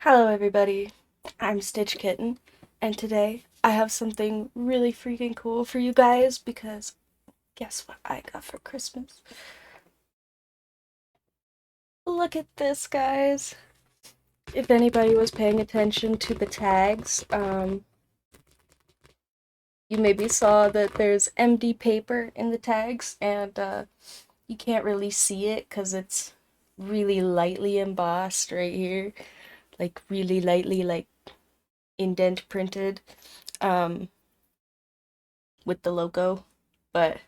Hello everybody, I'm Stitch Kitten, and today I have something really freaking cool for you guys because guess what I got for Christmas? Look at this, guys. If anybody was paying attention to the tags, you maybe saw that there's MD paper in the tags, and you can't really see it because it's really lightly embossed right here, like really lightly, like indent printed. Um, with the logo, but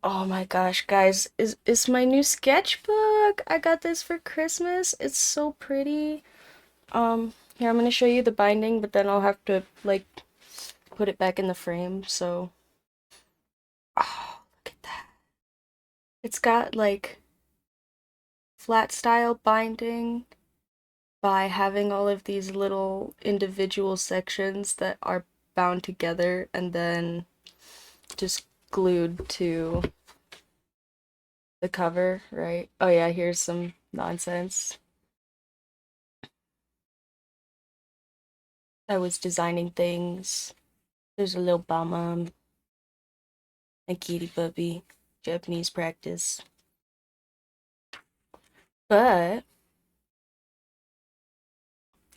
oh my gosh, guys, is my new sketchbook. I got this for Christmas. It's so pretty. Here I'm gonna show you the binding, but then I'll have to like put it back in the frame. So, oh, look at that. It's got like flat style binding by having all of these little individual sections that are bound together and then just glued to the cover, right? Oh yeah, here's some nonsense. I was designing things. There's a little bum a kitty puppy, Japanese practice. But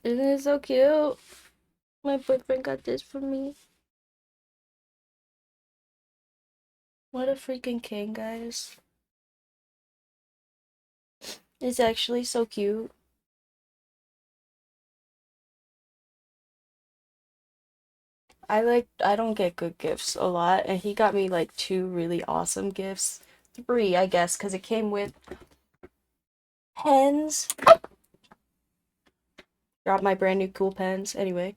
isn't it so cute? My boyfriend got this for me. What a freaking king, guys. It's actually so cute. I don't get good gifts a lot, and he got me like two really awesome gifts. Three, I guess, because it came with pens. Got my brand new cool pens. Anyway,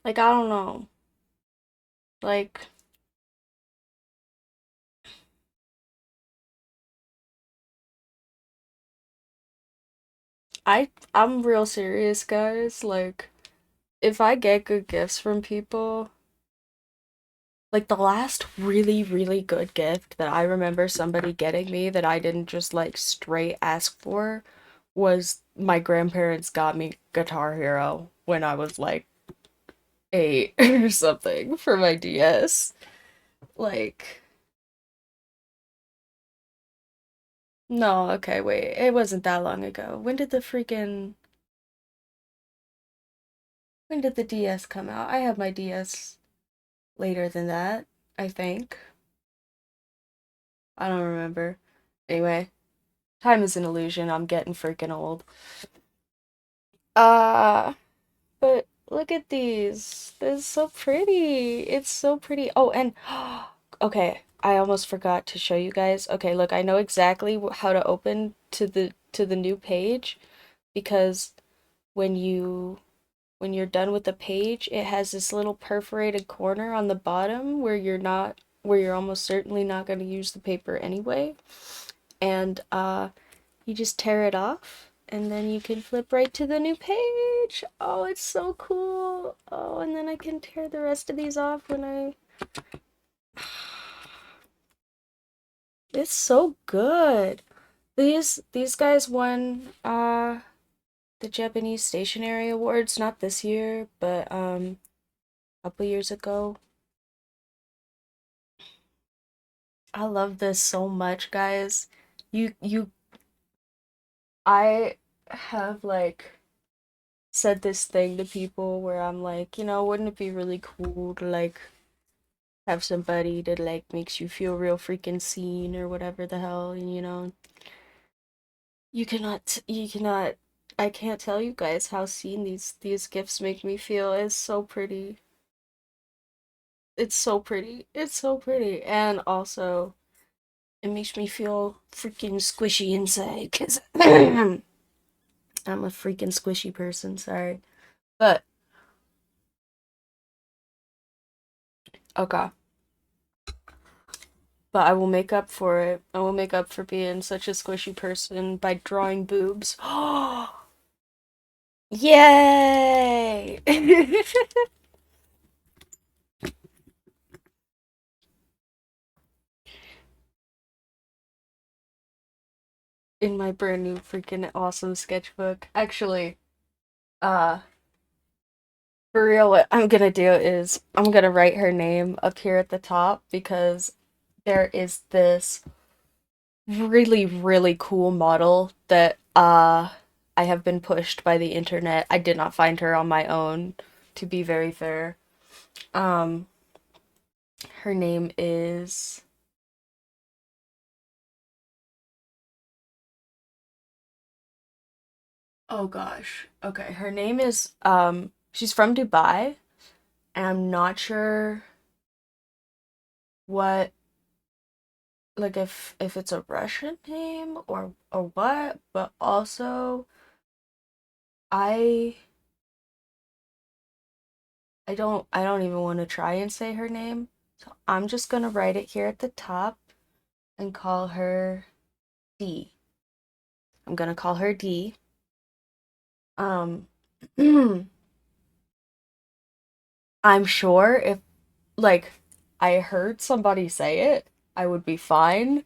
like I don't know. Like I'm real serious, guys. Like if I get good gifts from people, like the last really, really good gift that I remember somebody getting me that I didn't just like straight ask for was my grandparents got me Guitar Hero when I was like 8 or something for my DS. Like, no, okay, wait, it wasn't that long ago. When did the DS come out? I have my DS later than that, I think. I don't remember. Anyway, time is an illusion. I'm getting freaking old. Uh, but look at these. This is so pretty. It's so pretty. Oh, and okay, I almost forgot to show you guys. Okay, look, I know exactly how to open to the new page because when you when you're done with the page, it has this little perforated corner on the bottom where you're almost certainly not going to use the paper anyway. And you just tear it off and then you can flip right to the new page. Oh, it's so cool. Oh, and then I can tear the rest of these off when I It's so good. These guys won the Japanese Stationery Awards not this year, but a couple years ago. I love this so much, guys. You I have like said this thing to people where I'm like, wouldn't it be really cool to like have somebody that like makes you feel real freaking seen or whatever the hell, and you cannot I can't tell you guys how seen these gifts make me feel. It's so pretty. It's so pretty. It's so pretty. And also it makes me feel freaking squishy inside because I'm a freaking squishy person, sorry. But okay. But I will make up for it. I will make up for being such a squishy person by drawing boobs. Yay! in my brand new freaking awesome sketchbook. Actually, uh, for real, what I'm gonna do is I'm gonna write her name up here at the top because there is this really, really cool model that I have been pushed by the internet. I did not find her on my own, to be very fair. Um, her name is oh gosh. Okay, her name is she's from Dubai, and I'm not sure what like if it's a Russian name or what, but also I I don't even want to try and say her name. So I'm just gonna write it here at the top and call her D. I'm gonna call her D. Um I'm sure if like I heard somebody say it, I would be fine.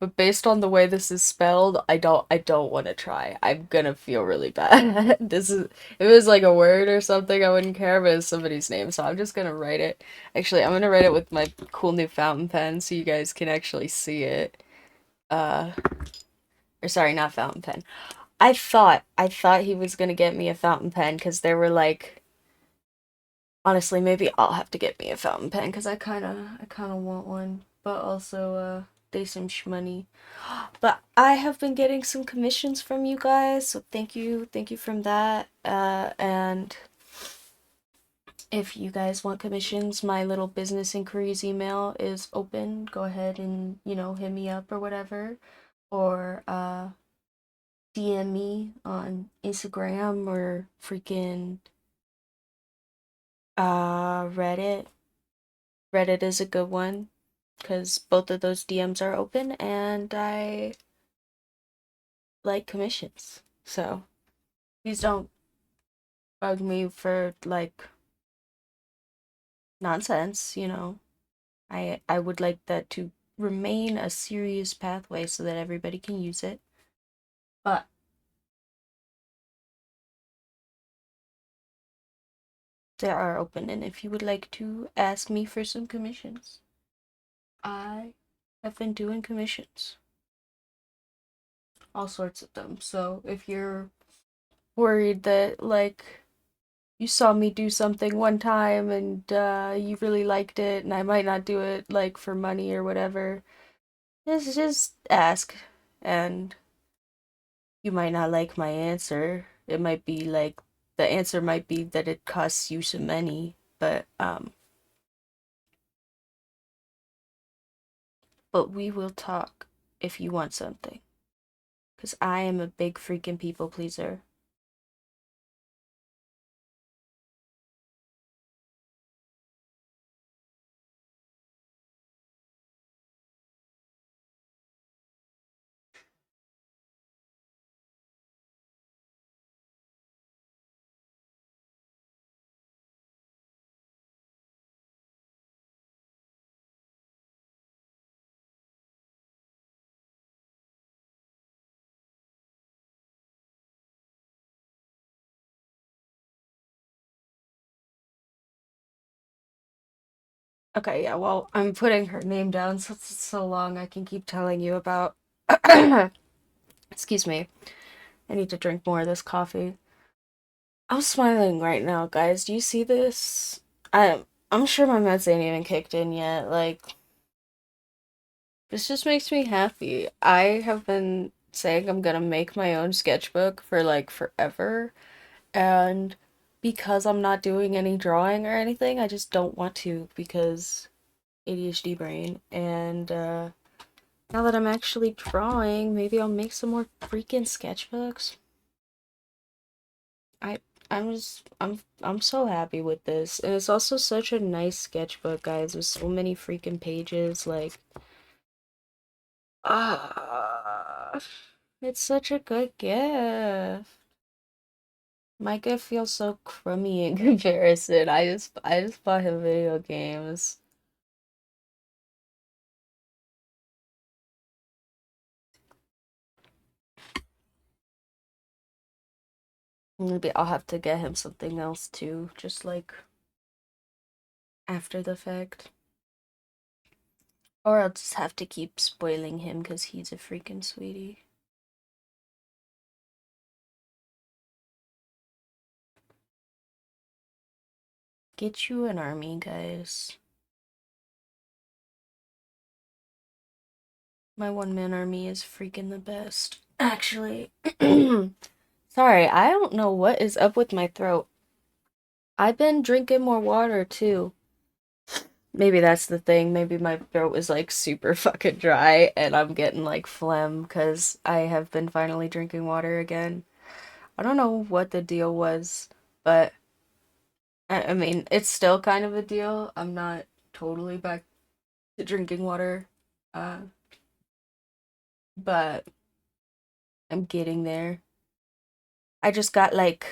But based on the way this is spelled, I don't want to try. I'm gonna feel really bad. This is if it was like a word or something, I wouldn't care, but it's somebody's name, so I'm just gonna write it. Actually, I'm gonna write it with my cool new fountain pen so you guys can actually see it. Uh, or sorry, not fountain pen. I thought he was gonna get me a fountain pen because there were like honestly, maybe I'll have to get me a fountain pen because I kind of want one, but also they some shmoney. But I have been getting some commissions from you guys, so thank you from that. And if you guys want commissions, my little business inquiries email is open. Go ahead and hit me up or whatever, or DM me on Instagram or freaking Reddit. Reddit is a good one because both of those DMs are open and I like commissions. So please don't bug me for like nonsense. I would like that to remain a serious pathway so that everybody can use it. But they are open and if you would like to ask me for some commissions, I have been doing commissions. All sorts of them. So if you're worried that like you saw me do something one time and you really liked it and I might not do it like for money or whatever, just ask and you might not like my answer. It might be like the answer might be that it costs you some money, but we will talk if you want something cuz I am a big freaking people pleaser. Okay, yeah, well, I'm putting her name down so it's so long I can keep telling you about excuse me. I need to drink more of this coffee. I'm smiling right now, guys. Do you see this? I'm sure my meds ain't even kicked in yet. Like, this just makes me happy. I have been saying I'm gonna make my own sketchbook for like forever, and because I'm not doing any drawing or anything, I just don't want to because ADHD brain. And now that I'm actually drawing, maybe I'll make some more freaking sketchbooks. I I'm so happy with this. And it's also such a nice sketchbook, guys, with so many freaking pages. Like, ah, it's such a good gift. My gift feels so crummy in comparison. I just bought him video games. Maybe I'll have to get him something else too, just like after the fact. Or I'll just have to keep spoiling him because he's a freaking sweetie. Get you an army, guys. My one-man army is freaking the best. Actually, sorry, I don't know what is up with my throat. I've been drinking more water too. Maybe that's the thing. Maybe my throat is like super fucking dry and I'm getting like phlegm because I have been finally drinking water again. I don't know what the deal was, but I mean, it's still kind of a deal. I'm not totally back to drinking water, uh, but I'm getting there. I just got like,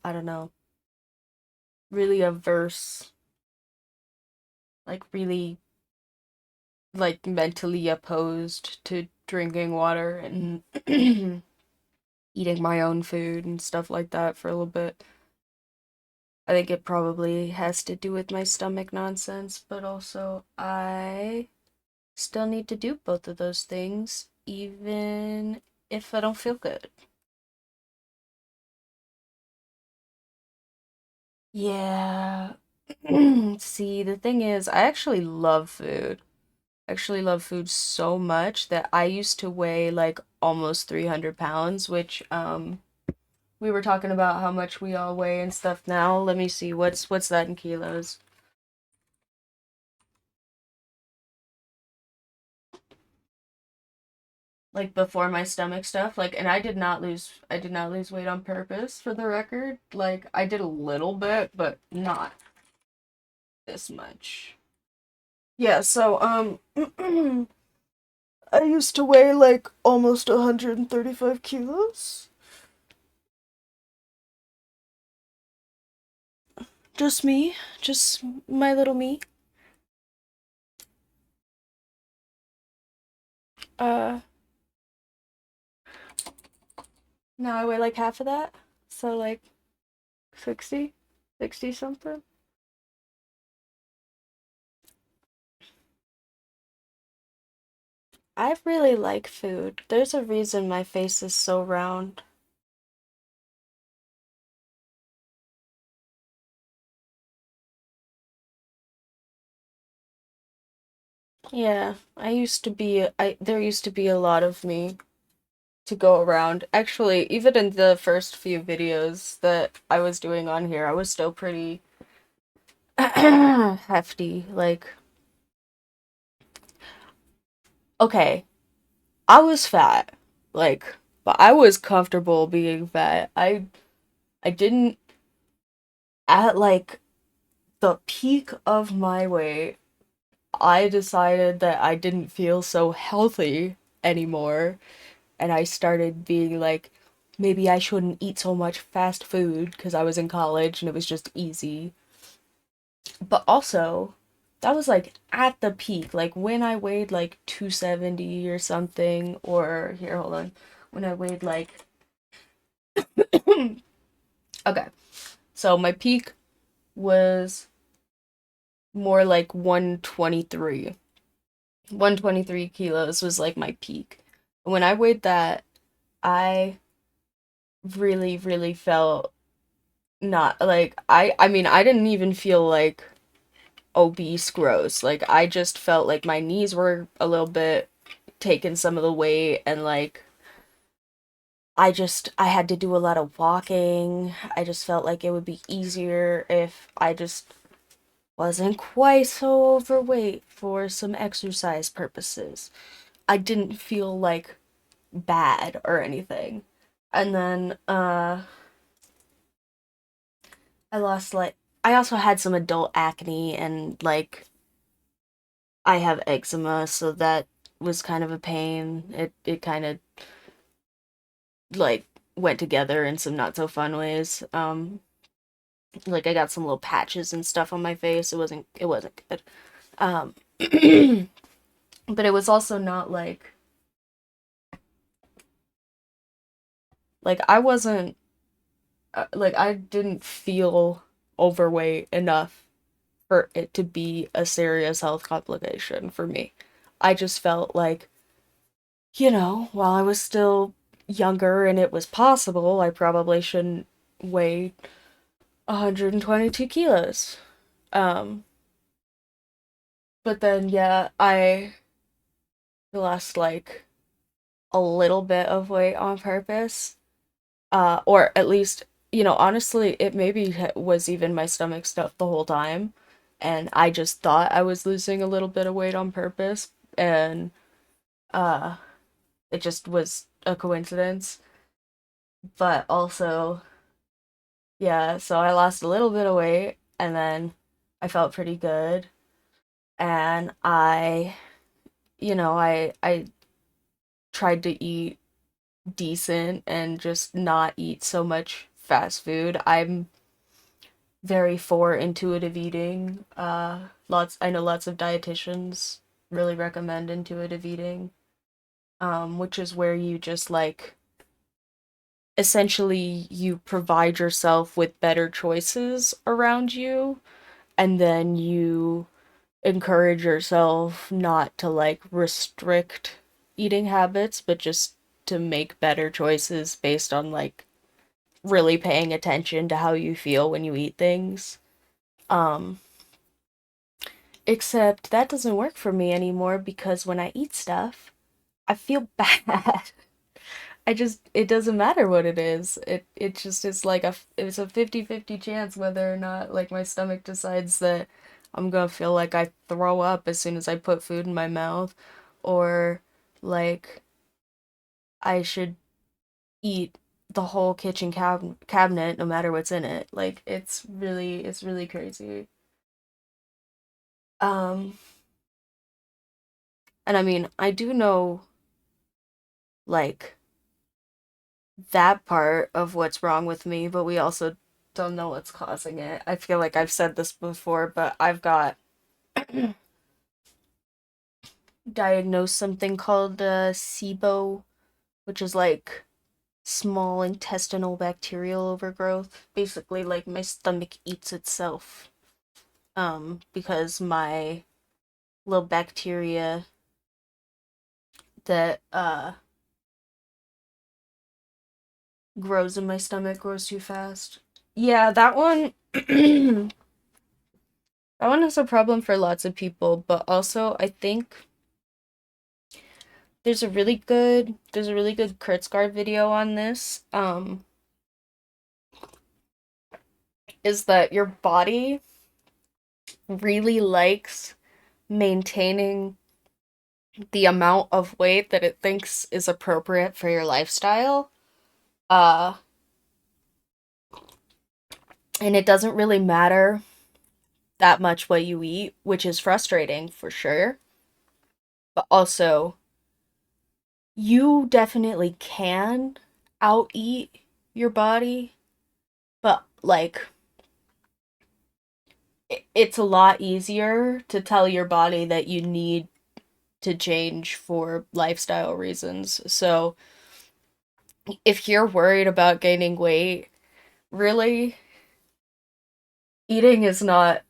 I don't know, really averse, like really like mentally opposed to drinking water and eating my own food and stuff like that for a little bit. I think it probably has to do with my stomach nonsense, but also I still need to do both of those things even if I don't feel good. Yeah. See, the thing is, I actually love food. I actually love food so much that I used to weigh like almost 300 pounds, which we were talking about how much we all weigh and stuff now. Let me see, what's that in kilos? Like before my stomach stuff, like, and I did not lose weight on purpose for the record. Like I did a little bit, but not this much. Yeah, so I used to weigh like almost 135 kilos. Just me, just my little me. Uh, Now I weigh like half of that. So like 60, 60 something. I really like food. There's a reason my face is so round. Yeah, there used to be a lot of me to go around. Actually, even in the first few videos that I was doing on here, I was still pretty hefty. Like, okay, I was fat, like, but I was comfortable being fat. I didn't at like the peak of my weight, I decided that I didn't feel so healthy anymore, and I started being like, maybe I shouldn't eat so much fast food because I was in college and it was just easy. But also, that was like at the peak, like when I weighed like 270 or something, or here, hold on, when I weighed like, okay, so my peak was more like 123. 123 kilos was like my peak. When I weighed that, I really, really felt not like I mean, I didn't even feel like obese gross. Like I just felt like my knees were a little bit taking some of the weight and like I had to do a lot of walking. I just felt like it would be easier if I just wasn't quite so overweight for some exercise purposes. I didn't feel like bad or anything. And then I lost like I also had some adult acne and like I have eczema, so that was kind of a pain. It kind of like went together in some not so fun ways. Like I got some little patches and stuff on my face. It wasn't good. Um but it was also not like Like I wasn't like I didn't feel overweight enough for it to be a serious health complication for me. I just felt like, while I was still younger and it was possible, I probably shouldn't weigh 122 kilos. Um, but then, yeah, I lost like a little bit of weight on purpose. Or at least, honestly, it maybe was even my stomach stuff the whole time. And I just thought I was losing a little bit of weight on purpose. And uh, it just was a coincidence. But also, yeah, so I lost a little bit of weight and then I felt pretty good. And I tried to eat decent and just not eat so much fast food. I'm very for intuitive eating. I know lots of dietitians really recommend intuitive eating, which is where you just like essentially you provide yourself with better choices around you, and then you encourage yourself not to like restrict eating habits, but just to make better choices based on like really paying attention to how you feel when you eat things. Um, Except that doesn't work for me anymore because when I eat stuff, I feel bad. It doesn't matter what it is. It just is like it's a 50-50 chance whether or not like my stomach decides that I'm gonna feel like I throw up as soon as I put food in my mouth, or like I should eat the whole kitchen cabinet no matter what's in it. Like it's really crazy. Um and I mean, I do know like that part of what's wrong with me, but we also don't know what's causing it. I feel like I've said this before, but I've got diagnosed something called SIBO, which is like small intestinal bacterial overgrowth. Basically, like my stomach eats itself. Because my little bacteria that grows in my stomach grows too fast. Yeah, that one that one is a problem for lots of people, but also I think there's a really good Kurtzguard video on this. Is that your body really likes maintaining the amount of weight that it thinks is appropriate for your lifestyle. Uh, and it doesn't really matter that much what you eat, which is frustrating for sure. But also, you definitely can out eat your body, but like it's a lot easier to tell your body that you need to change for lifestyle reasons. So, if you're worried about gaining weight, really, eating is not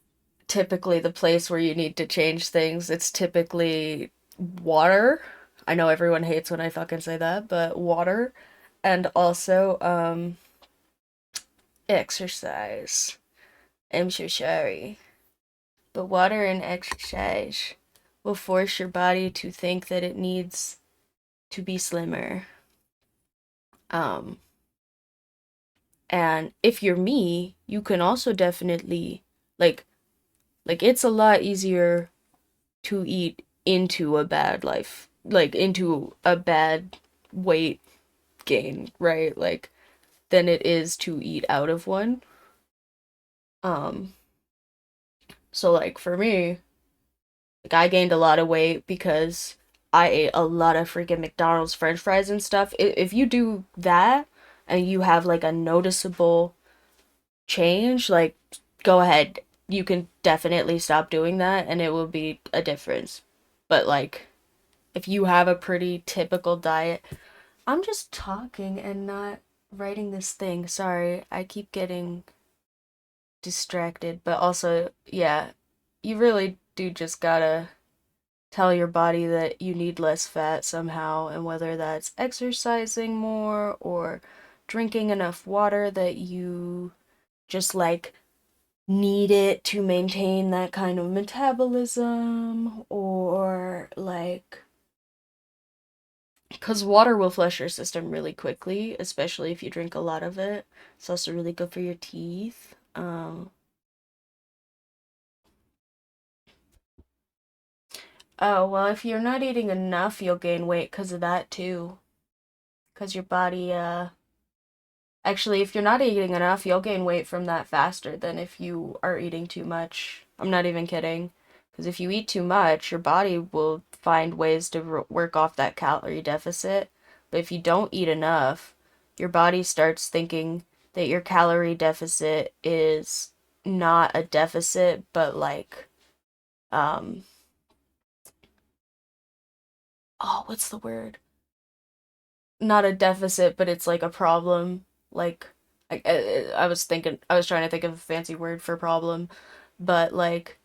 typically the place where you need to change things. It's typically water. I know everyone hates when I fucking say that, but water. And also, exercise. I'm so sorry. But water and exercise will force your body to think that it needs to be slimmer. Um, and if you're me, you can also definitely like it's a lot easier to eat into a bad life, like into a bad weight gain, right? Like than it is to eat out of one. Um, so like for me, like I gained a lot of weight because I ate a lot of freaking McDonald's French fries and stuff. If you do that and you have like a noticeable change, like go ahead. You can definitely stop doing that and it will be a difference. But like if you have a pretty typical diet, I'm just talking and not writing this thing. Sorry, I keep getting distracted, but also, yeah, you really do just gotta tell your body that you need less fat somehow, and whether that's exercising more or drinking enough water that you just like need it to maintain that kind of metabolism, or like because water will flush your system really quickly, especially if you drink a lot of it. It's also really good for your teeth. Oh, well, if you're not eating enough, you'll gain weight because of that too. Because your body, actually, if you're not eating enough, you'll gain weight from that faster than if you are eating too much. I'm not even kidding. Because if you eat too much, your body will find ways to work off that calorie deficit. But if you don't eat enough, your body starts thinking that your calorie deficit is not a deficit, but like, um, oh, what's the word? Not a deficit, but it's like a problem. Like, I was thinking, I was trying to think of a fancy word for problem, but like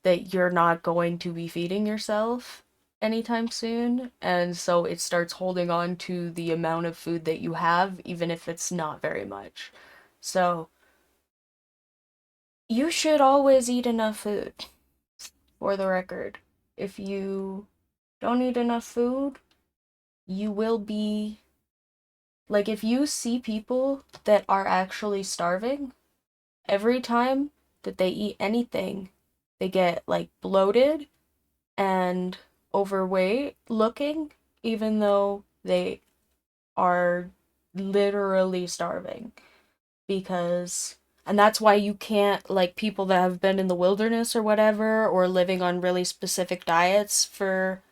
that you're not going to be feeding yourself anytime soon, and so it starts holding on to the amount of food that you have, even if it's not very much. So you should always eat enough food, for the record. If you don't eat enough food, you will be like, if you see people that are actually starving, every time that they eat anything, they get like bloated and overweight looking, even though they are literally starving. Because, and that's why you can't, like, people that have been in the wilderness or whatever, or living on really specific diets for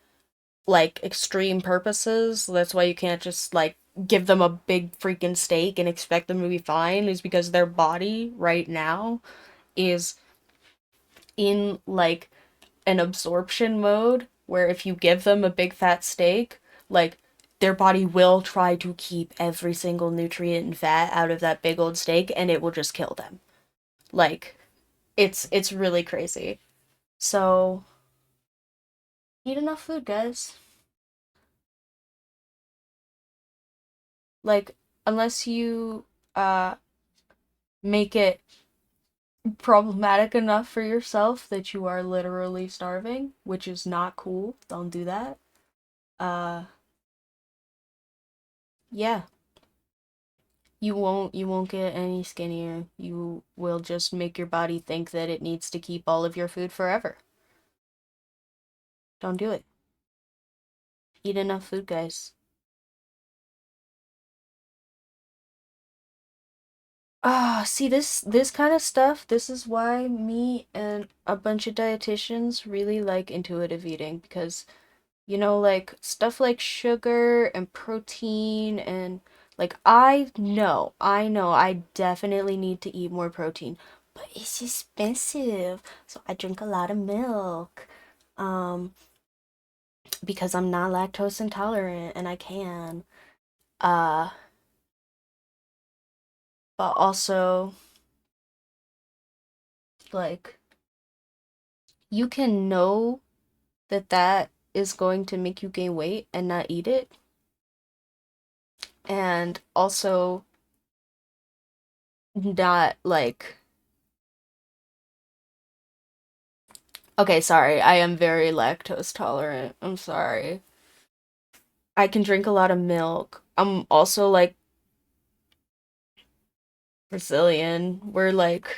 like extreme purposes. That's why you can't just like give them a big freaking steak and expect them to be fine, is because their body right now is in like an absorption mode where if you give them a big fat steak, like their body will try to keep every single nutrient and fat out of that big old steak and it will just kill them. Like it's really crazy. So eat enough food, guys. Like unless you uh make it problematic enough for yourself that you are literally starving, which is not cool. Don't do that. Uh yeah, you won't get any skinnier. You will just make your body think that it needs to keep all of your food forever. Don't do it. Eat enough food, guys. See this kind of stuff, this is why me and a bunch of dietitians really like intuitive eating because like stuff like sugar and protein and like I know I definitely need to eat more protein, but it's expensive. So I drink a lot of milk. Um, because I'm not lactose intolerant and I can. Uh, but also like you can know that that is going to make you gain weight and not eat it. And also not like okay, sorry. I am very lactose tolerant. I'm sorry. I can drink a lot of milk. I'm also like Brazilian. We're like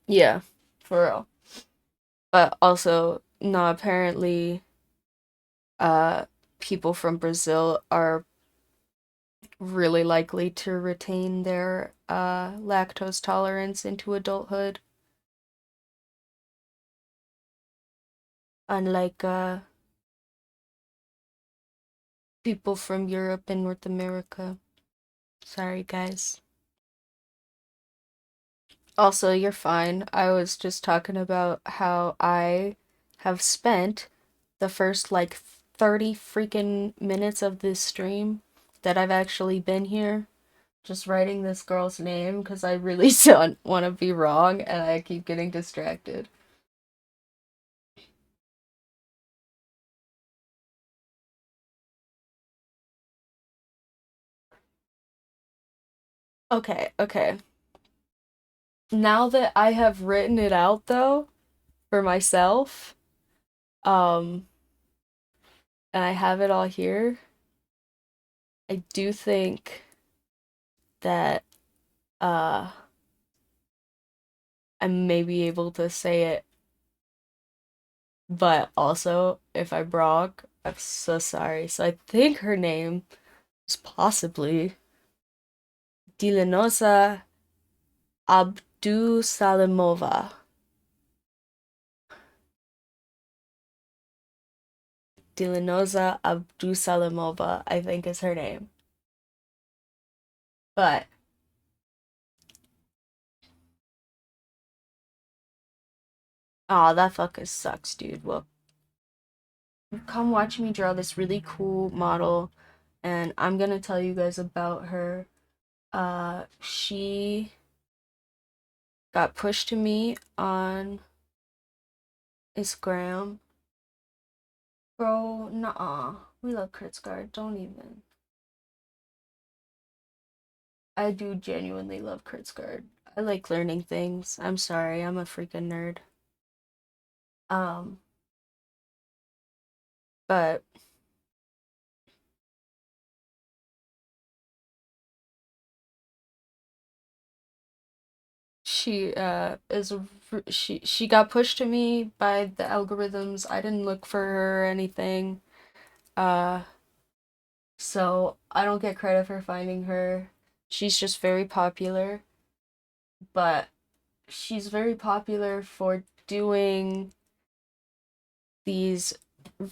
yeah, for real. But also, no, apparently uh people from Brazil are really likely to retain their lactose tolerance into adulthood, unlike people from Europe and North America. Sorry, guys. Also, you're fine. I was just talking about how I have spent the first like 30 freaking minutes of this stream that I've actually been here just writing this girl's name because I really don't want to be wrong and I keep getting distracted. Okay, okay. Now that I have written it out though for myself, um, and I have it all here, I do think that uh I may be able to say it, but also if I'm wrong, I'm so sorry. So I think her name is possibly Dilenosa Abdusalimova. Dilenosa Abdusalimova, I think is her name. But, oh, that fucker sucks, dude. Well, come watch me draw this really cool model, and I'm gonna tell you guys about her. She got pushed to me on Instagram. Bro, nah. We love Kritzgard. Don't even. I do genuinely love Kritzgard. I like learning things. I'm sorry, I'm a freaking nerd. Um, but she got pushed to me by the algorithms. I didn't look for her or anything. Uh, so I don't get credit for finding her. She's just very popular, but she's very popular for doing these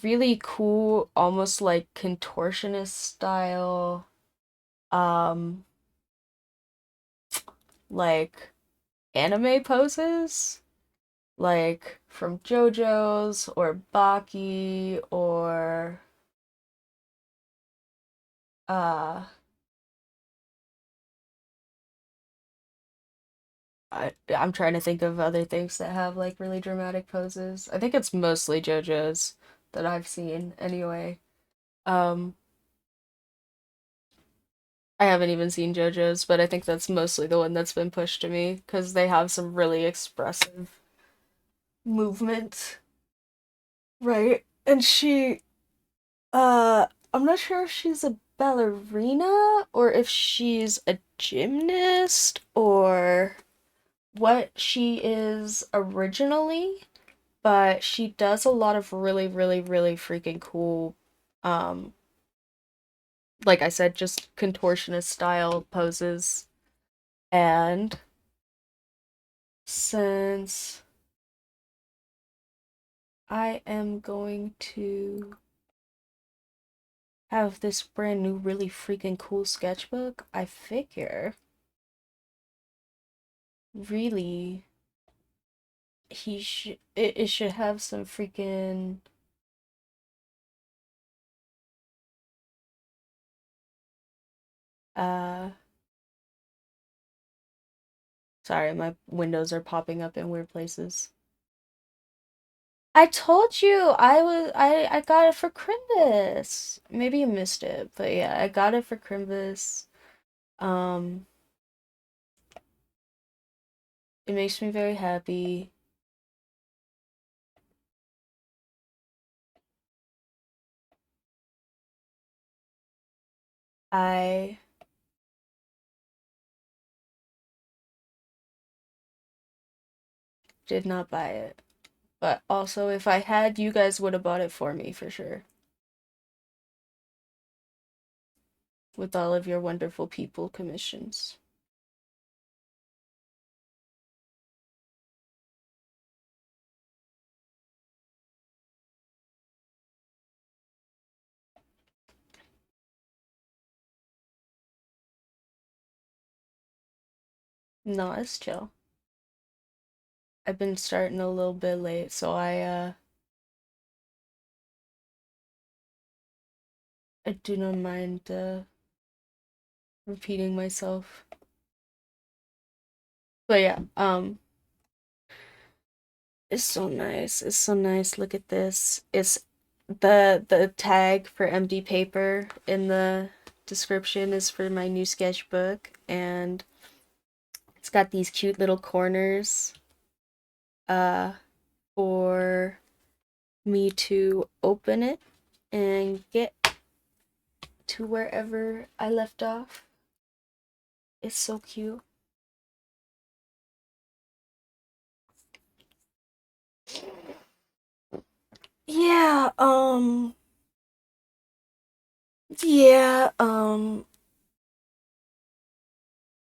really cool, almost like contortionist style, um, like anime poses, like from JoJo's or Baki or uh, I'm trying to think of other things that have like really dramatic poses. I think it's mostly JoJo's that I've seen anyway. Um, I haven't even seen JoJo's, but I think that's mostly the one that's been pushed to me because they have some really expressive movement, right? And I'm not sure if she's a ballerina or if she's a gymnast or what she is originally, but she does a lot of really, really, really freaking cool, um, like I said, just contortionist style poses. And since I am going to have this brand new, really freaking cool sketchbook, I figure really it should have some freaking uh sorry, my windows are popping up in weird places. I told you I got it for Crimbus. Maybe you missed it, but yeah, I got it for Crimbus. Um, it makes me very happy. I did not buy it. But also if I had, you guys would have bought it for me for sure. With all of your wonderful people commissions. No, it's chill. I've been starting a little bit late, so I do not mind repeating myself. But yeah, it's so nice. It's so nice. Look at this. It's the tag for empty paper in the description is for my new sketchbook, and it's got these cute little corners uh for me to open it and get to wherever I left off. It's so cute. Yeah, yeah,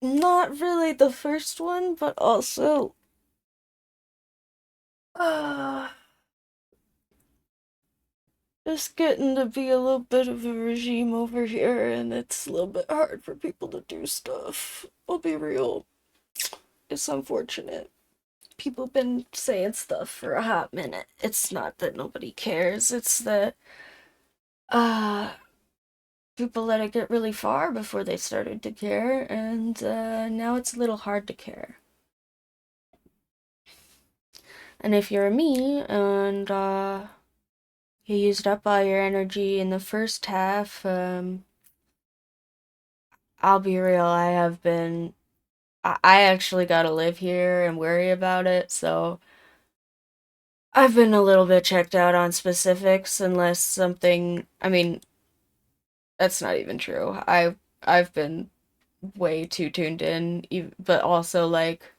not really the first one, but also uh it's getting to be a little bit of a regime over here, and it's a little bit hard for people to do stuff. I'll be real. It's unfortunate. People have been saying stuff for a hot minute. It's not that nobody cares, it's that uh people let it get really far before they started to care, and now it's a little hard to care. And if you're me and you used up all your energy in the first half, I'll be real, I actually gotta live here and worry about it, so I've been a little bit checked out on specifics unless something, I mean, that's not even true. I've been way too tuned in, but also like,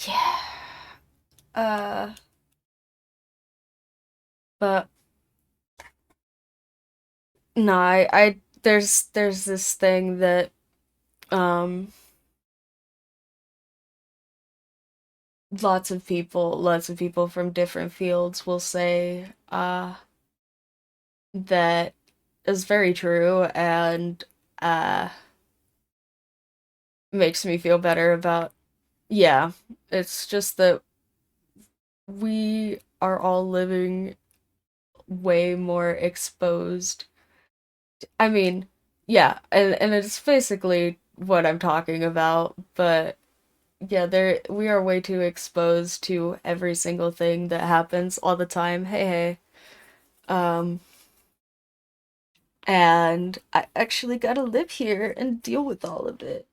yeah. Uh, but no, there's this thing that um lots of people from different fields will say that is very true, and uh makes me feel better about, yeah, it's just that we are all living way more exposed. I mean, yeah, and it's basically what I'm talking about, but yeah, there we are way too exposed to every single thing that happens all the time. Hey, hey. Um, and I actually gotta live here and deal with all of it.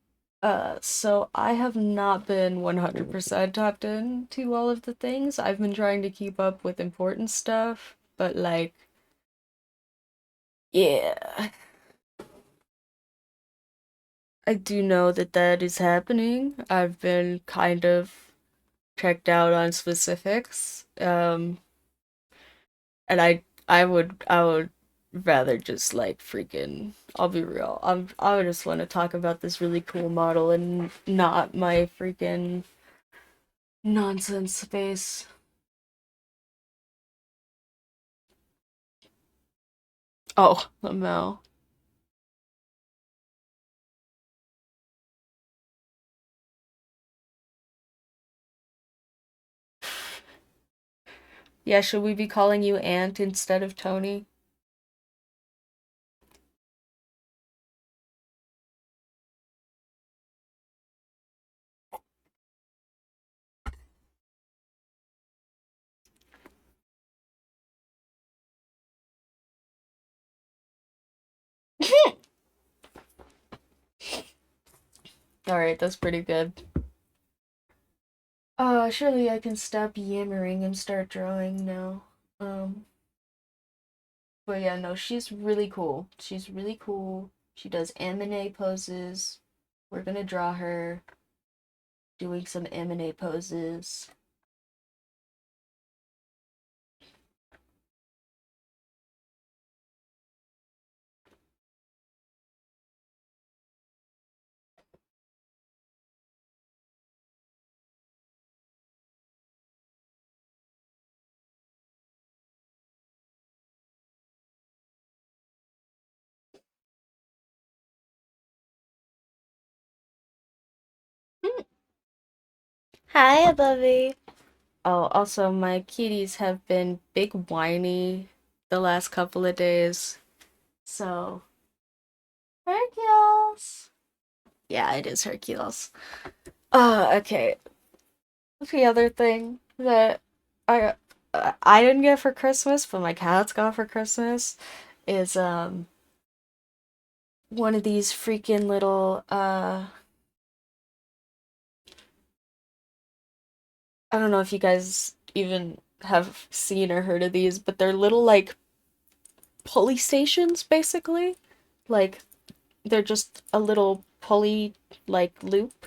So I have not been 100% tapped into all of the things. I've been trying to keep up with important stuff, but like, yeah, I do know that that is happening. I've been kind of checked out on specifics. And I would rather just like freaking, I'll be real. I would just want to talk about this really cool model and not my freaking nonsense space. Oh, no. Yeah, should we be calling you Aunt instead of Tony? Alright, that's pretty good. Surely I can stop yammering and start drawing now. Um, but yeah, no, she's really cool. She's really cool. She does M&A poses. We're gonna draw her doing some M&A poses. Hi, Above. Oh, also, my kitties have been big whiny the last couple of days. So, Hercules. Yeah, it is Hercules. Okay. The other thing that I I didn't get for Christmas, but my cats got for Christmas is one of these freaking little I don't know if you guys even have seen or heard of these, but they're little like pulley stations basically. Like they're just a little pulley like loop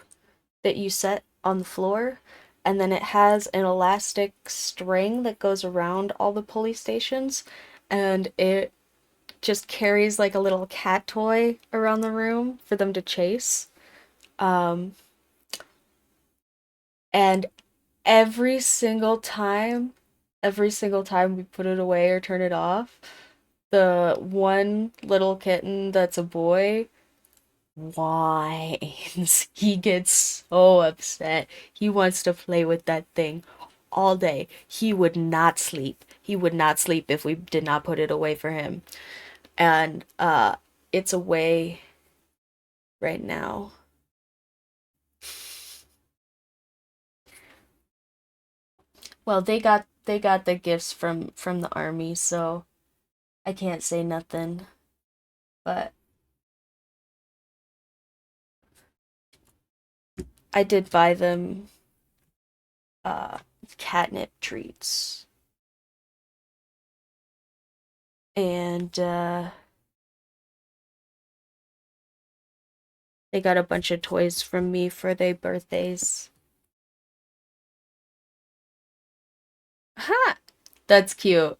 that you set on the floor, and then it has an elastic string that goes around all the pulley stations, and it just carries like a little cat toy around the room for them to chase. Um, and every single time we put it away or turn it off, the one little kitten that's a boy whines. He gets so upset. He wants to play with that thing all day. He would not sleep. He would not sleep if we did not put it away for him. And it's away right now. Well, they got the gifts from the army, so I can't say nothing. But I did buy them uh catnip treats. And they got a bunch of toys from me for their birthdays. Ha! That's cute.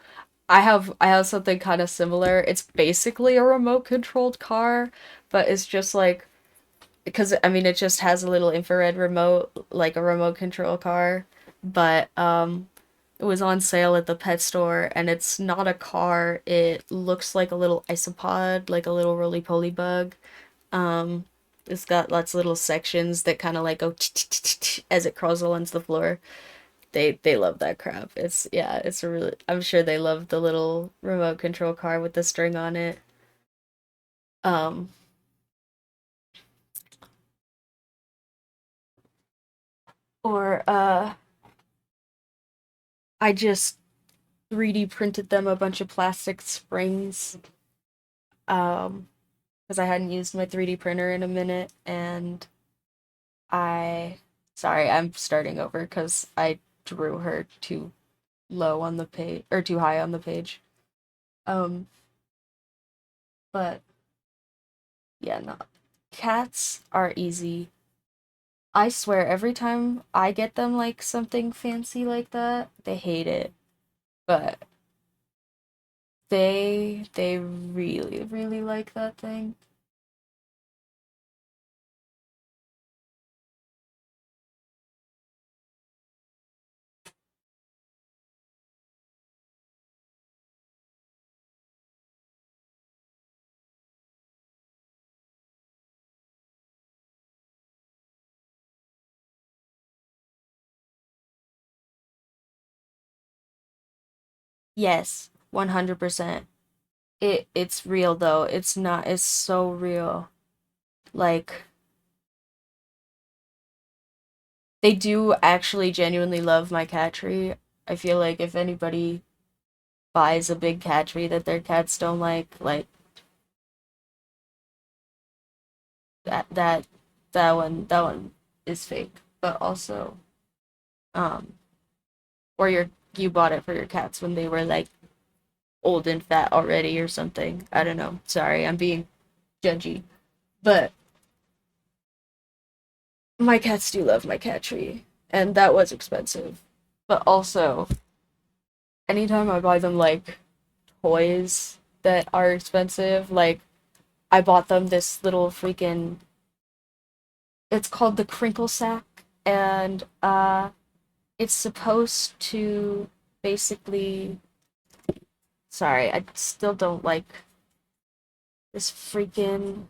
I have something kind of similar. It's basically a remote controlled car, but it's just like because I mean it just has a little infrared remote like a remote control car, but it was on sale at the pet store and it's not a car. It looks like a little isopod, like a little roly-poly bug. Um it's got lots of little sections that kind of like go as it crawls along the floor. They love that crap. It's yeah, it's a really I'm sure they love the little remote control car with the string on it. Um or I just 3D printed them a bunch of plastic springs um because I hadn't used my 3D printer in a minute and I sorry, I'm starting over because I drew her too low on the page or too high on the page. Um but yeah, no. Cats are easy. I swear, every time I get them like something fancy like that, they hate it. But they really, really like that thing. Yes, 100%. It's real though. It's so real. Like they do actually genuinely love my cat tree. I feel like if anybody buys a big cat tree that their cats don't like that one is fake. But also, um, or you bought it for your cats when they were like old and fat already or something. I don't know. Sorry, I'm being judgy. But my cats do love my cat tree, and that was expensive. But also, anytime I buy them like toys that are expensive, like I bought them this little freaking it's called the crinkle sack and it's supposed to basically sorry, I still don't like this freaking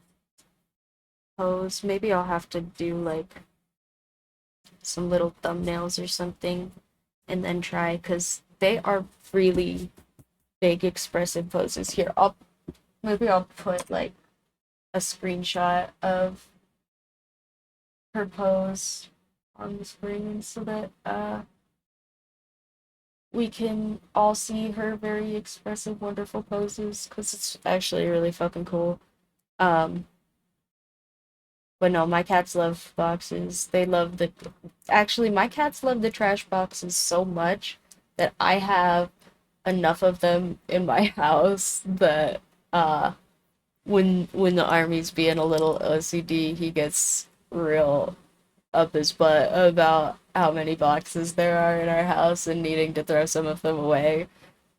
pose. Maybe I'll have to do like some little thumbnails or something and then try because they are really big expressive poses. Here, I'll put like a screenshot of her pose on the screen so that we can all see her very expressive, wonderful poses because it's actually really fucking cool. Um, but no, my cats love boxes. They love the. Actually, my cats love the trash boxes so much that I have enough of them in my house that when the army's being a little OCD, he gets real up his butt about how many boxes there are in our house and needing to throw some of them away.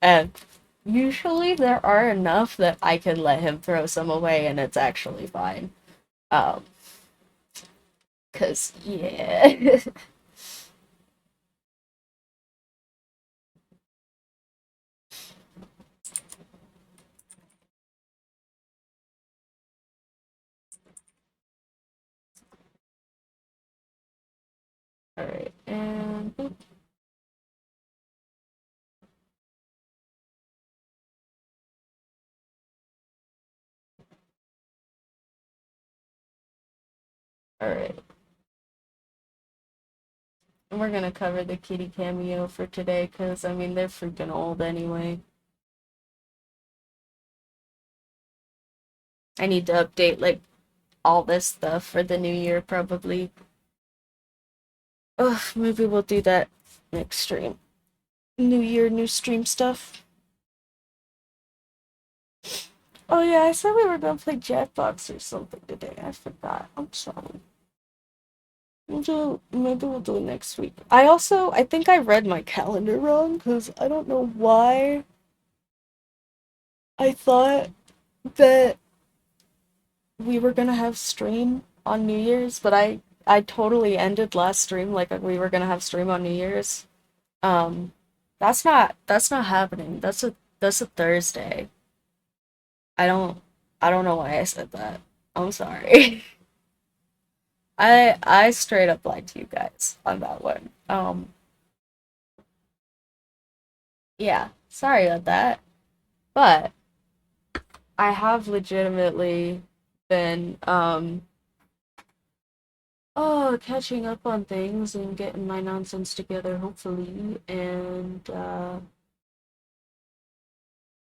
And usually there are enough that I can let him throw some away and it's actually fine. Um, 'Cause yeah. All right, and all right. And we're gonna cover the kitty cameo for today because I mean they're freaking old anyway. I need to update like all this stuff for the new year probably. Ugh, maybe we'll do that next stream. New year, new stream stuff. Oh yeah, I said we were gonna play Jackbox or something today. I forgot. I'm sorry. Maybe we'll do it next week. I think I read my calendar wrong because I don't know why I thought that we were gonna have stream on New Year's, but I totally ended last stream like we were gonna have stream on New Year's. Um, that's not happening. That's a Thursday. I don't I don't know why I said that. I'm sorry. I straight up lied to you guys on that one. Yeah, sorry about that. But I have legitimately been catching up on things and getting my nonsense together hopefully and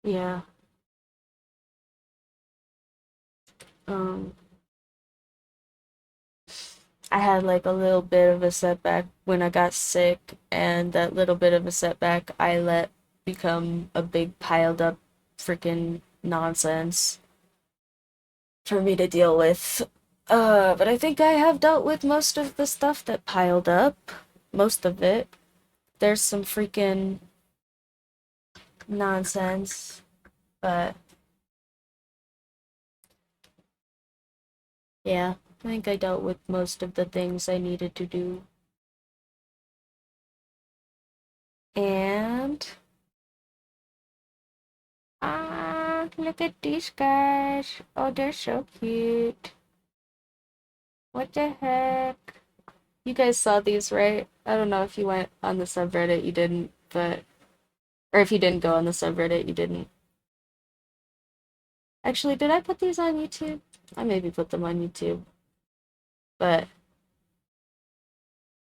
yeah. Um I had like a little bit of a setback when I got sick and that little bit of a setback I let become a big piled up freaking nonsense for me to deal with. But I think I have dealt with most of the stuff that piled up. Most of it. There's some freaking nonsense, but yeah, I think I dealt with most of the things I needed to do. And look at these guys. Oh, they're so cute. What the heck? You guys saw these, right? I don't know if you went on the subreddit, you didn't, but or if you didn't go on the subreddit, you didn't. Actually, did I put these on YouTube? I maybe put them on YouTube. But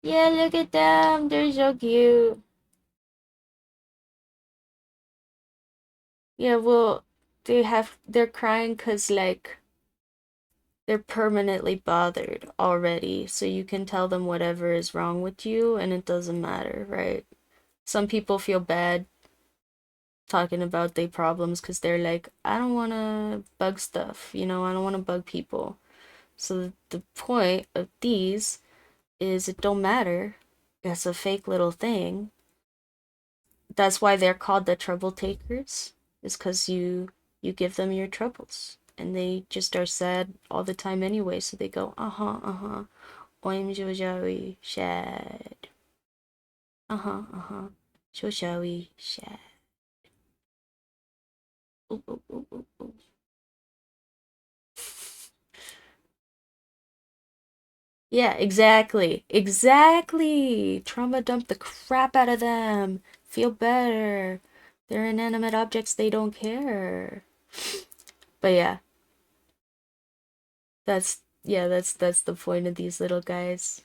yeah, look at them. They're so cute. Yeah, well, they're crying 'cause like they're permanently bothered already. So you can tell them whatever is wrong with you and it doesn't matter, right? Some people feel bad talking about their problems 'cause they're like, I don't want to bug stuff, I don't want to bug people. So the point of these is it don't matter. It's a fake little thing. That's why they're called the trouble takers, is because you give them your troubles. And they just are sad all the time anyway, so they go, uh-huh, uh-huh. I'm so sorry, sad. Uh-huh, uh-huh. So sorry, sad. Ooh, ooh, ooh, ooh, ooh. Yeah, exactly. Exactly. Trauma dump the crap out of them. Feel better. They're inanimate objects, they don't care. But yeah, that's the point of these little guys.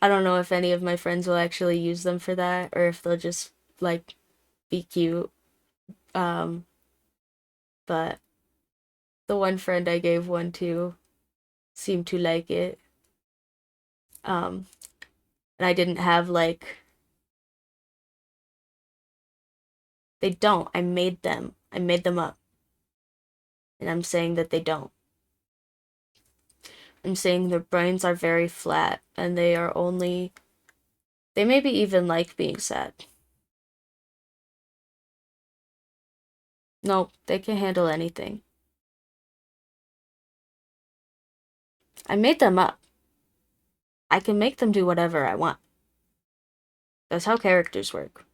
I don't know if any of my friends will actually use them for that or if they'll just like be cute. Um, but the one friend I gave one to seemed to like it. Um, and I didn't have like they don't. I made them. I made them up. And I'm saying that they don't. I'm saying their brains are very flat and they are only they maybe even like being sad. Nope, they can handle anything. I made them up. I can make them do whatever I want. That's how characters work.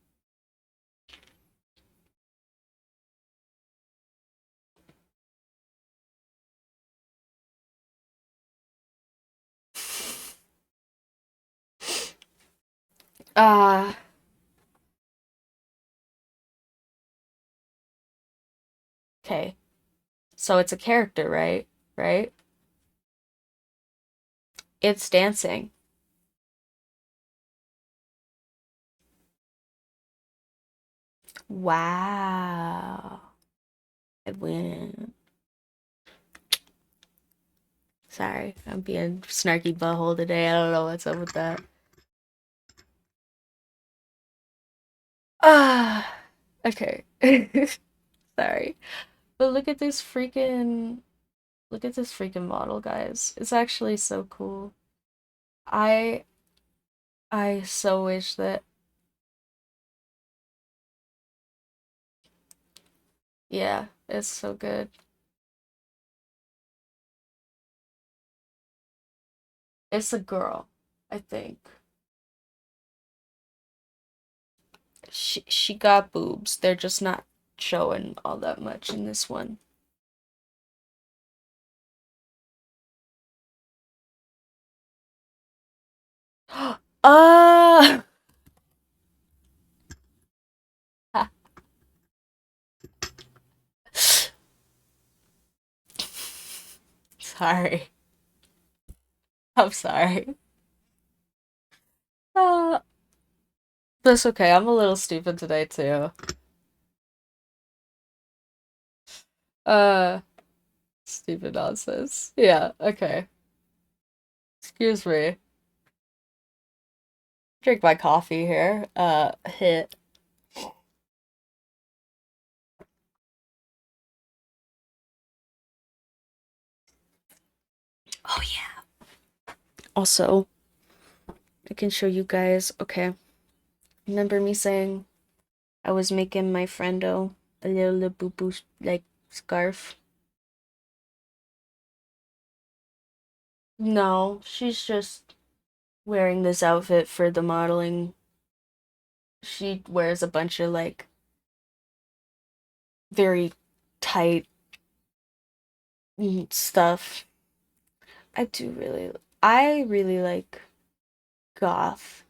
Uh, okay. So it's a character, right? Right? It's dancing. Wow. I win. Sorry, I'm being snarky butthole today. I don't know what's up with that. Ah, okay. Sorry. But look at this freaking model, guys. It's actually so cool. I I so wish that yeah, it's so good. It's a girl, I think. She got boobs. They're just not showing all that much in this one. Ah, sorry. I'm sorry. Uh, that's okay. I'm a little stupid today too. Uh, stupid nonsense. Yeah, okay. Excuse me. Drink my coffee here. Hit. Oh yeah. Also, I can show you guys. Okay. Remember me saying I was making my friendo a little boo boo like scarf? No, she's just wearing this outfit for the modeling. She wears a bunch of like very tight stuff. I really like goth.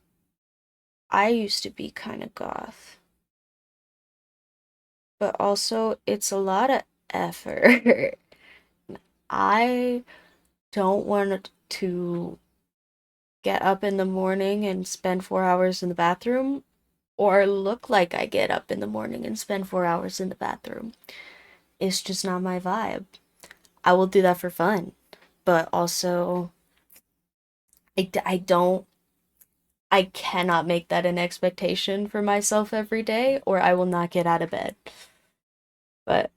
I used to be kind of goth, but also it's a lot of effort. I don't want to get up in the morning and spend 4 hours in the bathroom or look like I get up in the morning and spend 4 hours in the bathroom. It's just not my vibe. I will do that for fun, but also I don't, I cannot make that an expectation for myself every day or I will not get out of bed. But,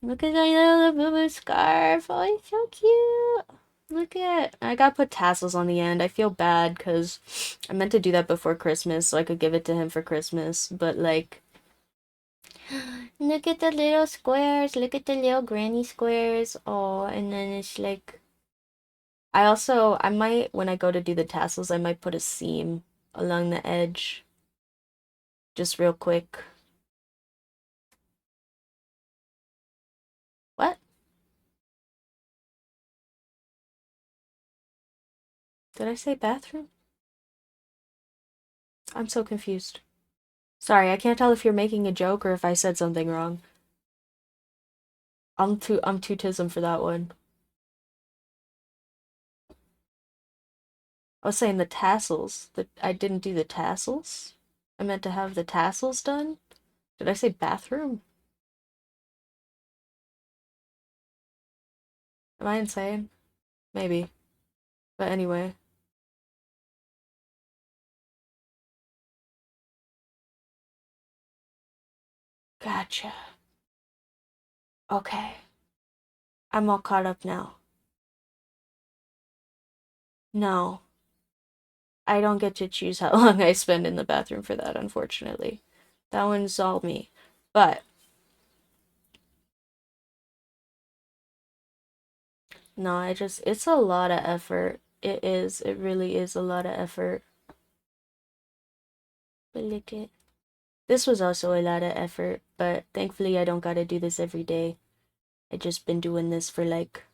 look at my little boo boo scarf. Oh, it's so cute. Look at, I gotta put tassels on the end. I feel bad because I meant to do that before Christmas so I could give it to him for Christmas. But like, look at the little squares. Look at the little granny squares. Oh, and then it's like, I might, when I go to do the tassels, I might put a seam along the edge just real quick. What? Did I say bathroom? I'm so confused. Sorry, I can't tell if you're making a joke or if I said something wrong. I'm too tism for that one. I was saying the tassels. That I didn't do the tassels. I meant to have the tassels done. Did I say bathroom? Am I insane? Maybe. But anyway. Gotcha. Okay. I'm all caught up now. No, I don't get to choose how long I spend in the bathroom for that, unfortunately. That one's all me. But no, it's a lot of effort. It is. It really is a lot of effort. But look it. This was also a lot of effort, but thankfully I don't gotta do this every day. I just been doing this for like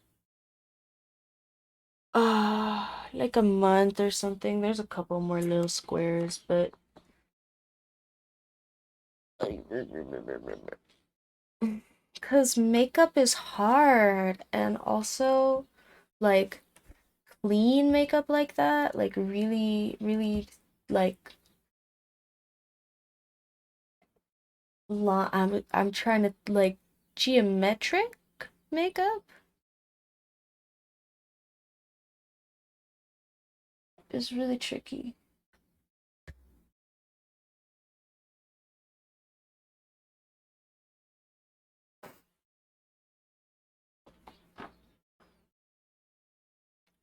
a month or something. There's a couple more little squares, but because makeup is hard and also like clean makeup like that, like really, really like I'm trying to like geometric makeup is really tricky.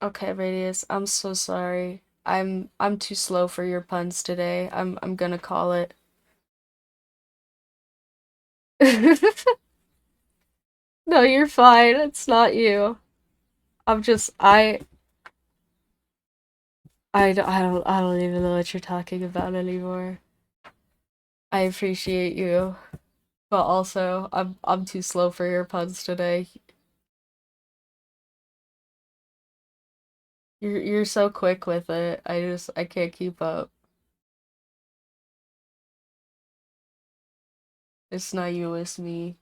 Okay, Radius, I'm so sorry. I'm too slow for your puns today. I'm gonna call it. No, you're fine. It's not you. I'm just I don't even know what you're talking about anymore. I appreciate you, but also I'm too slow for your puns today. You're so quick with it. I can't keep up. It's not you, it's me.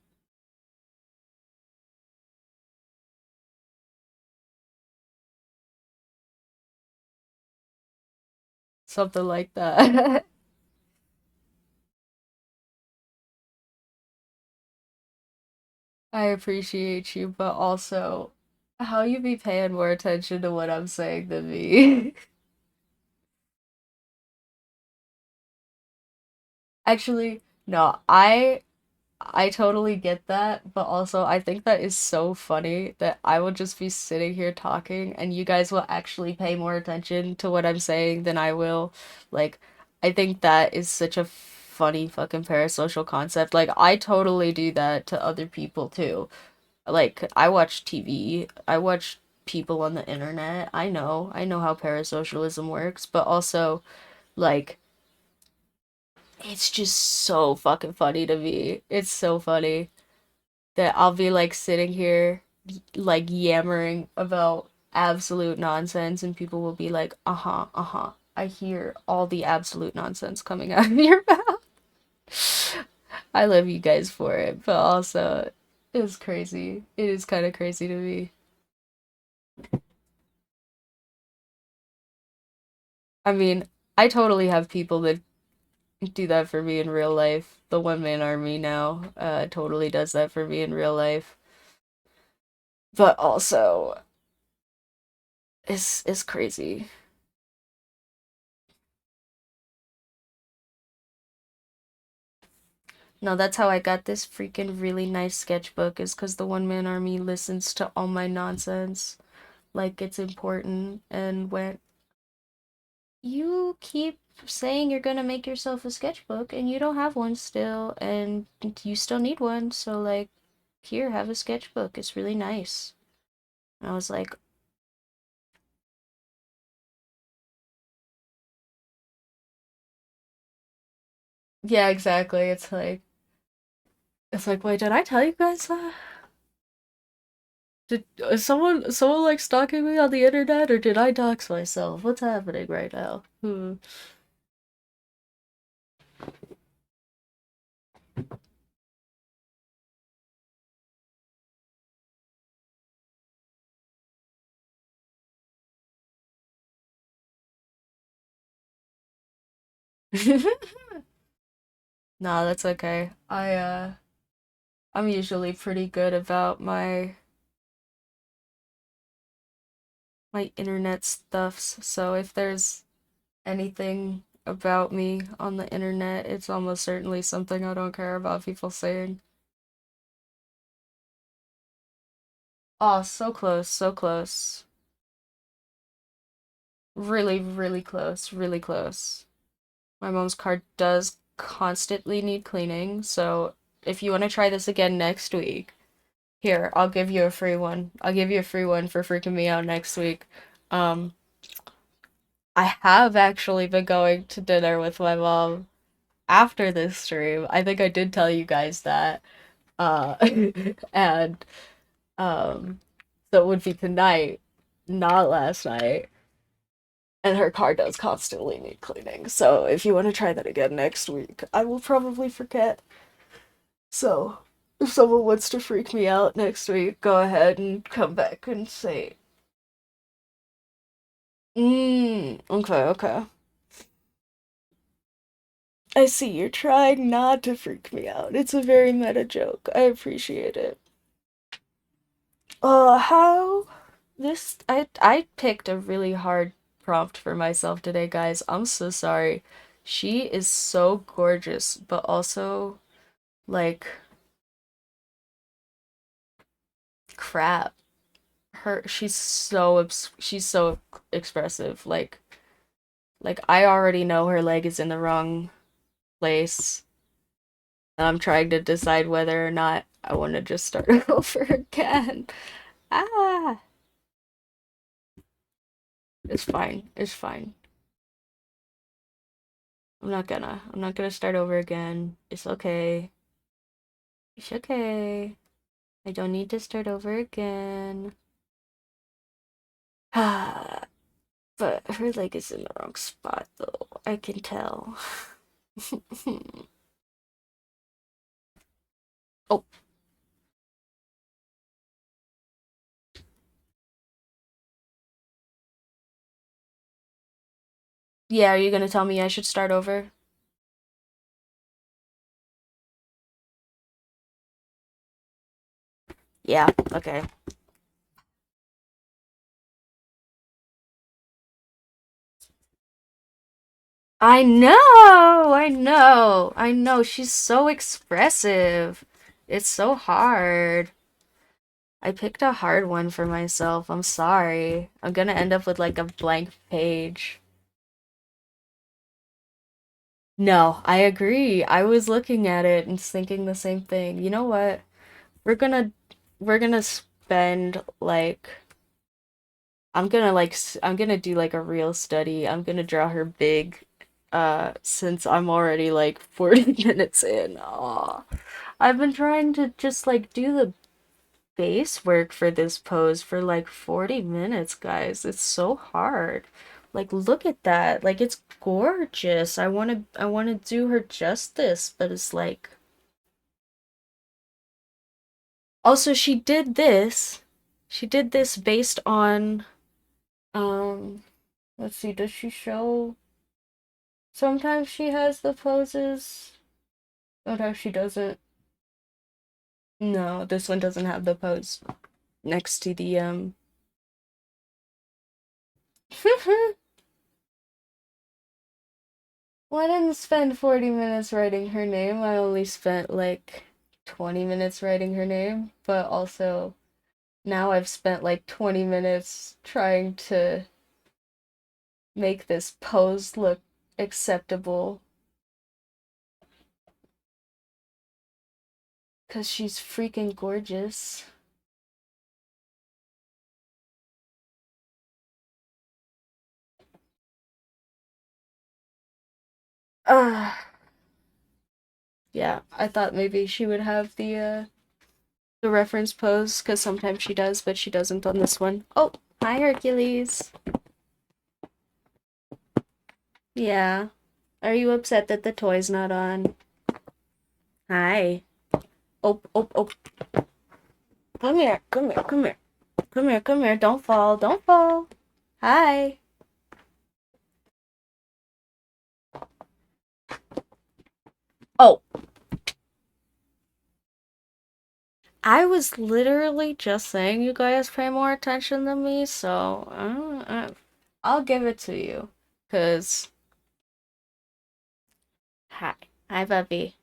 Something like that. I appreciate you, but also how you be paying more attention to what I'm saying than me. Actually, no, I totally get that, but also I think that is so funny that I will just be sitting here talking and you guys will actually pay more attention to what I'm saying than I will. Like, I think that is such a funny fucking parasocial concept. Like, I totally do that to other people too. Like, I watch TV, I watch people on the internet. I know how parasocialism works, but also, like, it's just so fucking funny to me. It's so funny that I'll be like sitting here like yammering about absolute nonsense and people will be like, "Uh-huh, uh-huh. I hear all the absolute nonsense coming out of your mouth." I love you guys for it, but also it's crazy. It is kind of crazy to me. I mean, I totally have people that do that for me in real life. The one man army now totally does that for me in real life. But also it's crazy. No, that's how I got this freaking really nice sketchbook is because the one man army listens to all my nonsense like it's important. And when you keep saying you're gonna make yourself a sketchbook and you don't have one still, and you still need one, so like, here, have a sketchbook. It's really nice. And I was like, yeah, exactly. It's like, wait, did I tell you guys that? Did someone like stalking me on the internet, or did I dox myself? What's happening right now? Hmm. Nah, that's okay. I'm usually pretty good about my internet stuffs, so if there's anything about me on the internet, it's almost certainly something I don't care about people saying. Oh, so close, so close. Really, really close, really close. My mom's car does constantly need cleaning, so if you want to try this again next week, here, I'll give you a free one. I'll give you a free one for freaking me out next week. Um, I have actually been going to dinner with my mom after this stream. I think I did tell you guys that. Uh, and so it would be tonight, not last night. And her car does constantly need cleaning. So if you want to try that again next week, I will probably forget. So if someone wants to freak me out next week, go ahead and come back and say, okay, okay. I see you're trying not to freak me out. It's a very meta joke. I appreciate it. How this I picked a really hard prompt for myself today, guys. I'm so sorry. She is so gorgeous, but also like crap. She's so expressive. Like I already know her leg is in the wrong place. And I'm trying to decide whether or not I want to just start over again. Ah, it's fine. It's fine. I'm not gonna start over again. It's okay. It's okay. I don't need to start over again. Ah, but her leg is in the wrong spot though. I can tell. Oh, yeah, are you gonna tell me I should start over? Yeah, okay. I know. She's so expressive. It's so hard. I picked a hard one for myself. I'm sorry. I'm gonna end up with like a blank page. No, I agree. I was looking at it and thinking the same thing. You know what? We're gonna we're gonna spend like I'm gonna do like a real study. I'm gonna draw her big since I'm already like 40 minutes in. Aw. I've been trying to just like do the base work for this pose for like 40 minutes, guys. It's so hard. Like look at that. Like it's gorgeous. I want to do her justice, but it's like also she did this. She did this based on let's see, does she show sometimes she has the poses, sometimes she doesn't. No, this one doesn't have the pose next to the Well, I didn't spend 40 minutes writing her name. I only spent like 20 minutes writing her name, but also now I've spent like 20 minutes trying to make this pose look acceptable because she's freaking gorgeous. Ah, yeah, I thought maybe she would have the reference pose because sometimes she does, but she doesn't on this one. Oh, hi Hercules. Yeah. Are you upset that the toy's not on? Hi. Oh, oh, oh. Come here, come here, come here. Come here, come here. Don't fall, don't fall. Hi. Oh, I was literally just saying you guys pay more attention than me, so I'll give it to you. Cause hi, hi, Bubby.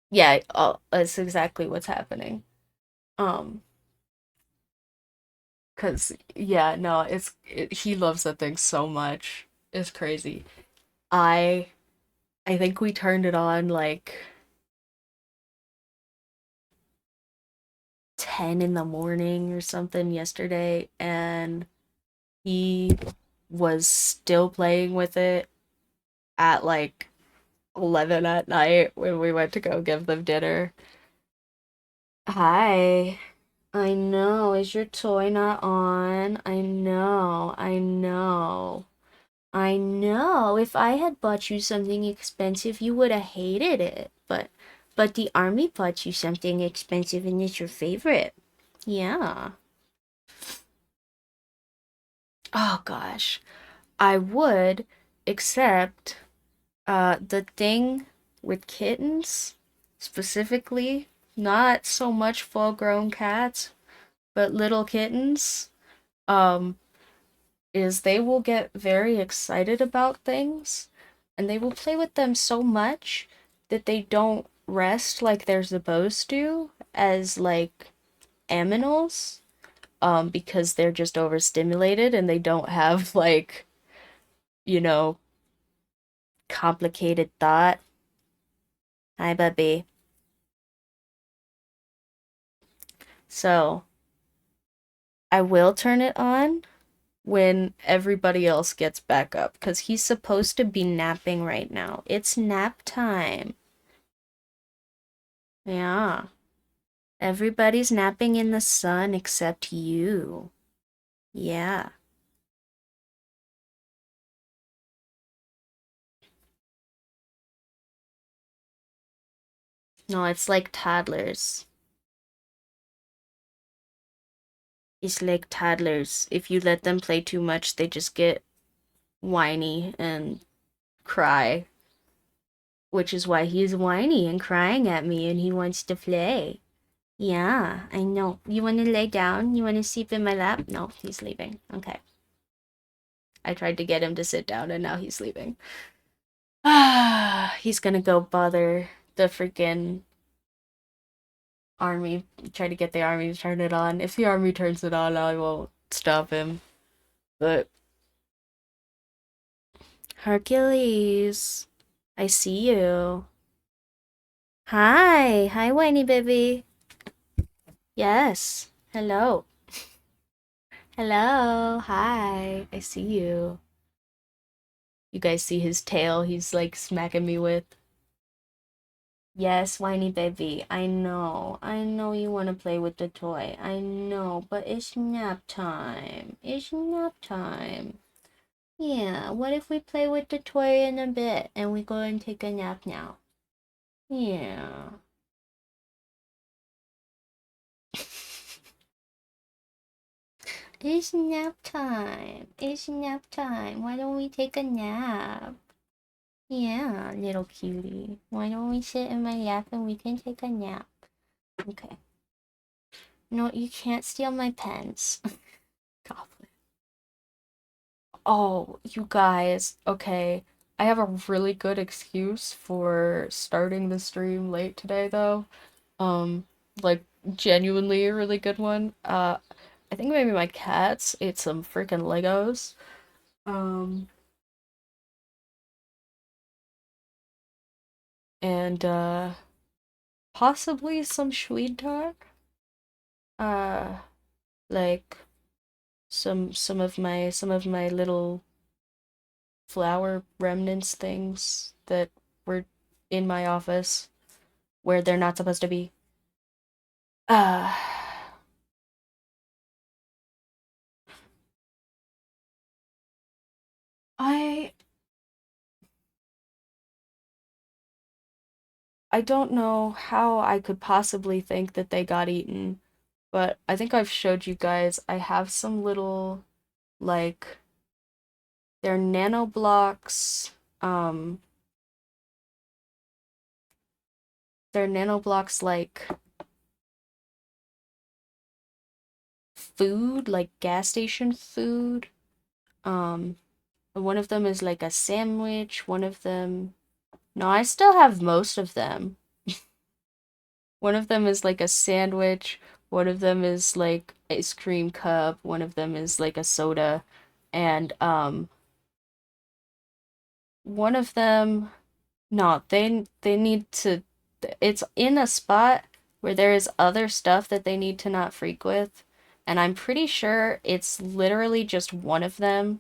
Yeah, that's exactly what's happening. Um, cause yeah, no, he loves that thing so much. It's crazy. I I think we turned it on like 10 in the morning or something yesterday, and he was still playing with it at like 11 at night when we went to go give them dinner. Hi. I know. Is your toy not on? I know. I know. I know. If I had bought you something expensive, you would have hated it. But the army bought you something expensive and it's your favorite. Yeah. Oh gosh. I would, except the thing with kittens specifically, not so much full-grown cats, but little kittens, um, is they will get very excited about things and they will play with them so much that they don't rest like they're supposed to as like aminals, because they're just overstimulated and they don't have like, you know, complicated thought. Hi, Bubby. So, I will turn it on when everybody else gets back up because he's supposed to be napping right now. It's nap time. Yeah. Everybody's napping in the sun except you. Yeah. No, it's like toddlers. It's like toddlers. If you let them play too much, they just get whiny and cry, which is why he's whiny and crying at me and he wants to play. Yeah, I know. You want to lay down? You want to sleep in my lap? No, he's leaving. Okay. I tried to get him to sit down and now he's leaving. Ah, he's gonna go bother the freaking army. Try to get the army to turn it on. If the army turns it on, I won't stop him. But Hercules, I see you. Hi. Hi, whiny baby. Yes. Hello. Hello. Hi. I see you. You guys see his tail he's like smacking me with? Yes, whiny baby. I know. I know you want to play with the toy. I know, but it's nap time. It's nap time. Yeah, what if we play with the toy in a bit and we go and take a nap now? Yeah. It's nap time. It's nap time. Why don't we take a nap? Yeah, little cutie. Why don't we sit in my lap and we can take a nap? Okay. No, you can't steal my pens. Goblin. Oh, you guys. Okay. I have a really good excuse for starting the stream late today, though. Um, like, genuinely a really good one. I think maybe my cats ate some freaking Legos. Um, and possibly some Schweetalk. Uh, like some of my little flower remnants things that were in my office where they're not supposed to be. Uh, I I don't know how I could possibly think that they got eaten, but I think I've showed you guys. I have some little like they're nanoblocks. They're nanoblocks like food, like gas station food. Um, one of them is like a sandwich. One of them, no, I still have most of them. One of them is like a sandwich. One of them is like ice cream cup. One of them is like a soda, and one of them, no, they need to. It's in a spot where there is other stuff that they need to not freak with, and I'm pretty sure it's literally just one of them.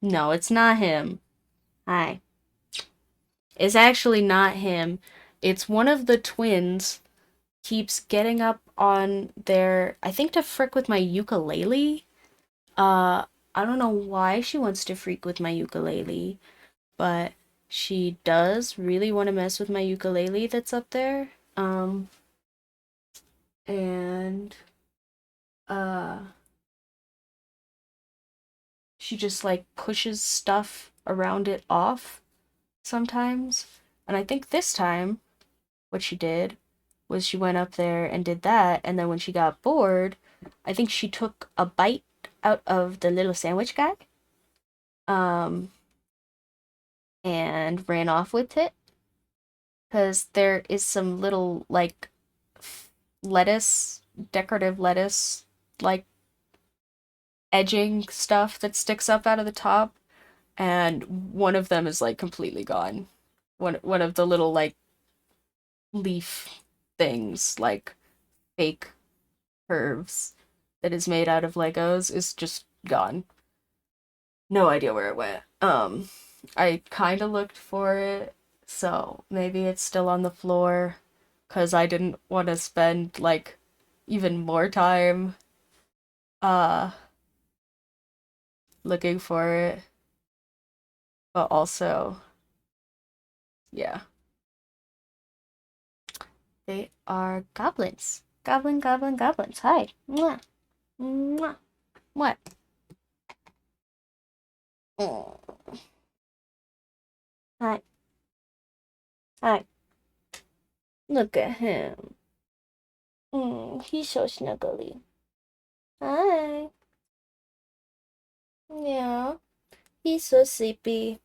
No, it's not him. Hi. It's actually not him. It's one of the twins keeps getting up on their, I think to frick with my ukulele. I don't know why she wants to freak with my ukulele, but she does really want to mess with my ukulele that's up there. And uh she just like pushes stuff around it off sometimes. And I think this time what she did was she went up there and did that, and then when she got bored, I think she took a bite out of the little sandwich guy, um, and ran off with it. Because there is some little, like, lettuce, decorative lettuce, like, edging stuff that sticks up out of the top, and one of them is, like, completely gone. One of the little, like, leaf things, like, fake curves that is made out of Legos is just gone. No idea where it went. I kind of looked for it, so maybe it's still on the floor because I didn't want to spend like even more time uh looking for it, but also, yeah, they are goblins. Goblin, goblin, goblins. Hi. Mwah. Mwah. What? Oh. Hi. Hi. Look at him. He's so snuggly. Hi. Yeah. He's so sleepy.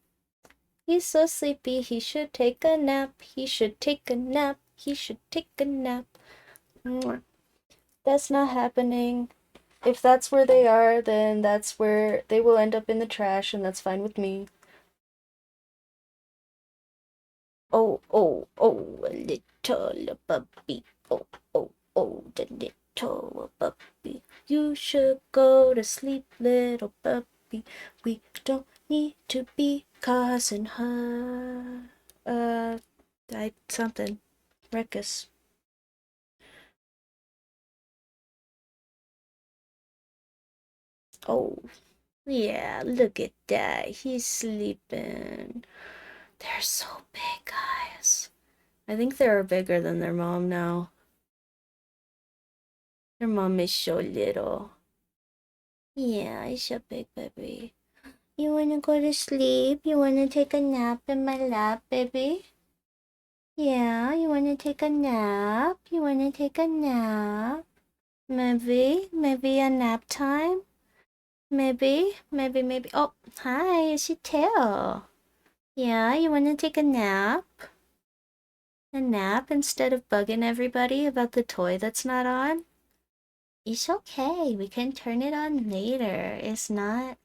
He's so sleepy. He should take a nap. He should take a nap. He should take a nap. Mwah. That's not happening. If that's where they are, then that's where they will end up in the trash, and that's fine with me. Oh, oh, oh, a little puppy. Oh, oh, oh, the little puppy. You should go to sleep, little puppy. We don't need to be causing her. Something. Ruckus. Oh, yeah, look at that. He's sleeping. They're so big, guys. I think they're bigger than their mom now. Their mom is so little. Yeah, it's a big baby. You wanna go to sleep? You wanna take a nap in my lap, baby? Yeah, you wanna take a nap? You wanna take a nap? Maybe a nap time? Maybe. Oh, hi, it's your tail. Yeah, you wanna take a nap? A nap instead of bugging everybody about the toy that's not on? It's okay. We can turn it on later. It's not.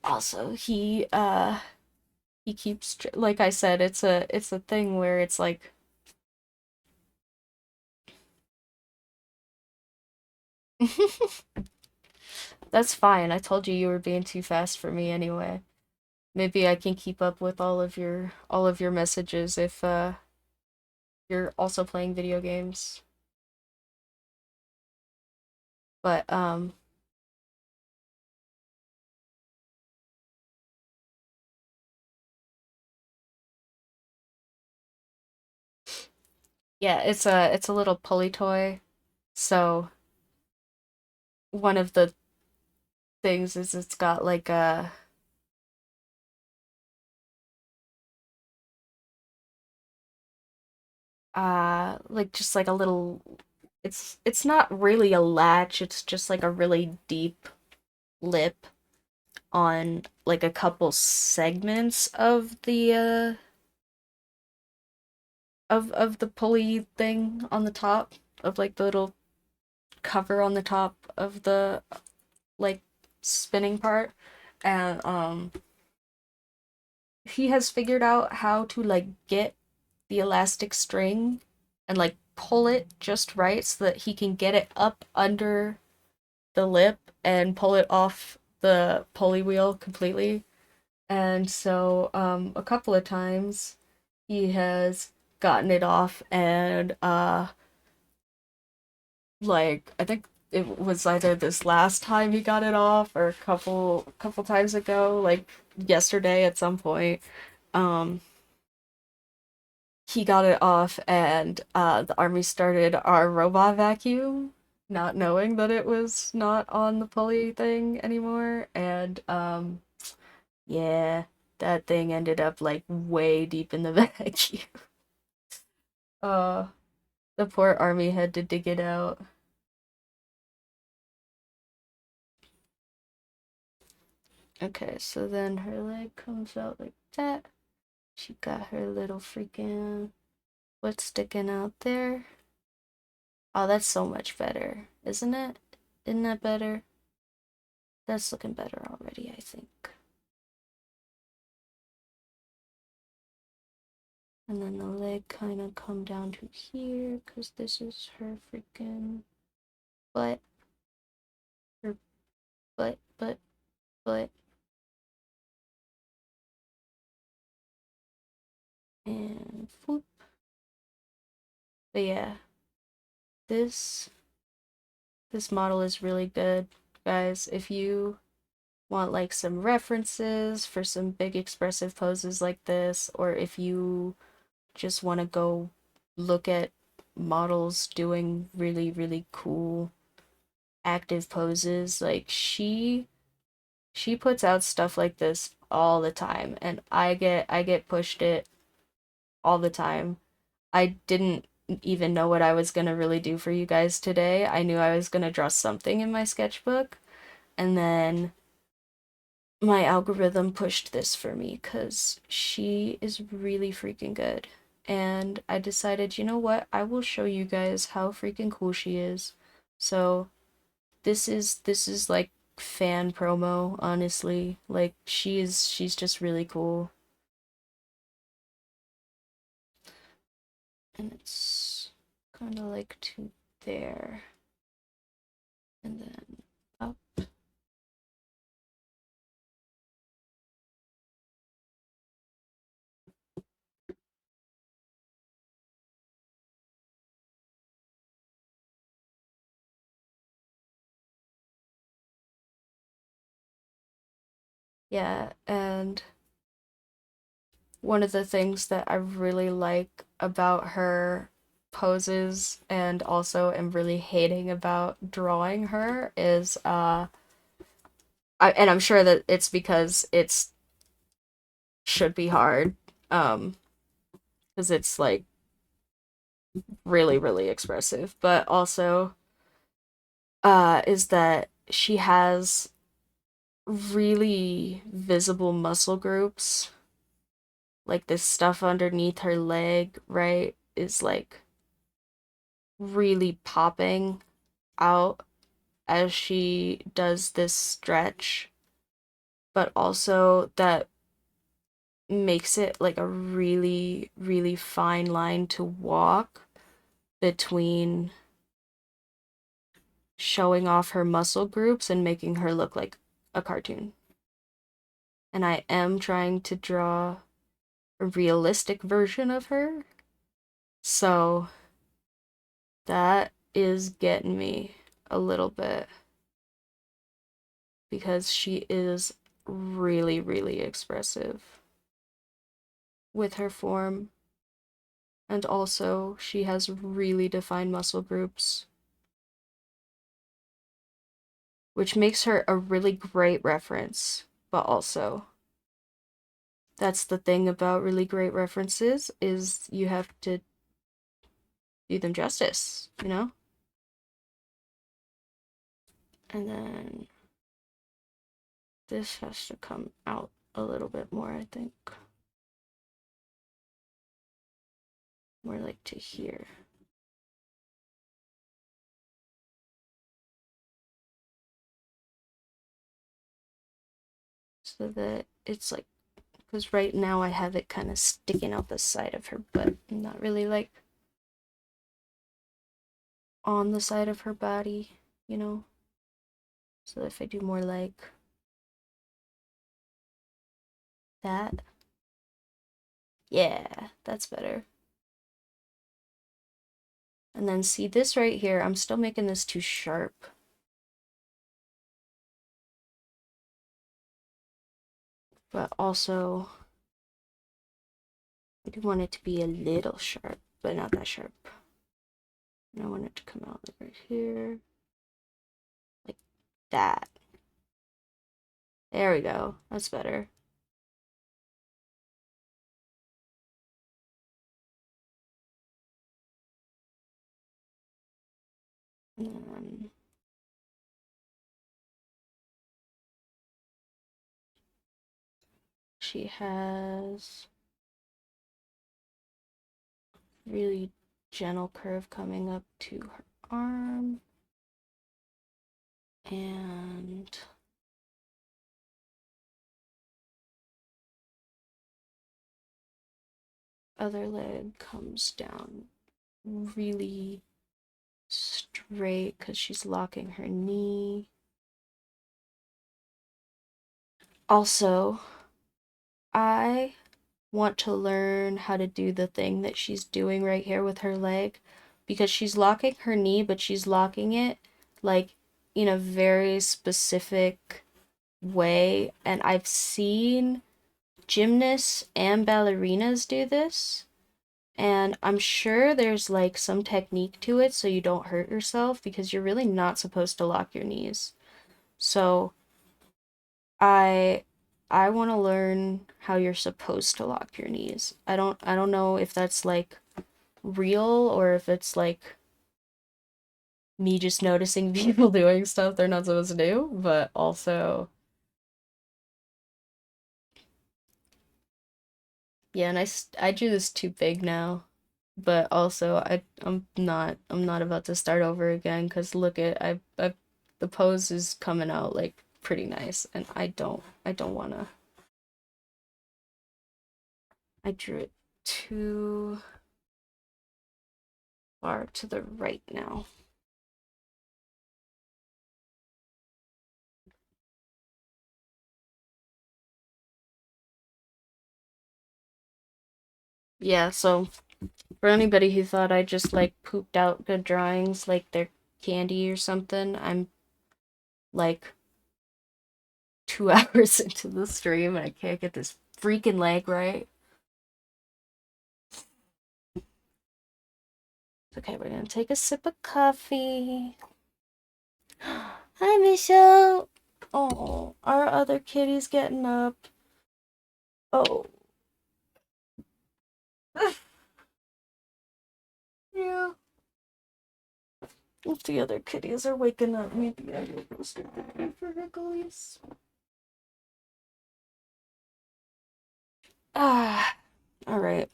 Also, he keeps like I said, it's a thing where it's like that's fine. I told you you were being too fast for me anyway. Maybe I can keep up with all of your messages if you're also playing video games. But yeah, it's a little pulley toy. So one of the things is it's got like just like a little, it's not really a latch, it's just like a really deep lip on like a couple segments of the of the pulley thing on the top of like the little cover on the top of the like spinning part. And he has figured out how to like get the elastic string and like pull it just right so that he can get it up under the lip and pull it off the pulley wheel completely. And so a couple of times he has gotten it off and like I think it was either this last time he got it off or a couple times ago, like yesterday at some point. Um he got it off and the army started our robot vacuum, not knowing that it was not on the pulley thing anymore. And yeah, that thing ended up like way deep in the vacuum. uh the poor army had to dig it out. Okay, so then her leg comes out like that. She got her little freaking foot sticking out there. Oh, that's so much better, isn't it? Isn't that better? That's looking better already, I think. And then the leg kind of come down to here because this is her freaking butt, her butt, and whoop. But yeah, this this model is really good, guys. If you want like some references for some big expressive poses like this, or if you just want to go look at models doing really, really cool active poses, like she puts out stuff like this all the time and I get pushed it all the time. I didn't even know what I was going to really do for you guys today. I knew I was going to draw something in my sketchbook, and then my algorithm pushed this for me cuz she is really freaking good. And I decided, you know what? I will show you guys how freaking cool she is. So, this is like fan promo, honestly. Like she's just really cool. And it's kind of like to there and then up. Yeah, and one of the things that I really like about her poses and also am really hating about drawing her is and I'm sure that it's because it's should be hard because it's like really really expressive, but also is that she has really visible muscle groups, like this stuff underneath her leg, right, is like really popping out as she does this stretch, but also that makes it like a really, really fine line to walk between showing off her muscle groups and making her look like a cartoon. and I am trying to draw a realistic version of her. So that is getting me a little bit because she is really, really expressive with her form. And also, she has really defined muscle groups, which makes her a really great reference. But also, that's the thing about really great references is you have to do them justice, you know? And then this has to come out a little bit more, I think. More like to here. So that it's like, because right now I have it kind of sticking out the side of her butt, not really like on the side of her body, you know? So if I do more like that, yeah, that's better. And then see this right here, I'm still making this too sharp. But also, I do want it to be a little sharp, but not that sharp. And I want it to come out like right here, like that. There we go, that's better. And then she has really gentle curve coming up to her arm. And other leg comes down really straight because she's locking her knee. Also, I want to learn how to do the thing that she's doing right here with her leg because she's locking her knee, but she's locking it like in a very specific way. And I've seen gymnasts and ballerinas do this. And I'm sure there's like some technique to it so you don't hurt yourself because you're really not supposed to lock your knees. So I I want to learn how you're supposed to lock your knees. I don't know if that's like real or if it's like me just noticing people doing stuff they're not supposed to do, but also yeah, and I drew this too big now. But also I'm not about to start over again because look at I the pose is coming out like pretty nice and I don't wanna. I drew it too far to the right now. Yeah, so for anybody who thought I just like pooped out good drawings like they're candy or something, I'm like 2 hours into the stream and I can't get this freaking leg right. Okay, we're gonna take a sip of coffee. Hi, Michelle. Oh, our other kitty's getting up. Oh. Yeah. If the other kitties are waking up, maybe I will go start looking for Hercules. Ah, all right.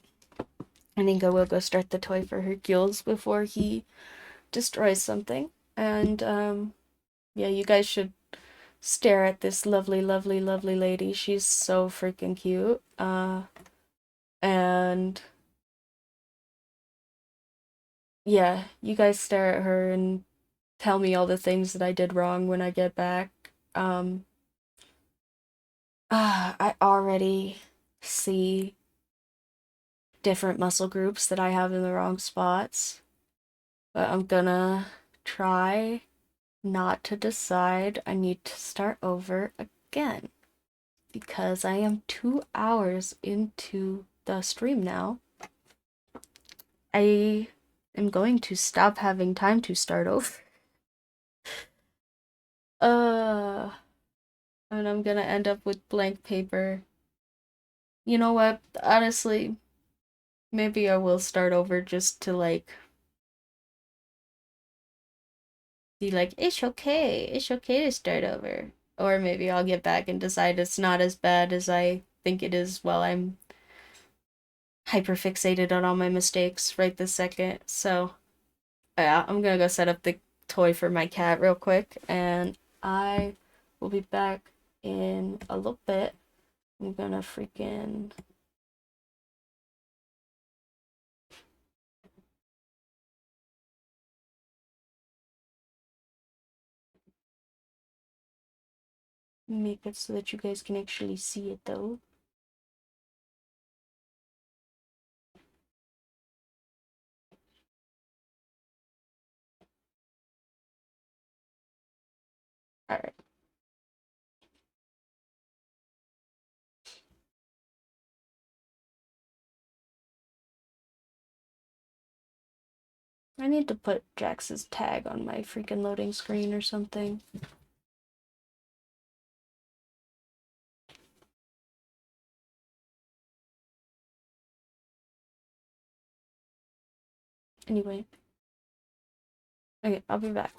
I think I will go start the toy for Hercules before he destroys something. And yeah, you guys should stare at this lovely, lovely, lovely lady. She's so freaking cute. And yeah, you guys stare at her and tell me all the things that I did wrong when I get back. I already see different muscle groups that I have in the wrong spots, but I'm gonna try not to decide I need to start over again because I am 2 hours into the stream now. I am going to stop having time to start over. Uh, and I'm gonna end up with blank paper. You know what? Honestly, maybe I will start over just to like be like, it's okay to start over. Or maybe I'll get back and decide it's not as bad as I think it is while I'm hyperfixated on all my mistakes right this second. So, yeah, I'm gonna go set up the toy for my cat real quick, and I will be back in a little bit. I'm gonna freaking make it so that you guys can actually see it though. Alright. I need to put Jax's tag on my freaking loading screen or something. Anyway. Okay, I'll be back.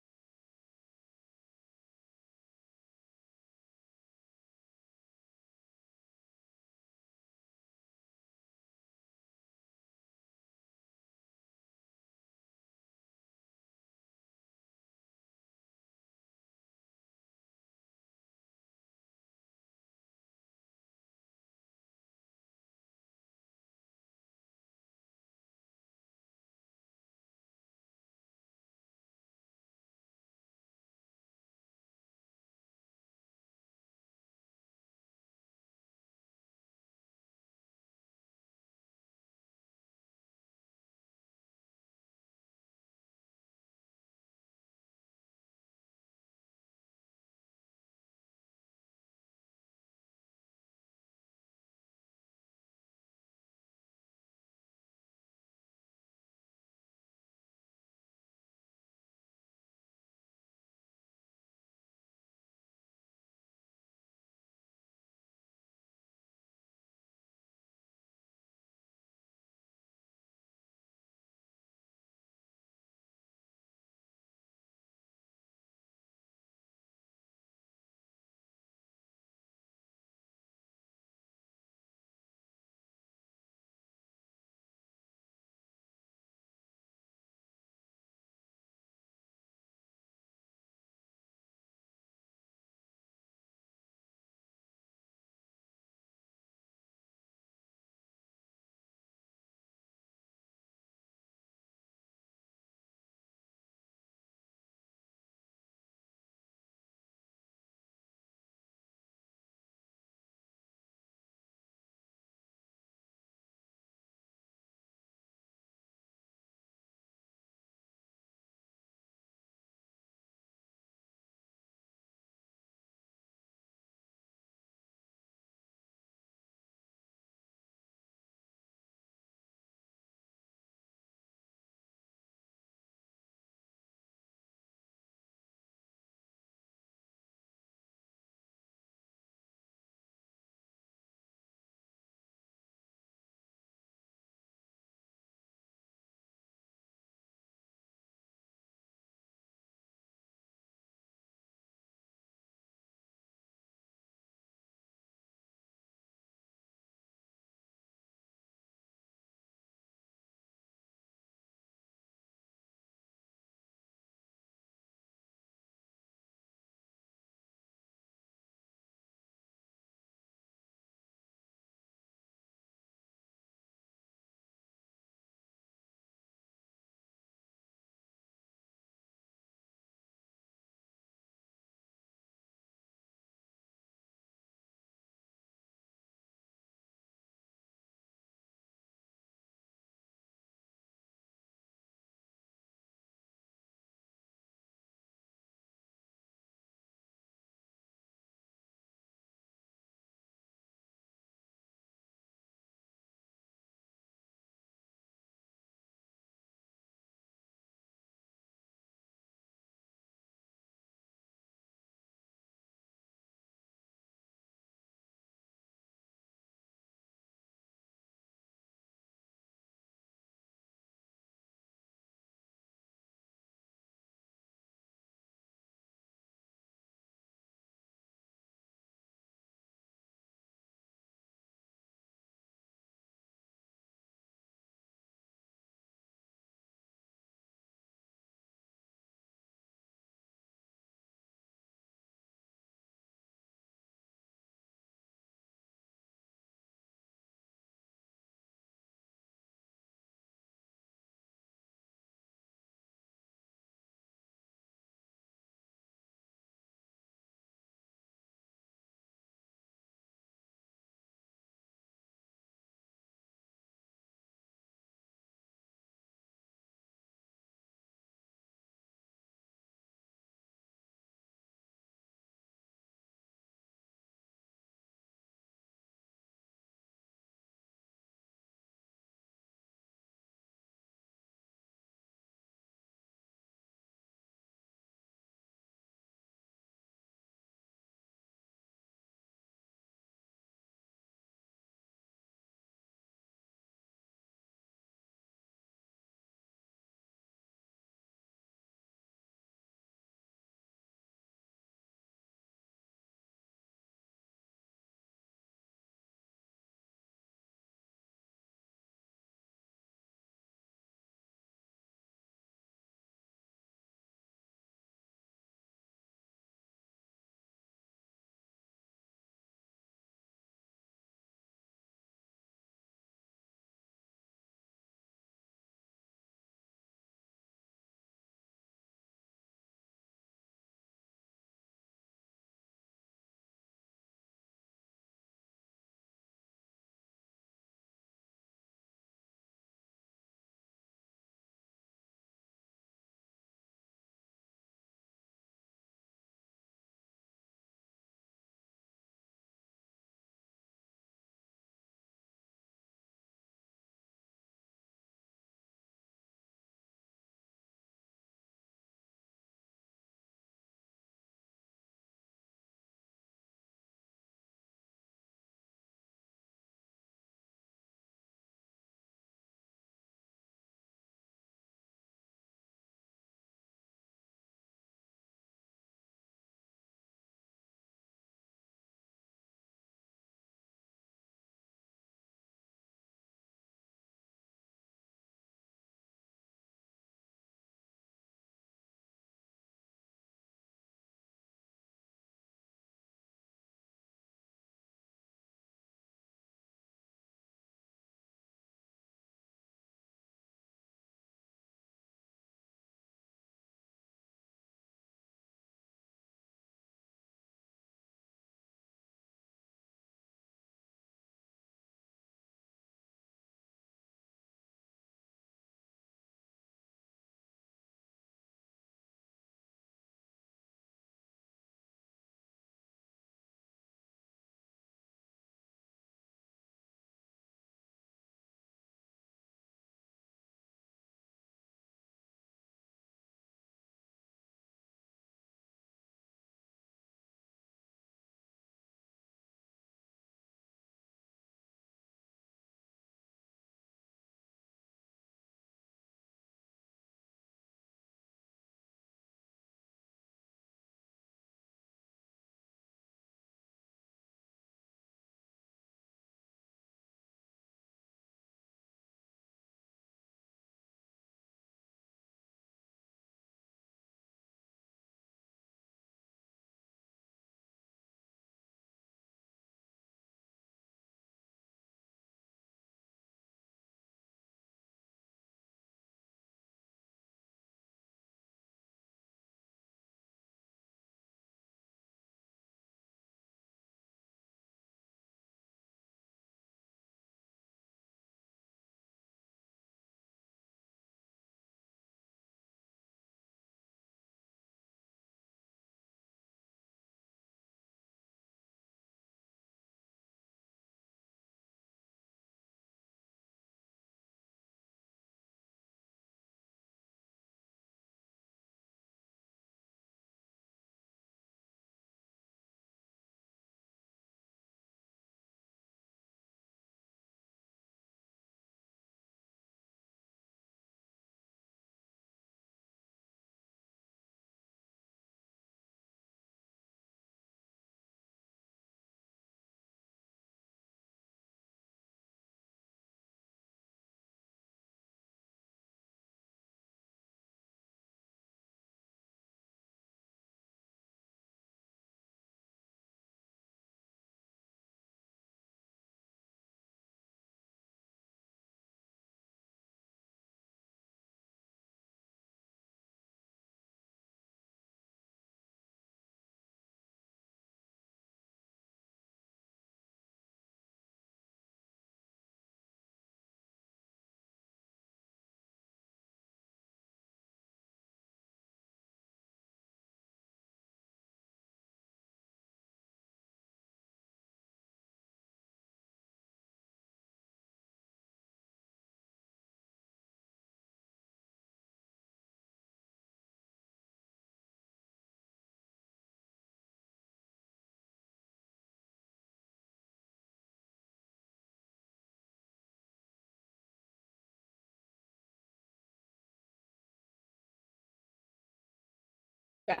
Yeah.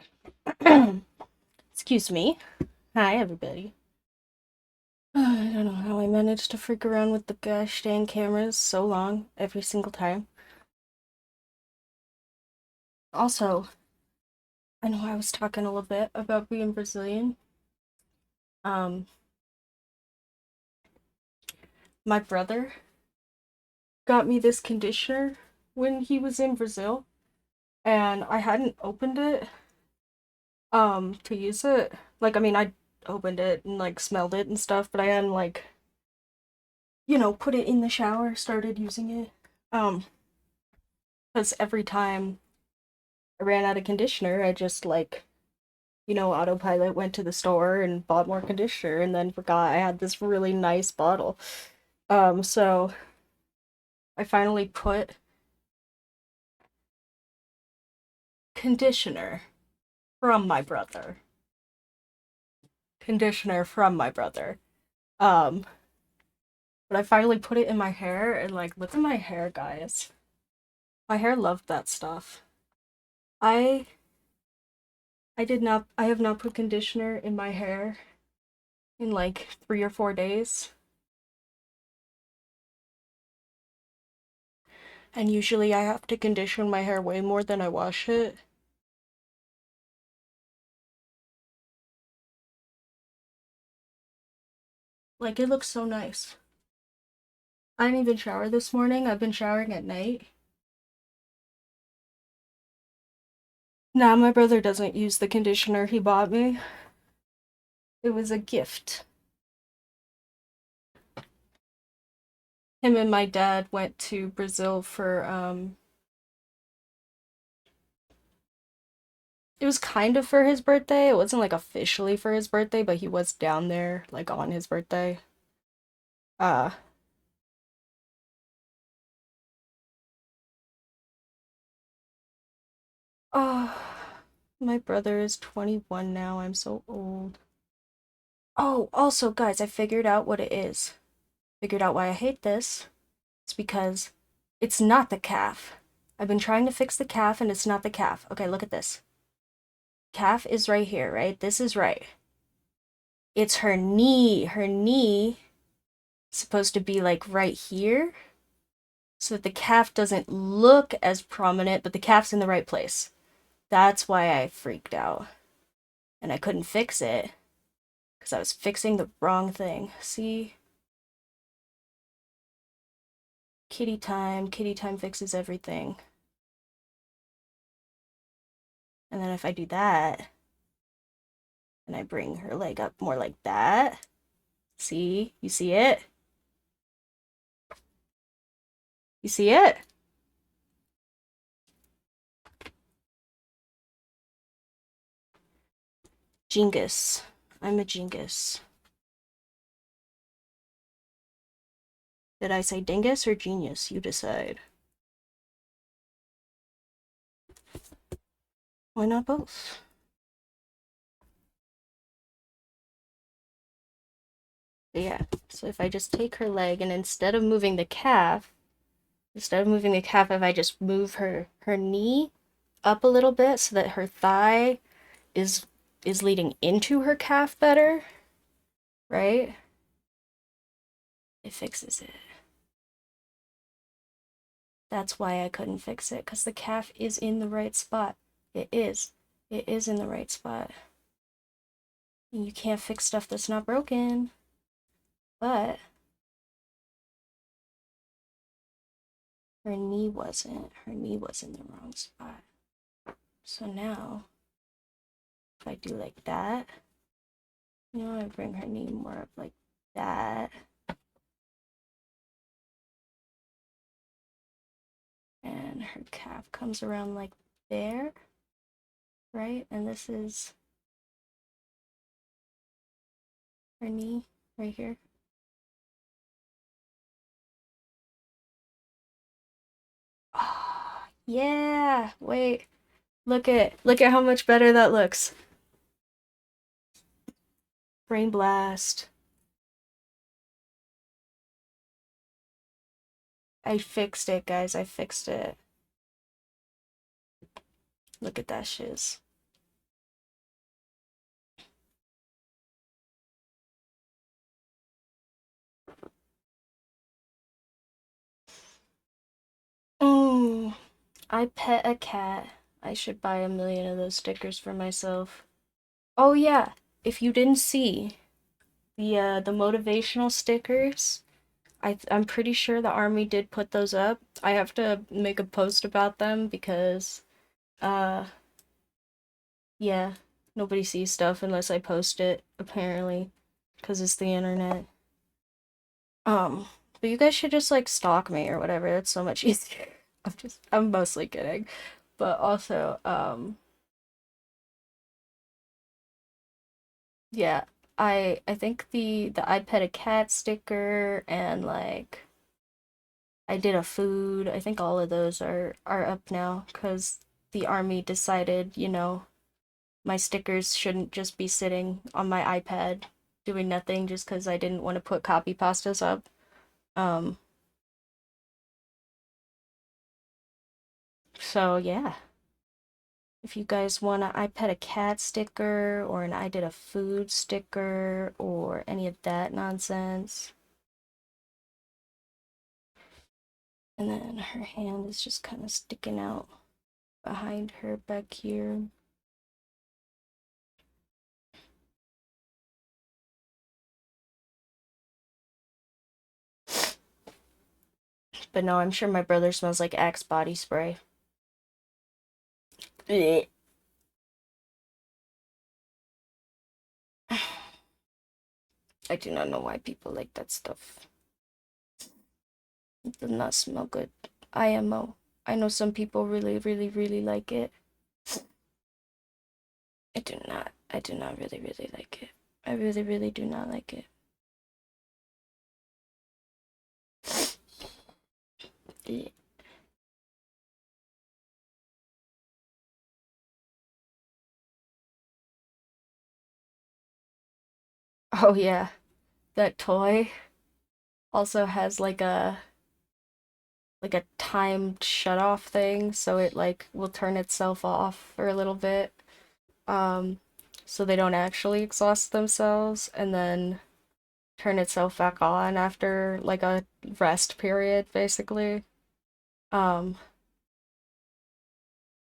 Excuse me. Hi, everybody. I don't know how I managed to freak around with the gosh dang cameras so long every single time. Also, I know I was talking a little bit about being Brazilian. Um, my brother got me this conditioner when he was in Brazil, and I hadn't opened it to use it. Like, I mean, I opened it and like smelled it and stuff, but I hadn't like, put it in the shower, started using it. Because every time I ran out of conditioner, I just like, autopilot went to the store and bought more conditioner and then forgot I had this really nice bottle. So I finally put conditioner from my brother. Conditioner from my brother. Um, but I finally put it in my hair and like look at my hair, guys. My hair loved that stuff. I I have not put conditioner in my hair in like 3 or 4 days. And usually I have to condition my hair way more than I wash it. Like, it looks so nice. I didn't even shower this morning. I've been showering at night. Nah, my brother doesn't use the conditioner he bought me. It was a gift. Him and my dad went to Brazil for, it was kind of for his birthday. It wasn't like officially for his birthday, but he was down there, like, on his birthday. Uh, oh, my brother is 21 now. I'm so old. Oh, also, guys, I figured out what it is. Figured out why I hate this. It's because it's not the calf. I've been trying to fix the calf and it's not the calf. Okay, look at this. Calf is right here, right? This is right. It's her knee. Her knee is supposed to be like right here so that the calf doesn't look as prominent, but the calf's in the right place. That's why I freaked out. And I couldn't fix it because I was fixing the wrong thing. See? Kitty time. Kitty time fixes everything. And then if I do that, and I bring her leg up more like that, see? You see it? You see it? Jingus. I'm a jingus. Did I say dingus or genius? You decide. Why not both? But yeah, so if I just take her leg and instead of moving the calf, if I just move her knee up a little bit so that her thigh is is leading into her calf better, right? It fixes it. That's why I couldn't fix it, because the calf is in the right spot. It is. It is in the right spot. And you can't fix stuff that's not broken. But her knee wasn't. Her knee was in the wrong spot. So now, if I do like that, I bring her knee more up like that. And her calf comes around like there, right? And this is her knee right here. Oh, yeah. Wait. Look at how much better that looks. Brain blast. I fixed it, guys. I fixed it. Look at that shiz. I pet a cat. I should buy a million of those stickers for myself. Oh yeah, if you didn't see the motivational stickers, I'm pretty sure the army did put those up. I have to make a post about them because uh yeah, nobody sees stuff unless I post it apparently because it's the internet. But you guys should just like stalk me or whatever. It's so much easier. I'm mostly kidding. But also, yeah, I think the I pet a cat sticker and like I did a food. I think all of those are up now because the army decided, my stickers shouldn't just be sitting on my iPad doing nothing just because I didn't want to put copy pastas up. Um, so yeah. If you guys want an I pet a cat sticker or an I did a food sticker or any of that nonsense. And then her hand is just kind of sticking out behind her back here. But no, I'm sure my brother smells like Axe body spray. Blech. I do not know why people like that stuff. It does not smell good. IMO. I know some people really, really, really like it. I do not. I do not really, really like it. I really, really do not like it. Blech. Oh yeah, that toy also has like a timed shut off thing, so it like will turn itself off for a little bit. Um, so they don't actually exhaust themselves and then turn itself back on after like a rest period, basically. Um,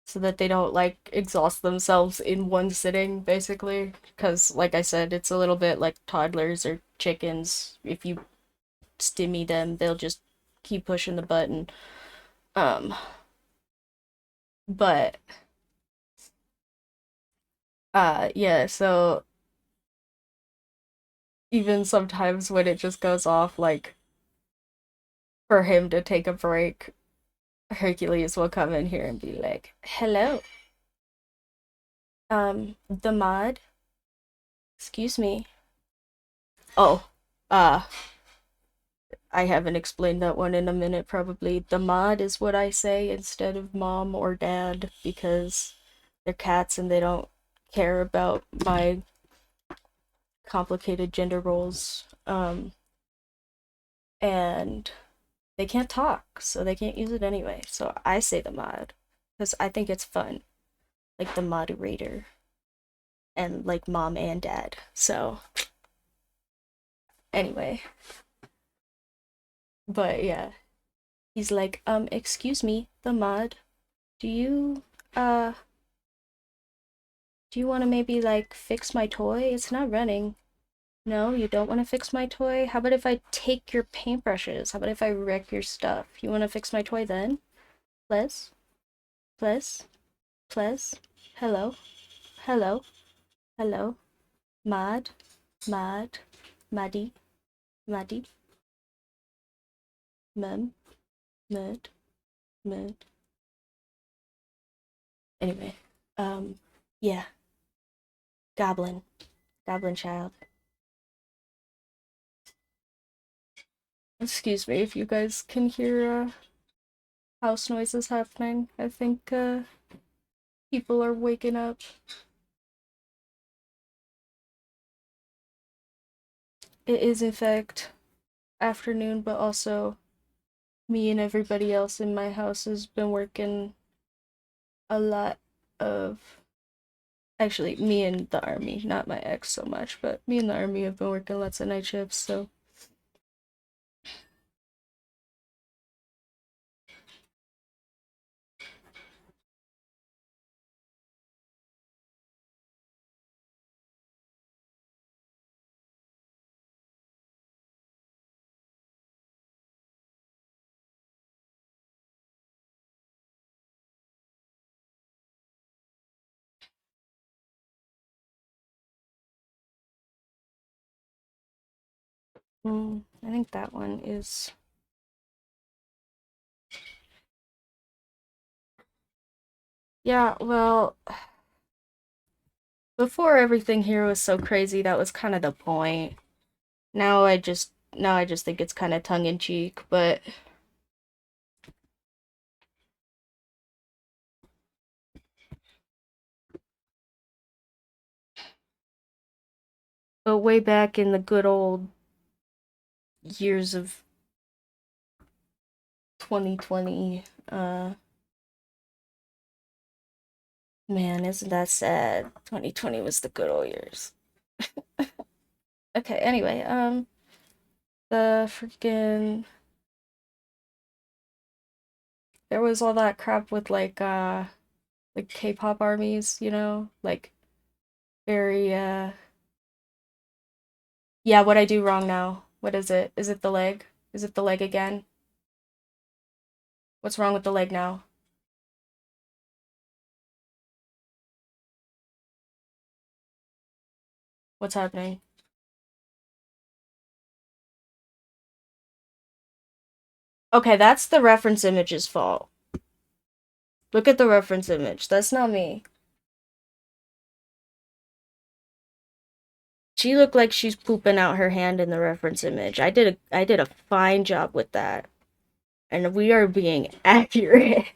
so that they don't like exhaust themselves in one sitting, basically. Because, like I said, it's a little bit like toddlers or chickens. If you stimmy them, they'll just keep pushing the button. Um, but yeah, so even sometimes when it just goes off, like for him to take a break, Hercules will come in here and be like, "Hello, the mod, excuse me." Oh, uh, I haven't explained that one in a minute, probably. The mod is what I say instead of mom or dad because they're cats and they don't care about my complicated gender roles. And they can't talk, so they can't use it anyway. So I say the mod because I think it's fun, like the moderator and like mom and dad. So anyway, but yeah, he's like, excuse me, the mod, do you uh do you want to maybe like fix my toy? It's not running. No, you don't want to fix my toy? How about if I take your paintbrushes? How about if I wreck your stuff? You want to fix my toy then? Please? Please? Please? Hello? Hello? Hello? Mad? Mad? Maddie? Maddie? Mem? Mud? Mud? Anyway, yeah. Goblin. Goblin child. Excuse me if you guys can hear, house noises happening. I think, people are waking up. It is, in fact, afternoon, but also me and everybody else in my house has been working a lot of. Actually, me and the army, not my ex so much, but me and the army have been working lots of night shifts, so. I think that one is. Yeah, well, before everything here was so crazy, that was kind of the point. Now I just think it's kind of tongue in cheek, but way back in the good old years of 2020, man, isn't that sad? 2020 was the good old years. Okay, anyway, the freaking there was all that crap with like K-pop armies, like very yeah, what I do wrong now. What is it? Is it the leg? Is it the leg again? What's wrong with the leg now? What's happening? Okay, that's the reference image's fault. Look at the reference image. That's not me. She looked like she's pooping out her hand in the reference image. I did a fine job with that. And we are being accurate.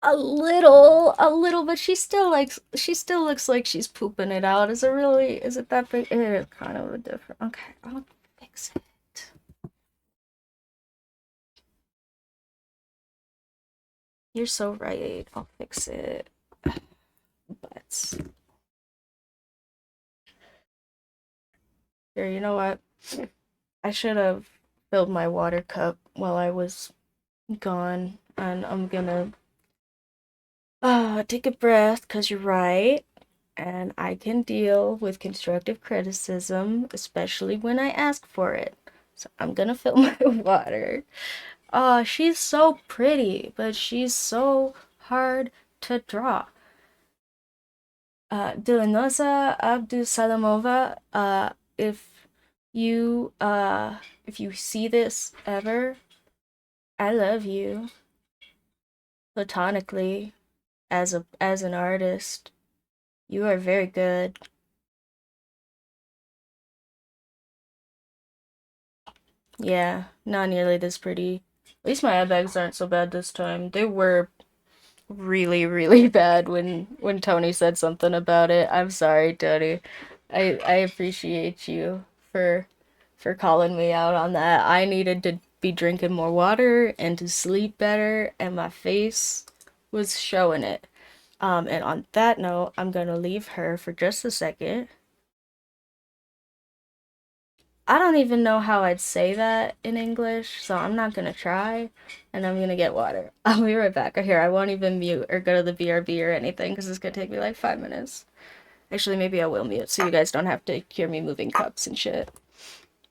A little, but she still looks like she's pooping it out. Is it that big? It is kind of a different. Okay, I'll fix it. You're so right. I'll fix it. But here, you know what? I should have filled my water cup while I was gone, and I'm gonna take a breath because you're right. And I can deal with constructive criticism, especially when I ask for it. So I'm gonna fill my water. She's so pretty, but she's so hard to draw. Dilanosa Abdusalamova, you if you see this ever, I love you platonically as an artist. You are very good. Yeah, not nearly this pretty. At least my eye bags aren't so bad this time. They were really, really bad when Tony said something about it. I'm sorry, Tony. I appreciate you for for calling me out on that. I needed to be drinking more water and to sleep better, and my face was showing it. And on that note, I'm gonna leave her for just a second. I don't even know how I'd say that in English, so I'm not gonna try, and I'm gonna get water. I'll be right back. Here, I won't even mute or go to the BRB or anything because it's gonna take me like 5 minutes. Actually, maybe I will mute so you guys don't have to hear me moving cups and shit.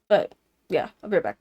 But yeah, I'll be right back.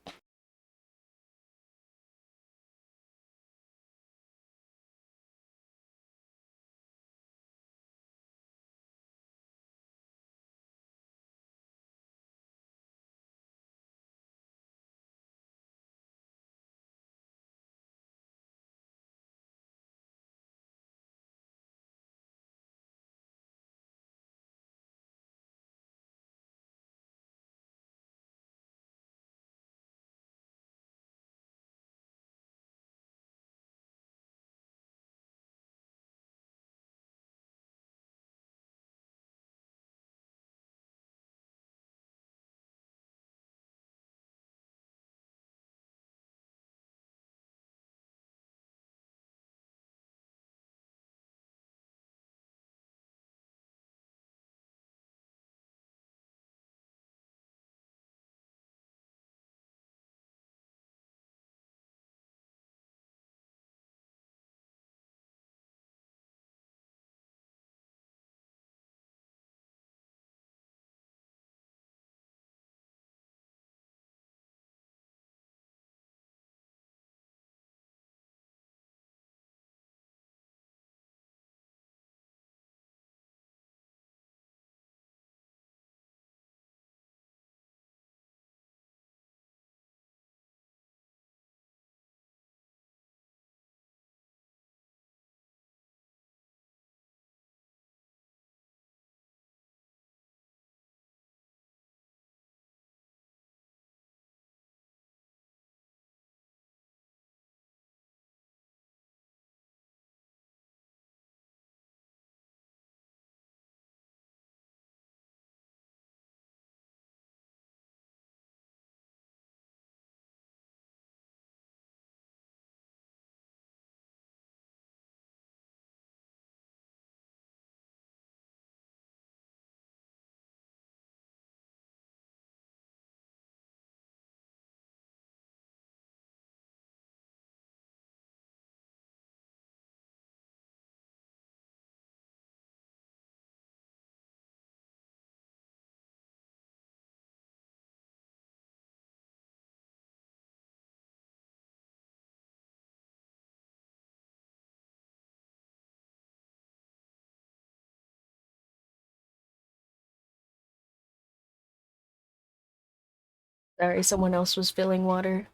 Sorry, someone else was filling water.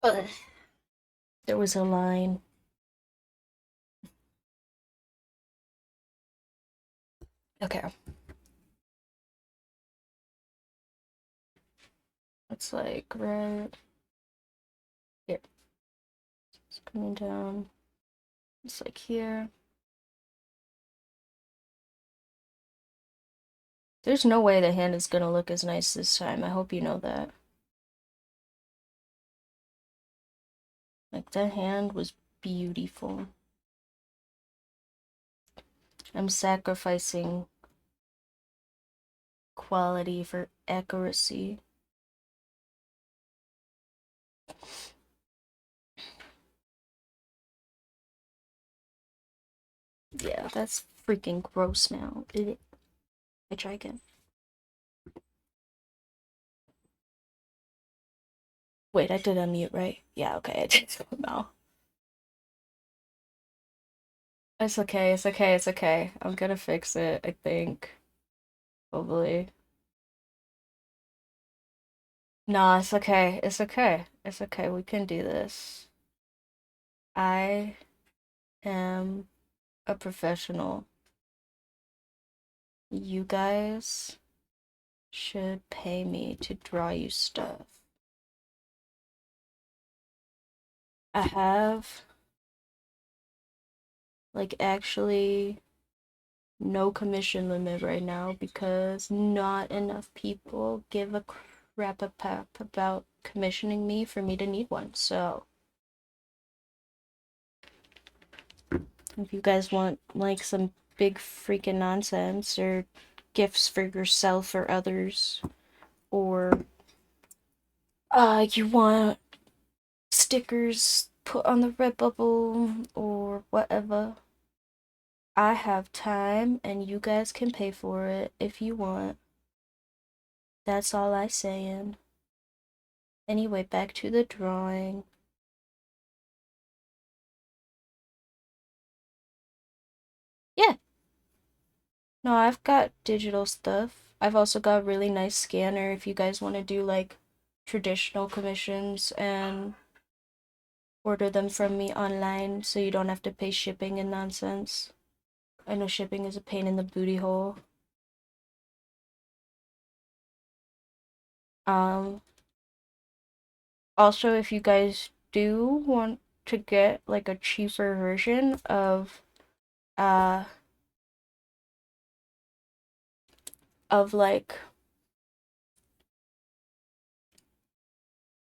Ugh. There was a line. Okay. It's like right here. It's coming down. It's like here. There's no way the hand is gonna look as nice this time. I hope you know that. Like, that hand was beautiful. I'm sacrificing quality for accuracy. Yeah, that's freaking gross now. I try again. Wait, I did unmute, right? Yeah, okay, I did. No. It's okay, it's okay, it's okay. I'm gonna fix it, I think. Hopefully. Nah, it's okay. It's okay. It's okay. We can do this. I am a professional. You guys should pay me to draw you stuff. I have, like, actually no commission limit right now because not enough people give a crap about commissioning me for me to need one. So, if you guys want, like, some big freaking nonsense or gifts for yourself or others, or you want stickers put on the Redbubble or whatever, I have time and you guys can pay for it if you want. That's all I saying. Anyway, back to the drawing. Yeah, no, I've got digital stuff. I've also got a really nice scanner if you guys want to do like traditional commissions and order them from me online so you don't have to pay shipping and nonsense. I know shipping is a pain in the booty hole. Um, Also, if you guys do want to get like a cheaper version uh like,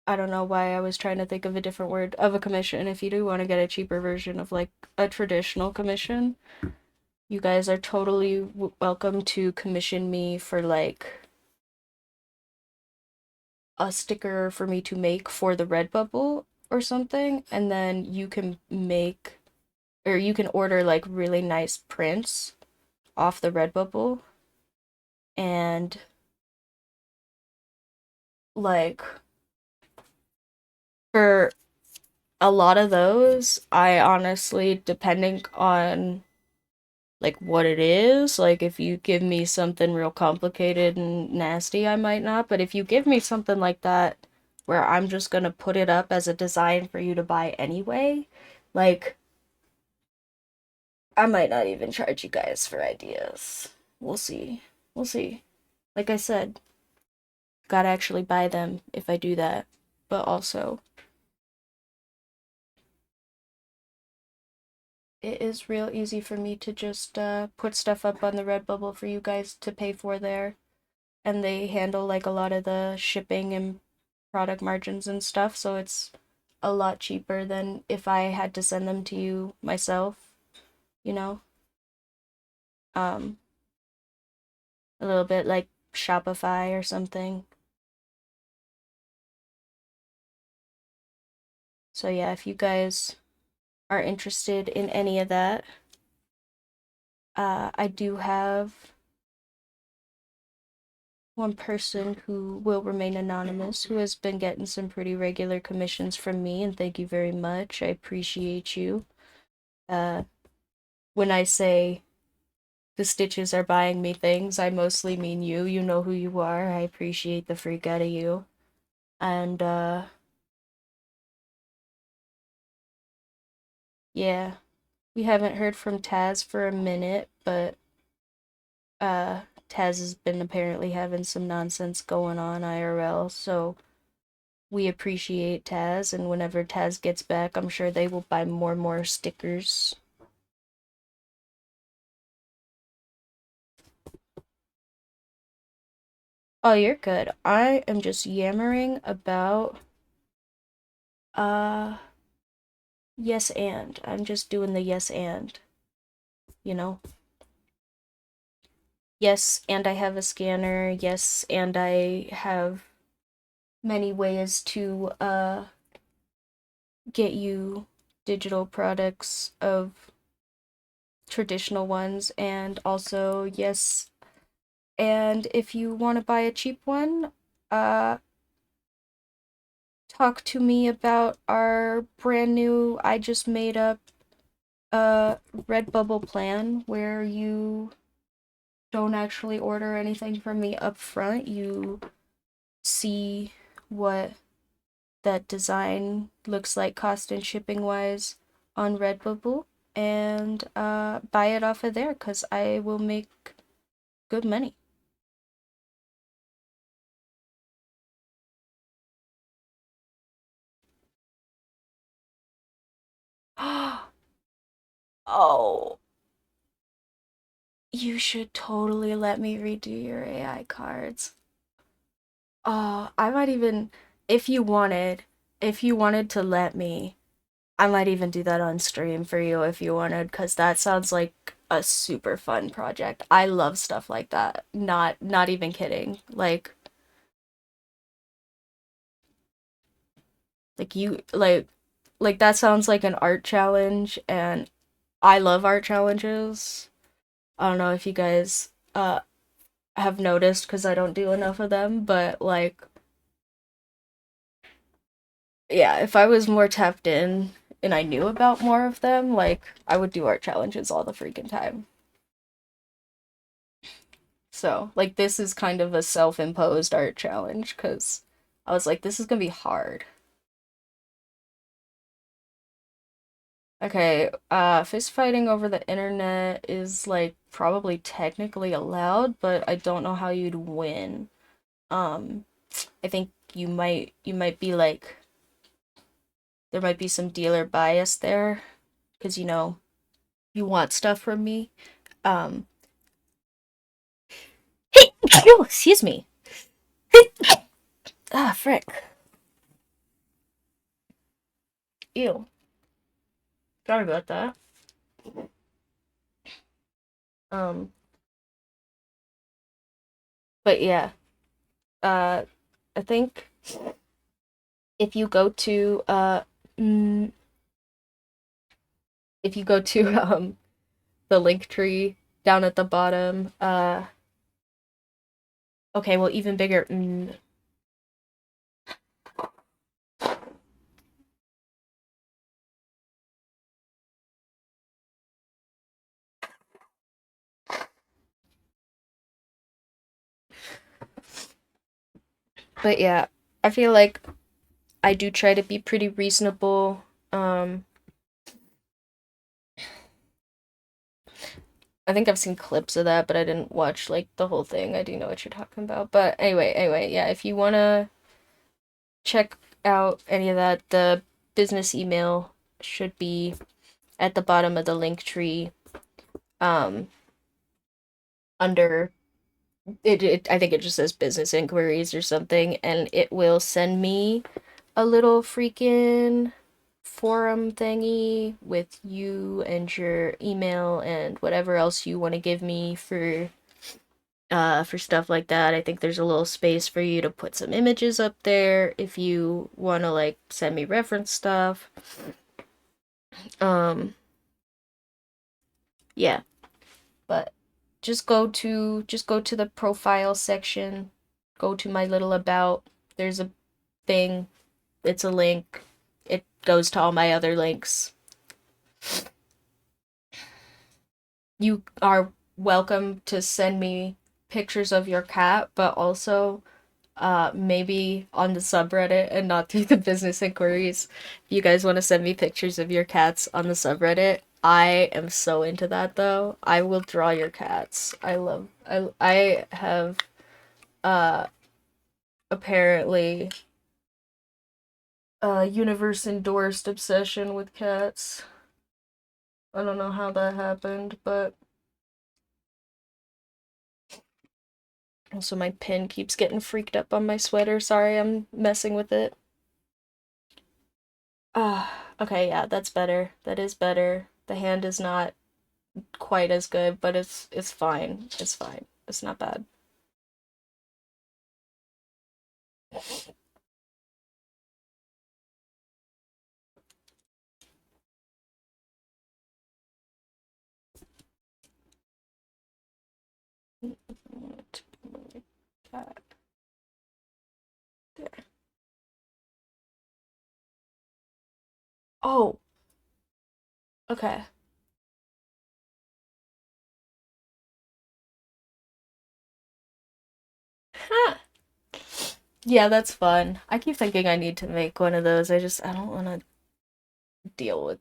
I don't know why I was trying to think of a different word, of a commission. If you do want to get a cheaper version of like a traditional commission, you guys are totally welcome to commission me for like a sticker for me to make for the Redbubble or something, and then you can make, or you can order like really nice prints off the Redbubble, and like for a lot of those, I honestly, depending on like what it is, like if you give me something real complicated and nasty, I might not, but if you give me something like that where I'm just gonna put it up as a design for you to buy anyway, like I might not even charge you guys for ideas. We'll see. We'll see. Like I said, gotta actually buy them if I do that. But also, it is real easy for me to just put stuff up on the Redbubble for you guys to pay for there. And they handle like a lot of the shipping and product margins and stuff, so it's a lot cheaper than if I had to send them to you myself, you know? Um, a little bit like Shopify or something. So yeah, if you guys are interested in any of that, I do have one person who will remain anonymous who has been getting some pretty regular commissions from me, and thank you very much. I appreciate you. Uh, when I say the Stitches are buying me things, I mostly mean you. You know who you are. I appreciate the freak out of you. And, yeah. We haven't heard from Taz for a minute, but, Taz has been apparently having some nonsense going on IRL, so we appreciate Taz, and whenever Taz gets back, I'm sure they will buy more stickers. Oh, you're good. I am just yammering about, uh, yes and. I'm just doing the yes and, you know? Yes, and I have a scanner. Yes, and I have many ways to, get you digital products of traditional ones, and also, yes, and if you want to buy a cheap one, uh, talk to me about our brand new, I just made up, Redbubble plan where you don't actually order anything from me up front. You see what that design looks like cost and shipping wise on Redbubble, and buy it off of there because I will make good money. Oh, you should totally let me redo your AI cards. I might even, if you wanted, if you wanted to let me, I might even do that on stream for you if you wanted, because that sounds like a super fun project. I love stuff like that. Not even kidding. Like you like that sounds like an art challenge, and I love art challenges. I don't know if you guys have noticed because I don't do enough of them, but like yeah, if I was more tapped in and I knew about more of them, like I would do art challenges all the freaking time. So, like this is kind of a self-imposed art challenge cuz I was like this is going to be hard. Okay, fist fighting over the internet is like probably technically allowed, but I don't know how you'd win. Um, I think you might be like there might be some dealer bias there because you want stuff from me. Um, hey, excuse me. Ah, frick. Ew. Sorry about that. Um, but yeah. Uh, I think if you go to mm, if you go to the link tree down at the bottom, okay, well even bigger. But yeah, I feel like I do try to be pretty reasonable. I think I've seen clips of that, but I didn't watch like the whole thing. I do know what you're talking about. But anyway, yeah, if you wanna check out any of that, the business email should be at the bottom of the link tree. Um, under I think it just says business inquiries or something, and it will send me a little freaking forum thingy with you and your email and whatever else you want to give me for stuff like that. I think there's a little space for you to put some images up there if you want to like send me reference stuff. Um yeah, but just go to the profile section, go to my little about. There's a thing, it's a link. It goes to all my other links. You are welcome to send me pictures of your cat, but also maybe on the subreddit and not through the business inquiries. If you guys want to send me pictures of your cats on the subreddit, I am so into that though. I will draw your cats. I have uh apparently a universe endorsed obsession with cats. I don't know how that happened, but also my pin keeps getting freaked up on my sweater. Sorry, I'm messing with it. Okay, yeah, that's better. That is better. The hand is not quite as good, but it's fine. It's fine. It's not bad. There. Oh, okay. Huh. Yeah, that's fun. I keep thinking I need to make one of those. I don't want to deal with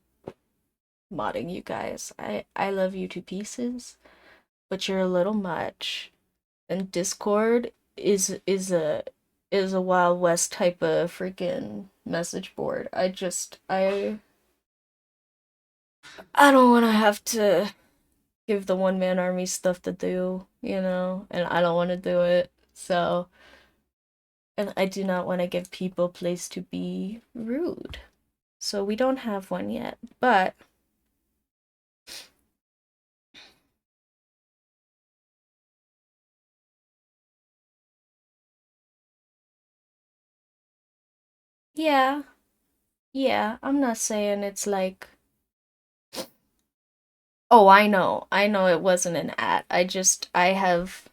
modding you guys. I love you to pieces, but you're a little much. And Discord is a Wild West type of freaking message board. I don't want to have to give the one man army stuff to do, and I don't want to do it. So, and I do not want to give people place to be rude. So we don't have one yet, but yeah, yeah, I'm not saying it's like, oh, I know it wasn't an at. I have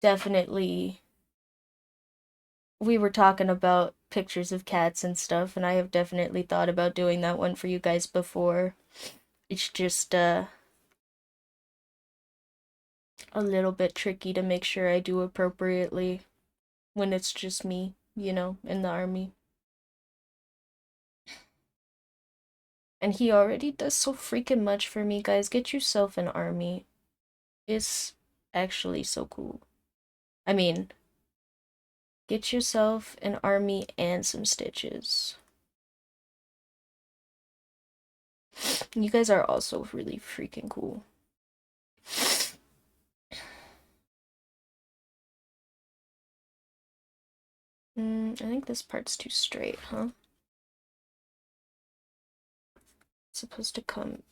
definitely, we were talking about pictures of cats and stuff, and I have definitely thought about doing that one for you guys before. It's just a little bit tricky to make sure I do appropriately when it's just me, in the army. And he already does so freaking much for me, guys. Get yourself an army. It's actually so cool. I mean, get yourself an army and some stitches. You guys are also really freaking cool. I think this part's too straight, huh? It's supposed to come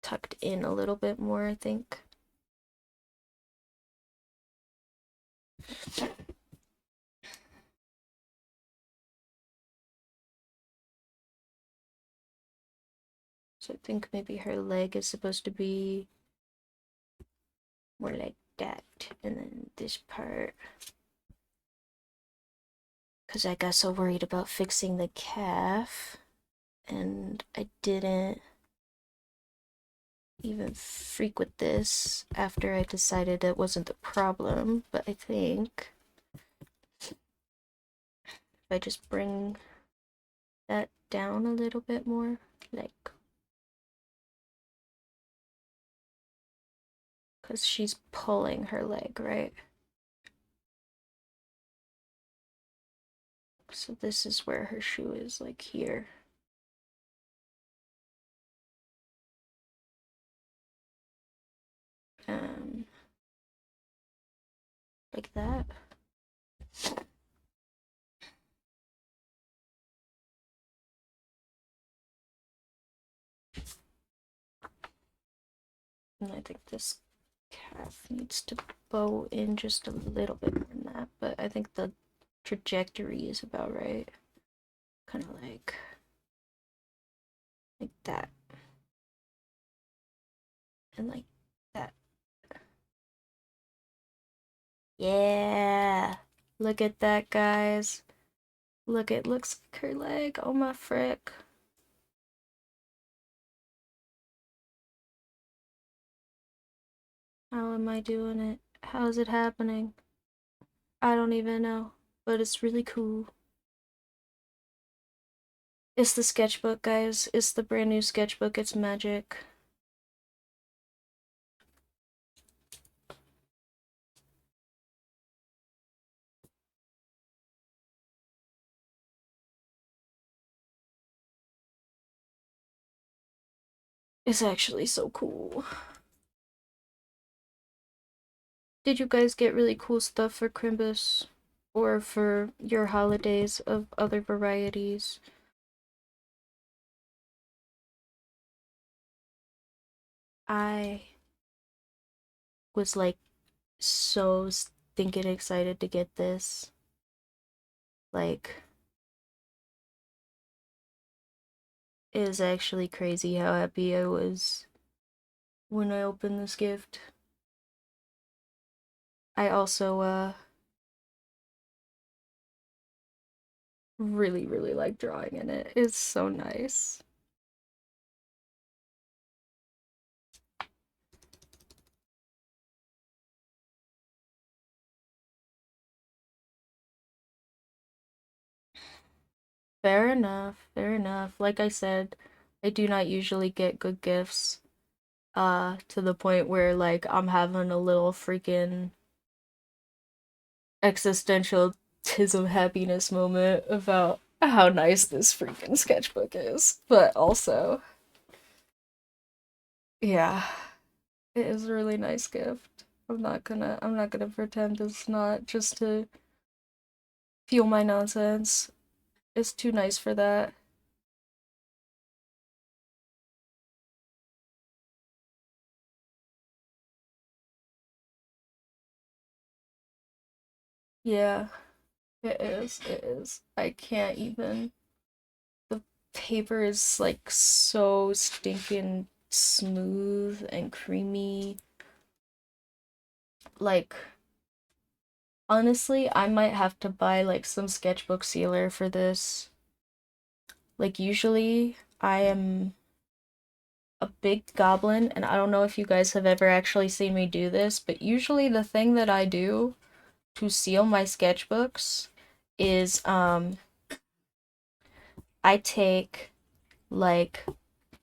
tucked in a little bit more, I think. So I think maybe her leg is supposed to be more like that. And then this part. Because I got so worried about fixing the calf. And I didn't even freak with this after I decided it wasn't the problem. But I think if I just bring that down a little bit more, like, because she's pulling her leg, right? So this is where her shoe is, like here. Um, like that. And I think this calf needs to bow in just a little bit more than that, but I think the trajectory is about right. Kind of like that. And like that. Yeah. Look at that, guys. Look, it looks like her leg. Oh my frick. How am I doing it? How is it happening? I don't even know, but it's really cool. It's the sketchbook, guys. It's the brand new sketchbook. It's magic. It's actually so cool. Did you guys get really cool stuff for Crimbus? Or for your holidays of other varieties? I was like so stinking excited to get this. Like, it is actually crazy how happy I was when I opened this gift. I also, really, really like drawing in it. It's so nice. Fair enough, fair enough. Like I said, I do not usually get good gifts, to the point where, like, I'm having a little freaking existential tism happiness moment about how nice this freaking sketchbook is. But also, yeah, it is a really nice gift. I'm not gonna pretend it's not just to fuel my nonsense. It's too nice for that. Yeah, it is. It is. I can't even. The paper is like so stinking smooth and creamy. Like, honestly, I might have to buy like some sketchbook sealer for this. Like, usually I am a big goblin, and I don't know if you guys have ever actually seen me do this, but usually the thing that I do to seal my sketchbooks is I take like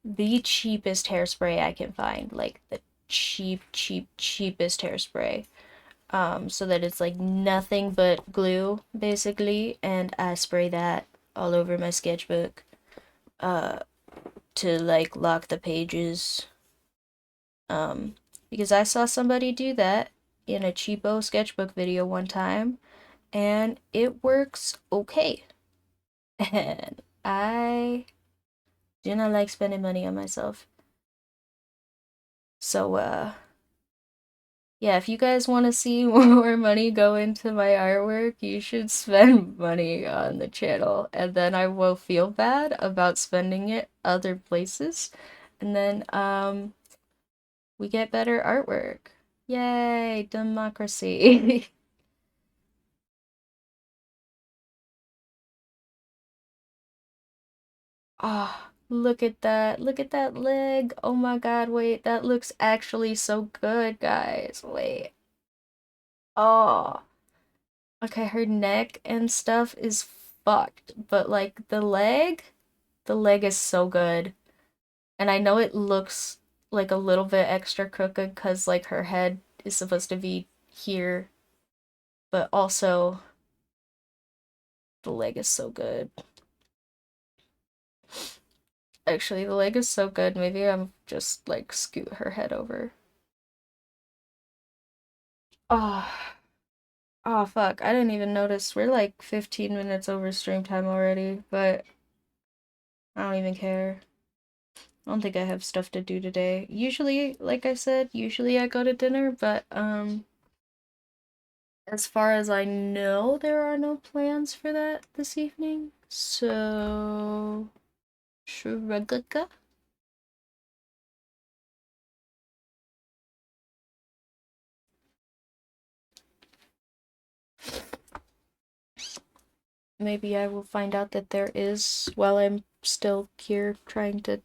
the cheapest hairspray I can find, like the cheapest hairspray. So that it's like nothing but glue, basically, and I spray that all over my sketchbook, uh, to like lock the pages. Um, because I saw somebody do that in a cheapo sketchbook video one time, and it works okay. And I do not like spending money on myself. So, yeah, if you guys want to see more money go into my artwork, you should spend money on the channel, and then I will feel bad about spending it other places, and then we get better artwork. Yay, democracy. Ah, look at that. Look at that leg. Oh my God, wait, that looks actually so good, guys. Wait. Oh. Okay, her neck and stuff is fucked, but like the leg is so good. And I know it looks like a little bit extra crooked because like her head is supposed to be here, but also the leg is so good. Actually, the leg is so good. Maybe I'm just like scoot her head over. Oh, oh fuck. I didn't even notice. We're like 15 minutes over stream time already, but I don't even care. I don't think I have stuff to do today. Usually, like I said, usually I go to dinner, but as far as I know, there are no plans for that this evening. So, shrugaka? Maybe I will find out that there is while I'm still here trying to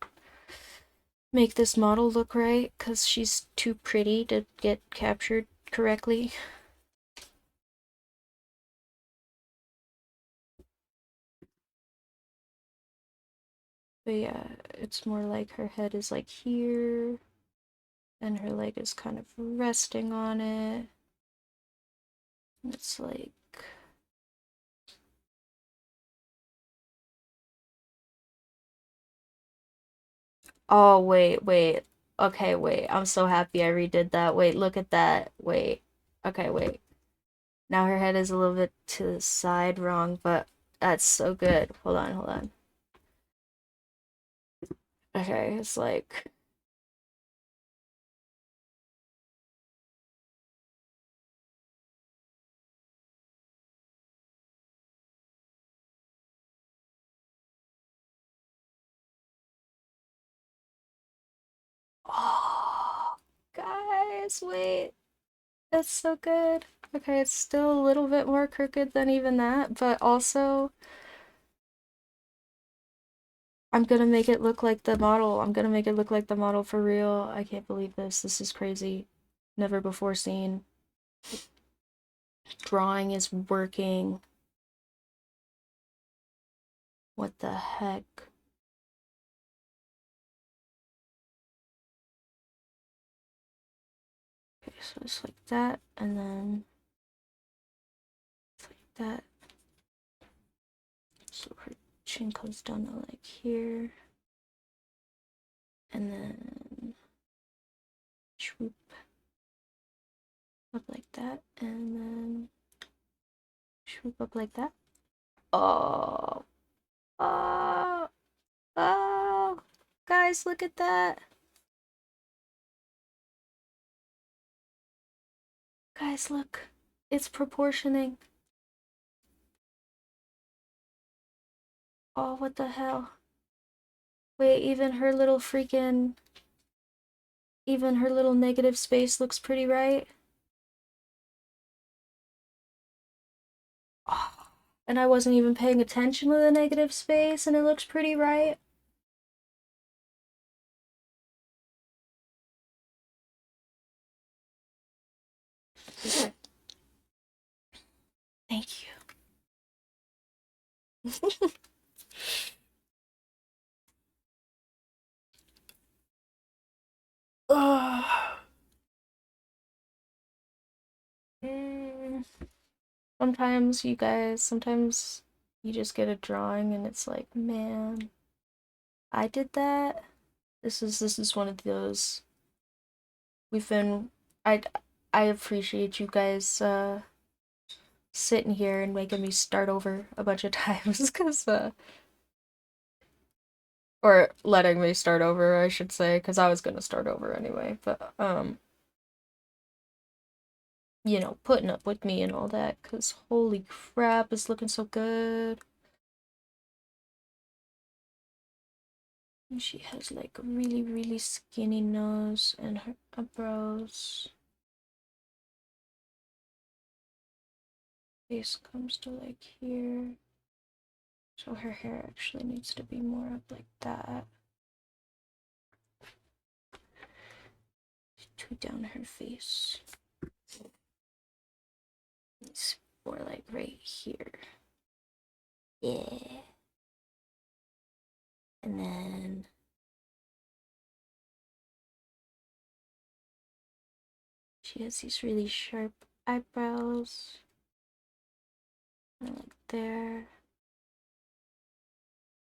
make this model look right because she's too pretty to get captured correctly. But yeah, it's more like her head is like here, and her leg is kind of resting on it. It's like, oh, wait. Okay, wait. I'm so happy I redid that. Wait, look at that. Wait. Okay, wait. Now her head is a little bit to the side wrong, but that's so good. Hold on. Okay, it's like, oh, guys, wait. It's so good. Okay, it's still a little bit more crooked than even that, but also I'm gonna make it look like the model. I'm gonna make it look like the model for real. I can't believe this. This is crazy. Never before seen. Drawing is working. What the heck? Okay, so it's like that, and then it's like that. So her chin comes down to like here, and then swoop up like that, and then swoop up like that. Oh, oh, oh, guys, look at that. Guys, look. It's proportioning. Oh, what the hell? Wait, even her little negative space looks pretty right. Oh, and I wasn't even paying attention to the negative space, and it looks pretty right. Thank you. Ugh. Mm. Sometimes you just get a drawing and it's like, man, I did that. This is one of those. We've been I I appreciate you guys sitting here and making me start over a bunch of times cuz or letting me start over, I should say, cuz I was going to start over anyway, but putting up with me and all that cuz holy crap, it's looking so good. And she has like a really, really skinny nose, and her eyebrows face comes to like here. So her hair actually needs to be more up like that. To down her face. It's more like right here. Yeah. And then she has these really sharp eyebrows. Like there.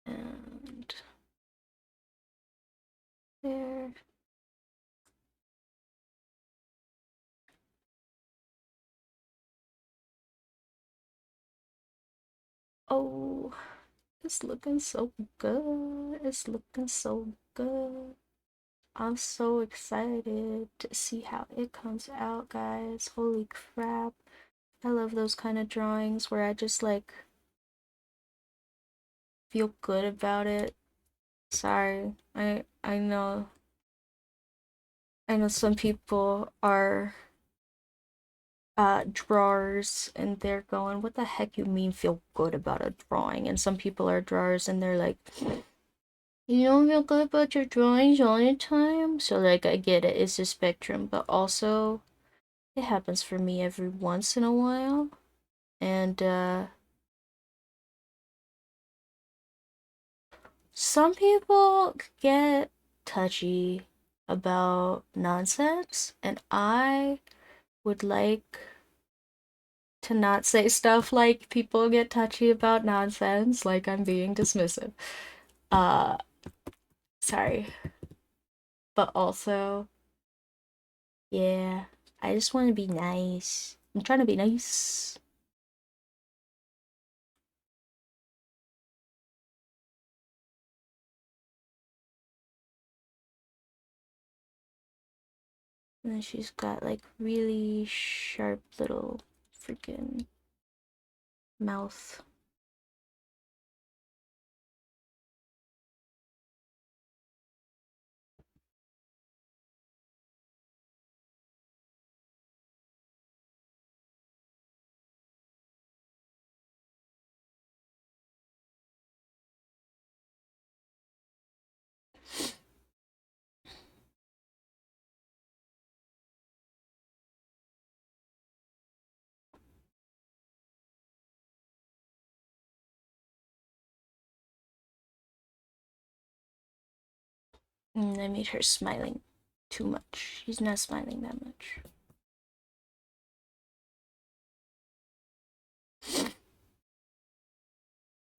And there. Oh, it's looking so good. It's looking so good. I'm so excited to see how it comes out, guys. Holy crap. I love those kind of drawings where I just like feel good about it. Sorry. I know some people are drawers and they're going, what the heck you mean feel good about a drawing? And some people are drawers and they're like, You don't feel good about your drawings all the time? So, like, I get it, it's a spectrum, but also, it happens for me every once in a while. And, some people get touchy about nonsense, and I would like to not say stuff like people get touchy about nonsense, like I'm being dismissive. Uh, sorry. But also, yeah, I just want to be nice. I'm trying to be nice. And then she's got like really sharp little freaking mouth. And I made her smiling too much. She's not smiling that much.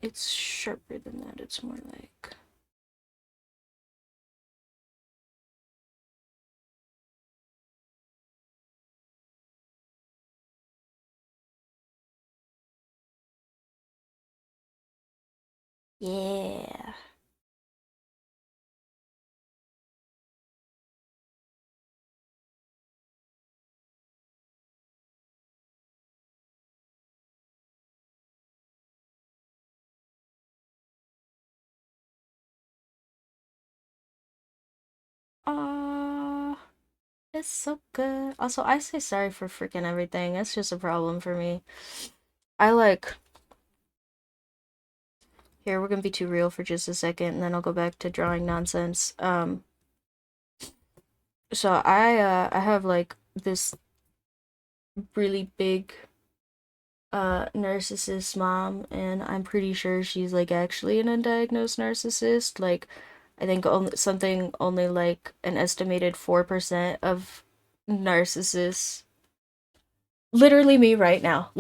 It's sharper than that. It's more like. Yeah. Ah, it's so good. Also, I say sorry for freaking everything. It's just a problem for me. I like. Here, we're gonna be too real for just a second, and then I'll go back to drawing nonsense. So I have like this really big narcissist mom, and I'm pretty sure she's like actually an undiagnosed narcissist. Like, I think only like an estimated 4% of narcissists, literally me right now.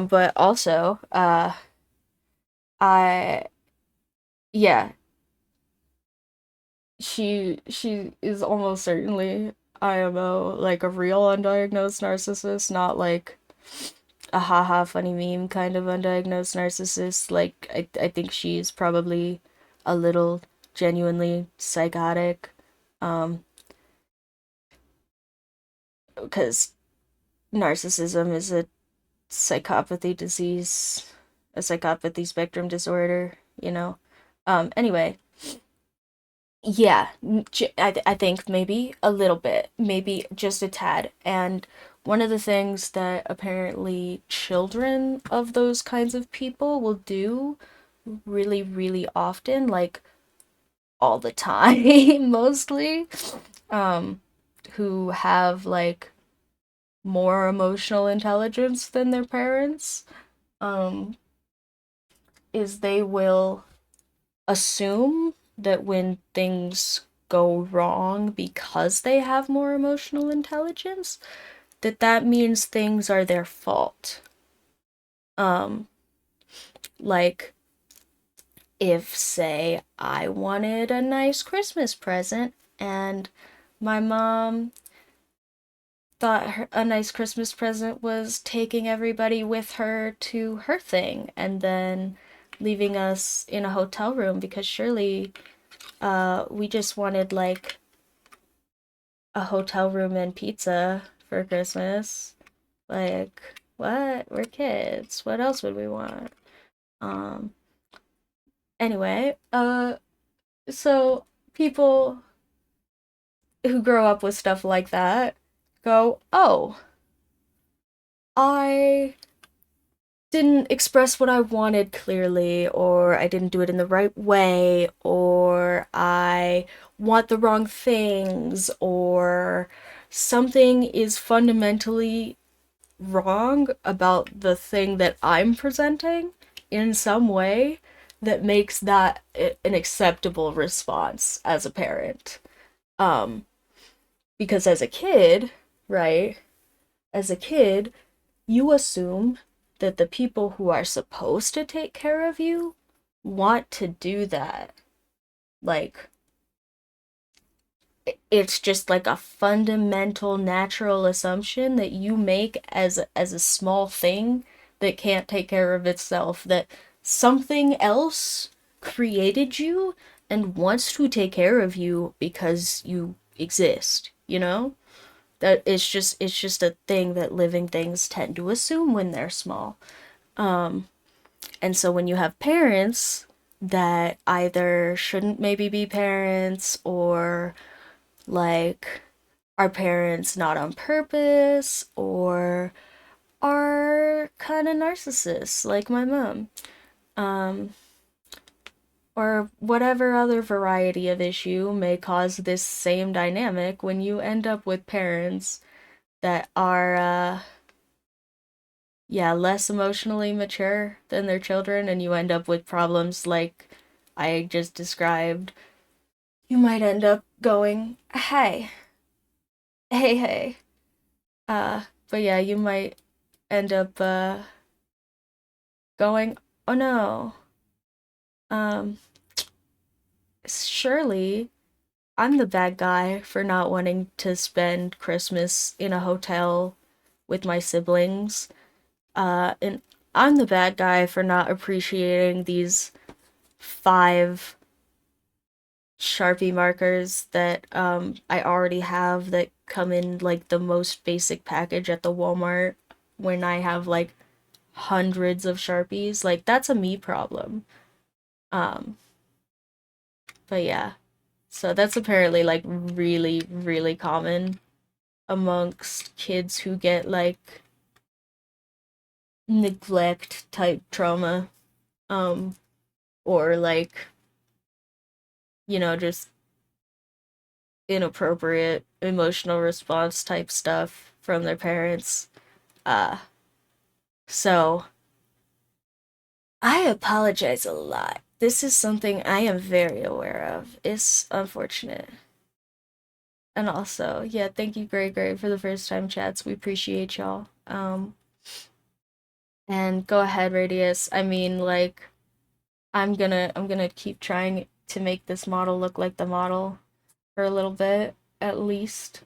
But also, I yeah, she is almost certainly IMO, like a real undiagnosed narcissist, not like a haha funny meme kind of undiagnosed narcissist. Like I think she's probably a little genuinely psychotic. Um, because narcissism is a psychopathy disease, a psychopathy spectrum disorder, you know. Anyway, yeah, I think maybe a little bit, maybe just a tad. And one of the things that apparently children of those kinds of people will do really, really often, like all the time, mostly, um, who have like more emotional intelligence than their parents, um, is they will assume that when things go wrong because they have more emotional intelligence, that means things are their fault. Um, like if, say, I wanted a nice Christmas present and my mom thought a nice Christmas present was taking everybody with her to her thing and then leaving us in a hotel room because surely we just wanted like a hotel room and pizza for Christmas. Like, what? We're kids. What else would we want? Um, anyway, so people who grow up with stuff like that go, oh, I didn't express what I wanted clearly, or I didn't do it in the right way, or I want the wrong things, or something is fundamentally wrong about the thing that I'm presenting in some way that makes that an acceptable response as a parent. Um, because as a kid, right, as a kid, you assume that the people who are supposed to take care of you want to do that. Like, it's just like a fundamental natural assumption that you make as a small thing that can't take care of itself, that something else created you and wants to take care of you because you exist, you know? That it's just a thing that living things tend to assume when they're small. And so when you have parents that either shouldn't maybe be parents, or like are parents not on purpose, or are kind of narcissists like my mom, or whatever other variety of issue may cause this same dynamic, when you end up with parents that are yeah, less emotionally mature than their children, and you end up with problems like I just described, you might end up going, hey, hey. But yeah, you might end up going, oh no, um, surely I'm the bad guy for not wanting to spend Christmas in a hotel with my siblings. And I'm the bad guy for not appreciating these 5 Sharpie markers that I already have, that come in like the most basic package at the Walmart, when I have like hundreds of Sharpies. Like, that's a me problem. Um, but yeah. So that's apparently like really, really common amongst kids who get like neglect type trauma. Um, or like, just inappropriate emotional response type stuff from their parents. Uh, so I apologize a lot. This is something I am very aware of. It's unfortunate. And also, yeah, thank you, Gray Gray, for the first time chats. We appreciate y'all. And go ahead, Radius. I mean, like, I'm gonna keep trying to make this model look like the model for a little bit, at least.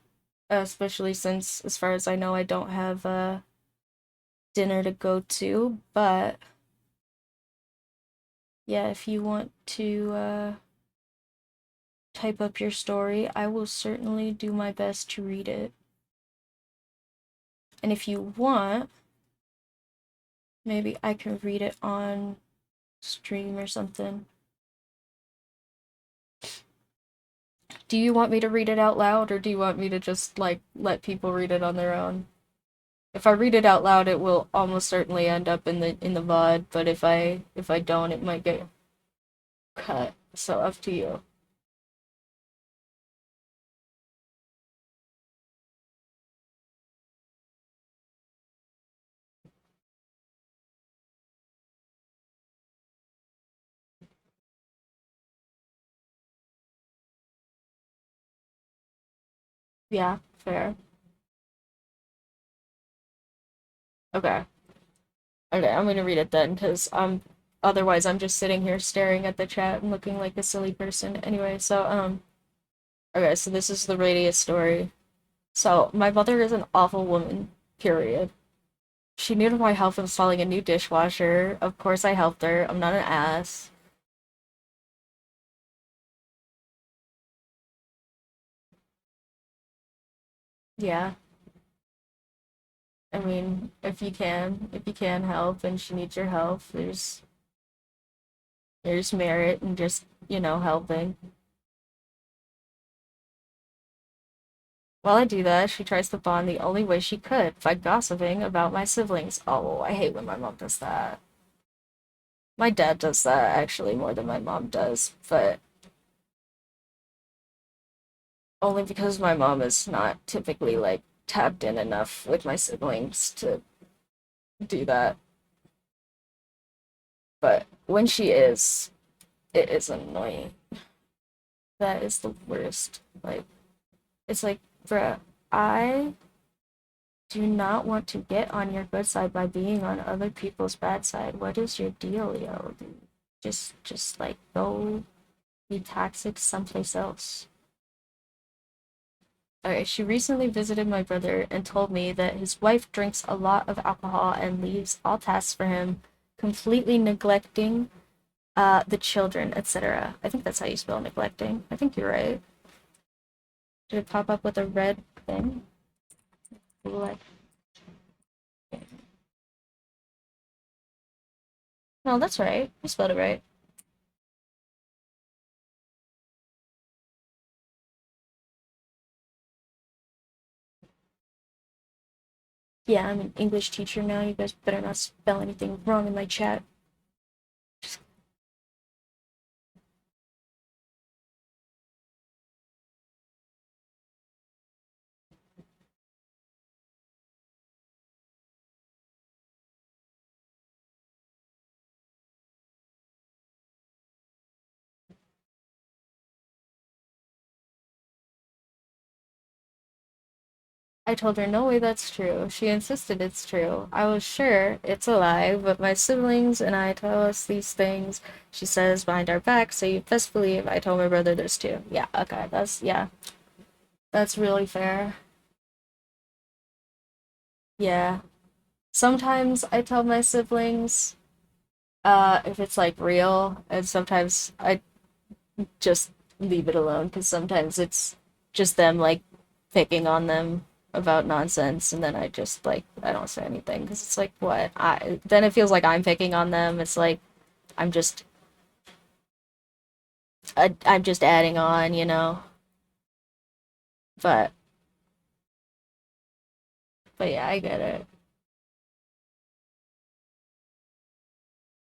Especially since, as far as I know, I don't have dinner to go to. But yeah, if you want to type up your story, I will certainly do my best to read it. And if you want, maybe I can read it on stream or something. Do you want me to read it out loud, or do you want me to just like let people read it on their own? If I read it out loud, it will almost certainly end up in the VOD, but if I don't, it might get cut. So up to you. Yeah, fair. Okay. Okay, I'm gonna read it then, because otherwise I'm just sitting here staring at the chat and looking like a silly person. Anyway, so okay, so this is the Radius story. So my mother is an awful woman, period. She needed my help installing a new dishwasher. Of course I helped her. I'm not an ass. Yeah. I mean, if you can help and she needs your help, there's merit in just, helping. While I do that, she tries to bond the only way she could, by gossiping about my siblings. Oh, I hate when my mom does that. My dad does that actually more than my mom does, but only because my mom is not typically like tapped in enough with my siblings to do that. But when she is, it is annoying. That is the worst. Like, it's like, bruh, I do not want to get on your good side by being on other people's bad side. What is your dealio, dude? Just like go be toxic someplace else. Okay, she recently visited my brother and told me that his wife drinks a lot of alcohol and leaves all tasks for him, completely neglecting the children, etc. I think that's how you spell neglecting. I think you're right. Did it pop up with a red thing? Like, no, that's right. You spelled it right. Yeah, I'm an English teacher now. You guys better not spell anything wrong in my chat. I told her, no way, that's true. She insisted it's true. I was sure it's a lie, but my siblings and I tell us these things. She says behind our back, so you best believe I told my brother this too. Yeah, okay, yeah, that's really fair. Yeah. Sometimes I tell my siblings, if it's like real, and sometimes I just leave it alone because sometimes it's just them like picking on them about nonsense, and then I just like I don't say anything because it's like what I then it feels like I'm picking on them. It's like I'm just I'm just adding on, you know. But yeah, I get it.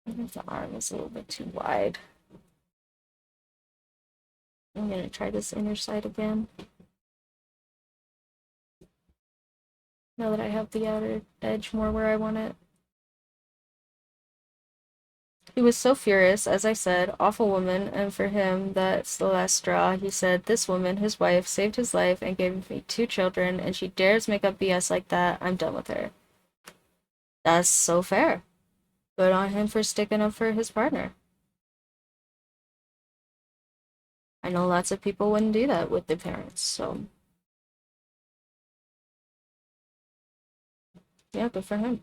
I think the arm is a little bit too wide. I'm gonna try this inner side again now that I have the outer edge more where I want it. He was so furious, as I said, awful woman, and for him, that's the last straw. He said, this woman, his wife, saved his life and gave me two children, and she dares make up BS like that. I'm done with her. That's so fair. Good on him for sticking up for his partner. I know lots of people wouldn't do that with their parents, so yeah, good for him.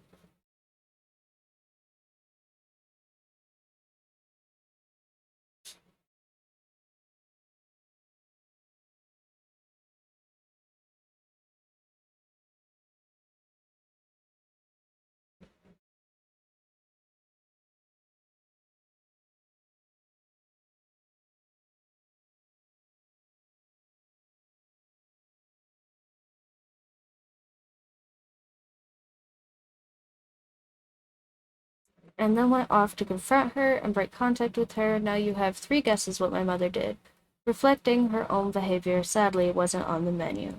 And then went off to confront her and break contact with her. Now you have three guesses what my mother did. Reflecting her own behavior, sadly, wasn't on the menu.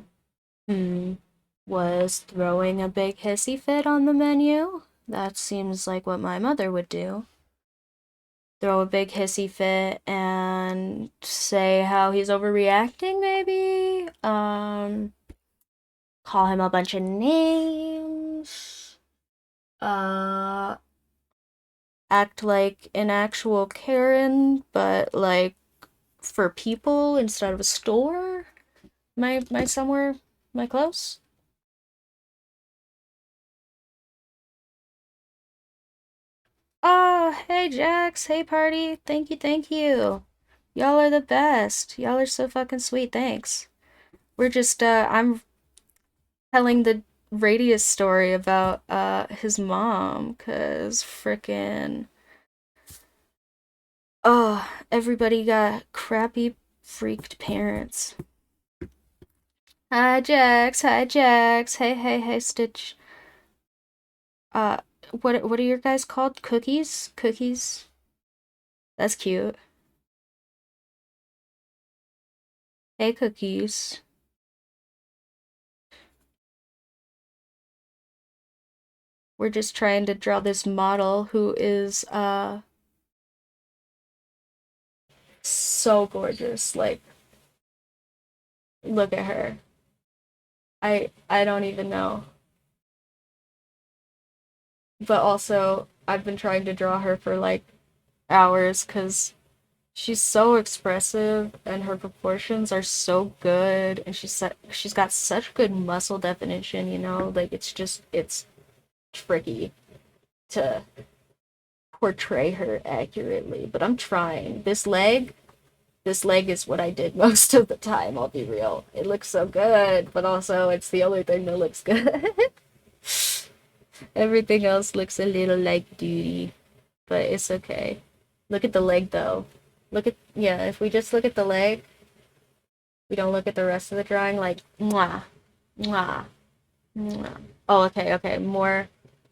Hmm. Was throwing a big hissy fit on the menu? That seems like what my mother would do. Throw a big hissy fit and say how he's overreacting, maybe? Call him a bunch of names. Uh, Act like an actual Karen, but like for people instead of a store? My somewhere? My close? Oh, hey Jax, hey party, thank you, thank you. Y'all are the best. Y'all are so fucking sweet, thanks. We're just, I'm telling the Radius story about, his mom, cause frickin', oh, everybody got crappy, freaked parents. Hi Jax, hi Jax. Hey, hey, hey, Stitch. Uh, what are your guys called? Cookies? Cookies? That's cute. Hey, Cookies. We're just trying to draw this model who is so gorgeous. Like, look at her. I don't even know. But also, I've been trying to draw her for like hours because she's so expressive and her proportions are so good and she's got such good muscle definition, you know? Like it's tricky to portray her accurately, but I'm trying. This leg is what I did most of the time, I'll be real. It looks so good, but also it's the only thing that looks good. Everything else looks a little like duty, but it's okay. Look at the leg though. Yeah, if we just look at the leg, we don't look at the rest of the drawing, like, mwah, mwah, mwah. Oh, okay, okay.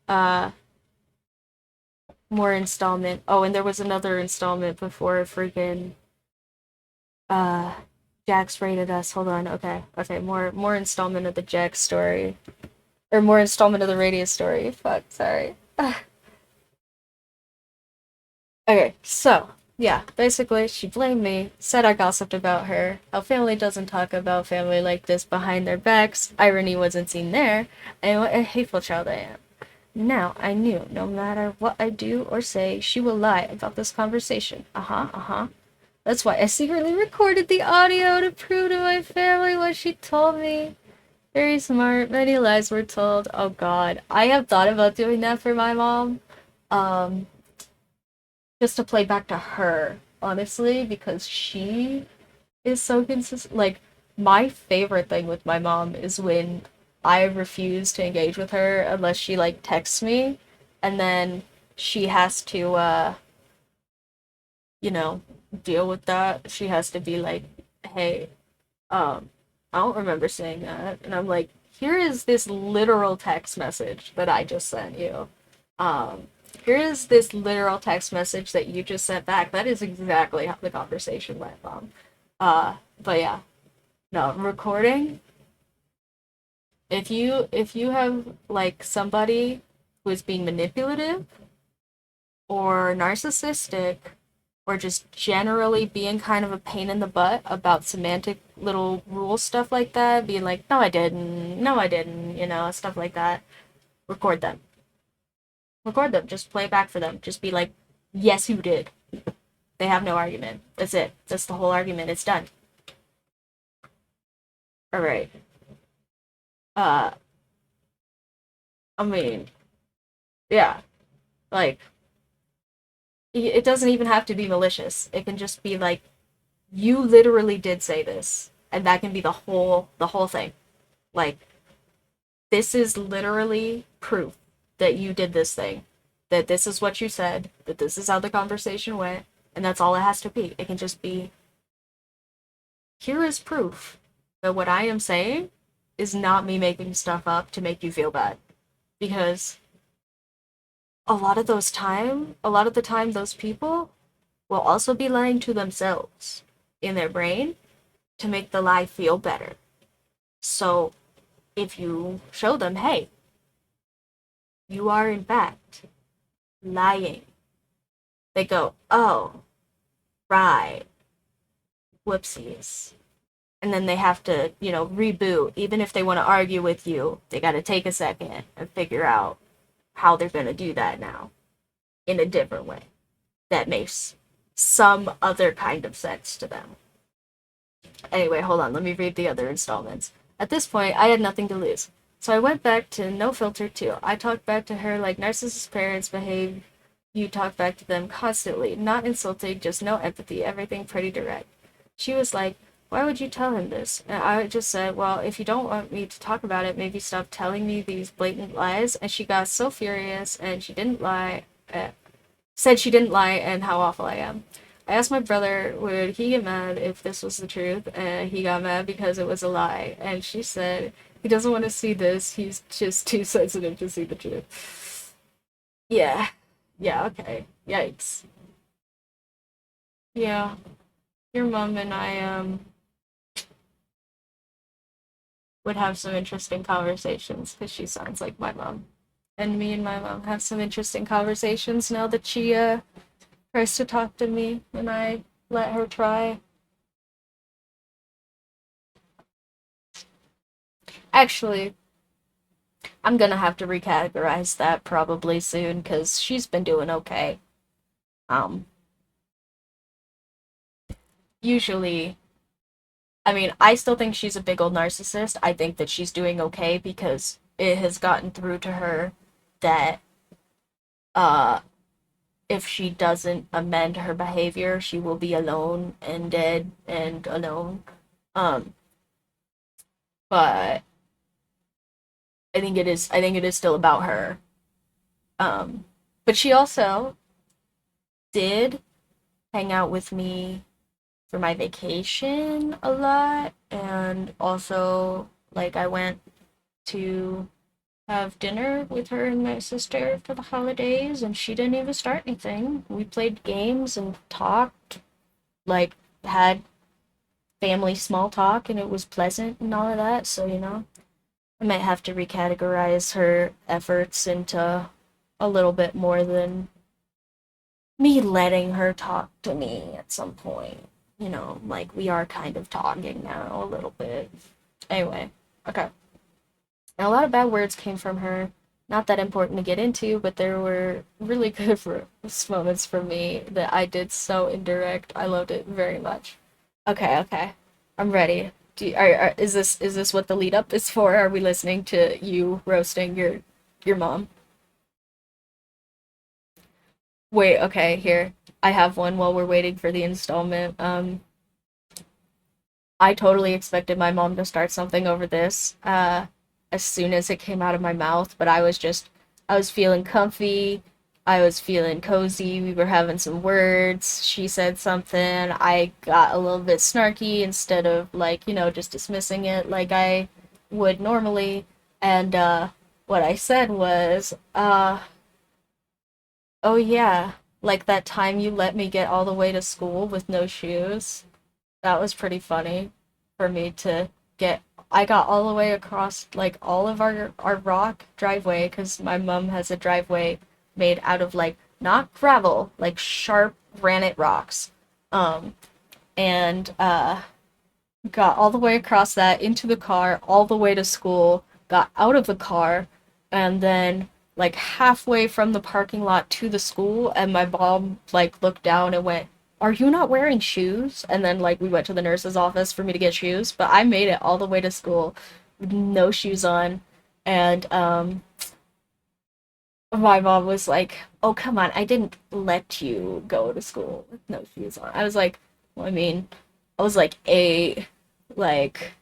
Uh, more installment. Oh, and there was another installment before freaking, uh, Jax rated us. Hold on. Okay, okay. More installment of the Jax story. Or more installment of the Radius story. Fuck, sorry. Okay, so yeah, basically she blamed me, said I gossiped about her, how family doesn't talk about family like this behind their backs, irony wasn't seen there, and what a hateful child I am. Now I knew no matter what I do or say, she will lie about this conversation. Uh-huh, uh-huh. That's why I secretly recorded the audio to prove to my family what she told me. Very smart, many lies were told. Oh god. I have thought about doing that for my mom. Um, just to play back to her, honestly, because she is so consistent. Like, my favorite thing with my mom is when I refuse to engage with her unless she, like, texts me, and then she has to, you know, deal with that. She has to be like, hey, um, I don't remember saying that. And I'm like, here is this literal text message that I just sent you. Um, Here is this literal text message that you just sent back. That is exactly how the conversation went, Mom. But yeah, no, recording. If you have like somebody who is being manipulative or narcissistic or just generally being kind of a pain in the butt about semantic little rule stuff like that, being like, no, I didn't, stuff like that, record them. Record them. Just play it back for them. Just be like, yes, you did. They have no argument. That's it. That's the whole argument. It's done. All right. Uh, I mean, yeah. Like, it doesn't even have to be malicious. It can just be like, you literally did say this, and that can be the whole thing. Like, this is literally proof that you did this thing, that this is what you said, that this is how the conversation went, and that's all it has to be. It can just be, here is proof that what I am saying is not me making stuff up to make you feel bad. Because a lot of the time, those people will also be lying to themselves in their brain to make the lie feel better. So if you show them, hey, you are in fact lying, they go, oh, right, whoopsies. And then they have to, reboot. Even if they want to argue with you, they got to take a second and figure out how they're going to do that now in a different way that makes some other kind of sense to them. Anyway, hold on, let me read the other installments. At this point, I had nothing to lose. So I went back to no filter too. I talked back to her like narcissist parents behave. You talk back to them constantly. Not insulting, just no empathy, everything pretty direct. She was like, why would you tell him this? And I just said, well, if you don't want me to talk about it, maybe stop telling me these blatant lies. And she got so furious and she didn't lie. Said she didn't lie and how awful I am. I asked my brother would he get mad if this was the truth, and he got mad because it was a lie. And she said he doesn't want to see this. He's just too sensitive to see the truth. Yeah. Yeah, okay. Yikes. Yeah. Your mom and I would have some interesting conversations because she sounds like my mom. And me and my mom have some interesting conversations now that she tries to talk to me and I let her try. Actually, I'm gonna have to recategorize that probably soon because she's been doing okay. Um, Usually, I mean, I still think she's a big old narcissist. I think that she's doing okay because it has gotten through to her that uh if she doesn't amend her behavior, she will be alone and dead and alone. Um, but I think it is still about her. But she also did hang out with me for my vacation a lot, and also like I went to have dinner with her and my sister for the holidays, and she didn't even start anything. We played games and talked, like had family small talk, and it was pleasant and all of that. So, I might have to recategorize her efforts into a little bit more than me letting her talk to me at some point. Like we are kind of talking now a little bit. Anyway, okay. And a lot of bad words came from her. Not that important to get into, but there were really good moments for me that I did so indirect. I loved it very much. Okay, okay. I'm ready. Is this what the lead up is for? Are we listening to you roasting your mom? Wait, okay, here. I have one while we're waiting for the installment. I totally expected my mom to start something over this as soon as it came out of my mouth, but I was feeling comfy. I was feeling cozy. We were having some words. She said something. I got a little bit snarky instead of like, just dismissing it like I would normally. And what I said was, oh yeah, like that time you let me get all the way to school with no shoes. That was pretty funny for me to get. I got all the way across like all of our rock driveway because my mom has a driveway made out of like not gravel, like sharp granite rocks. Um, and got all the way across that into the car, all the way to school, got out of the car, and then like halfway from the parking lot to the school, and my mom like looked down and went, "Are you not wearing shoes?" And then like we went to the nurse's office for me to get shoes, but I made it all the way to school with no shoes on, and my mom was like, "Oh, come on, I didn't let you go to school with no shoes on." I was like, well, I mean, I was like 8, like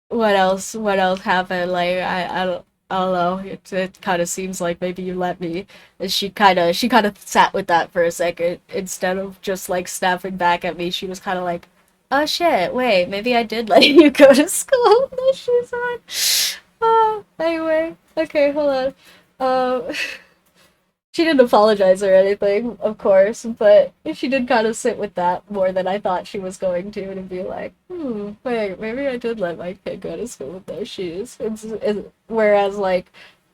what else happened? Like I don't know. It kind of seems like maybe you let me. And she kind of sat with that for a second instead of just like snapping back at me. She was kind of like, "Oh shit, wait, maybe I did let you go to school with no shoes on." Anyway, okay, hold on. Um, she didn't apologize or anything, of course, but she did kind of sit with that more than I thought she was going to, and be like, wait, maybe I did let my kid go to school with no shoes. Whereas, like,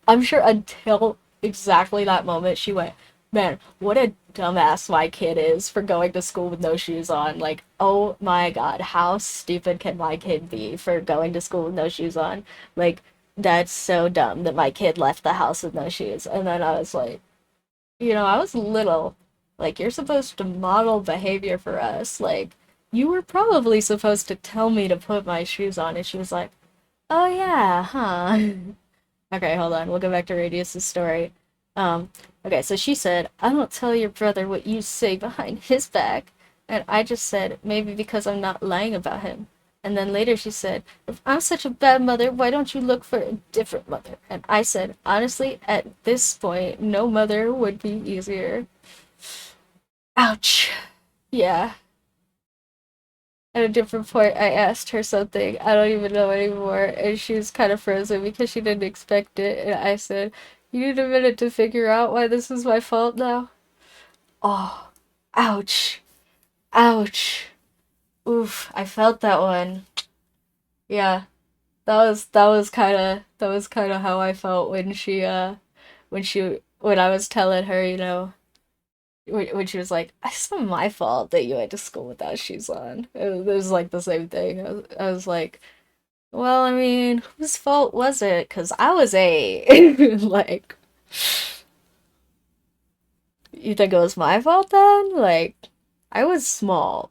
I'm sure until exactly that moment, she went, man, what a dumbass my kid is for going to school with no shoes on. Like, oh my god, how stupid can my kid be for going to school with no shoes on? Like, that's so dumb that my kid left the house with no shoes. And then I was like, I was little. Like, you're supposed to model behavior for us. Like, you were probably supposed to tell me to put my shoes on. And she was like, oh, yeah, huh? Okay, hold on. We'll go back to Radius's story. Um, okay, so she said, I don't tell your brother what you say behind his back. And I just said, maybe because I'm not lying about him. And then later she said, if I'm such a bad mother, why don't you look for a different mother? And I said, honestly, at this point, no mother would be easier. Ouch. Yeah. At a different point, I asked her something. I don't even know anymore. And she was kind of frozen because she didn't expect it. And I said, "You need a minute to figure out why this is my fault now?" Oh, ouch. Ouch. Oof. I felt that one. Yeah. That was kind of how I felt when when I was telling her, when she was like, "It's not my fault that you went to school without shoes on." It was like the same thing. I was like, well, I mean, whose fault was it? Because I was like, you think it was my fault then? Like, I was small.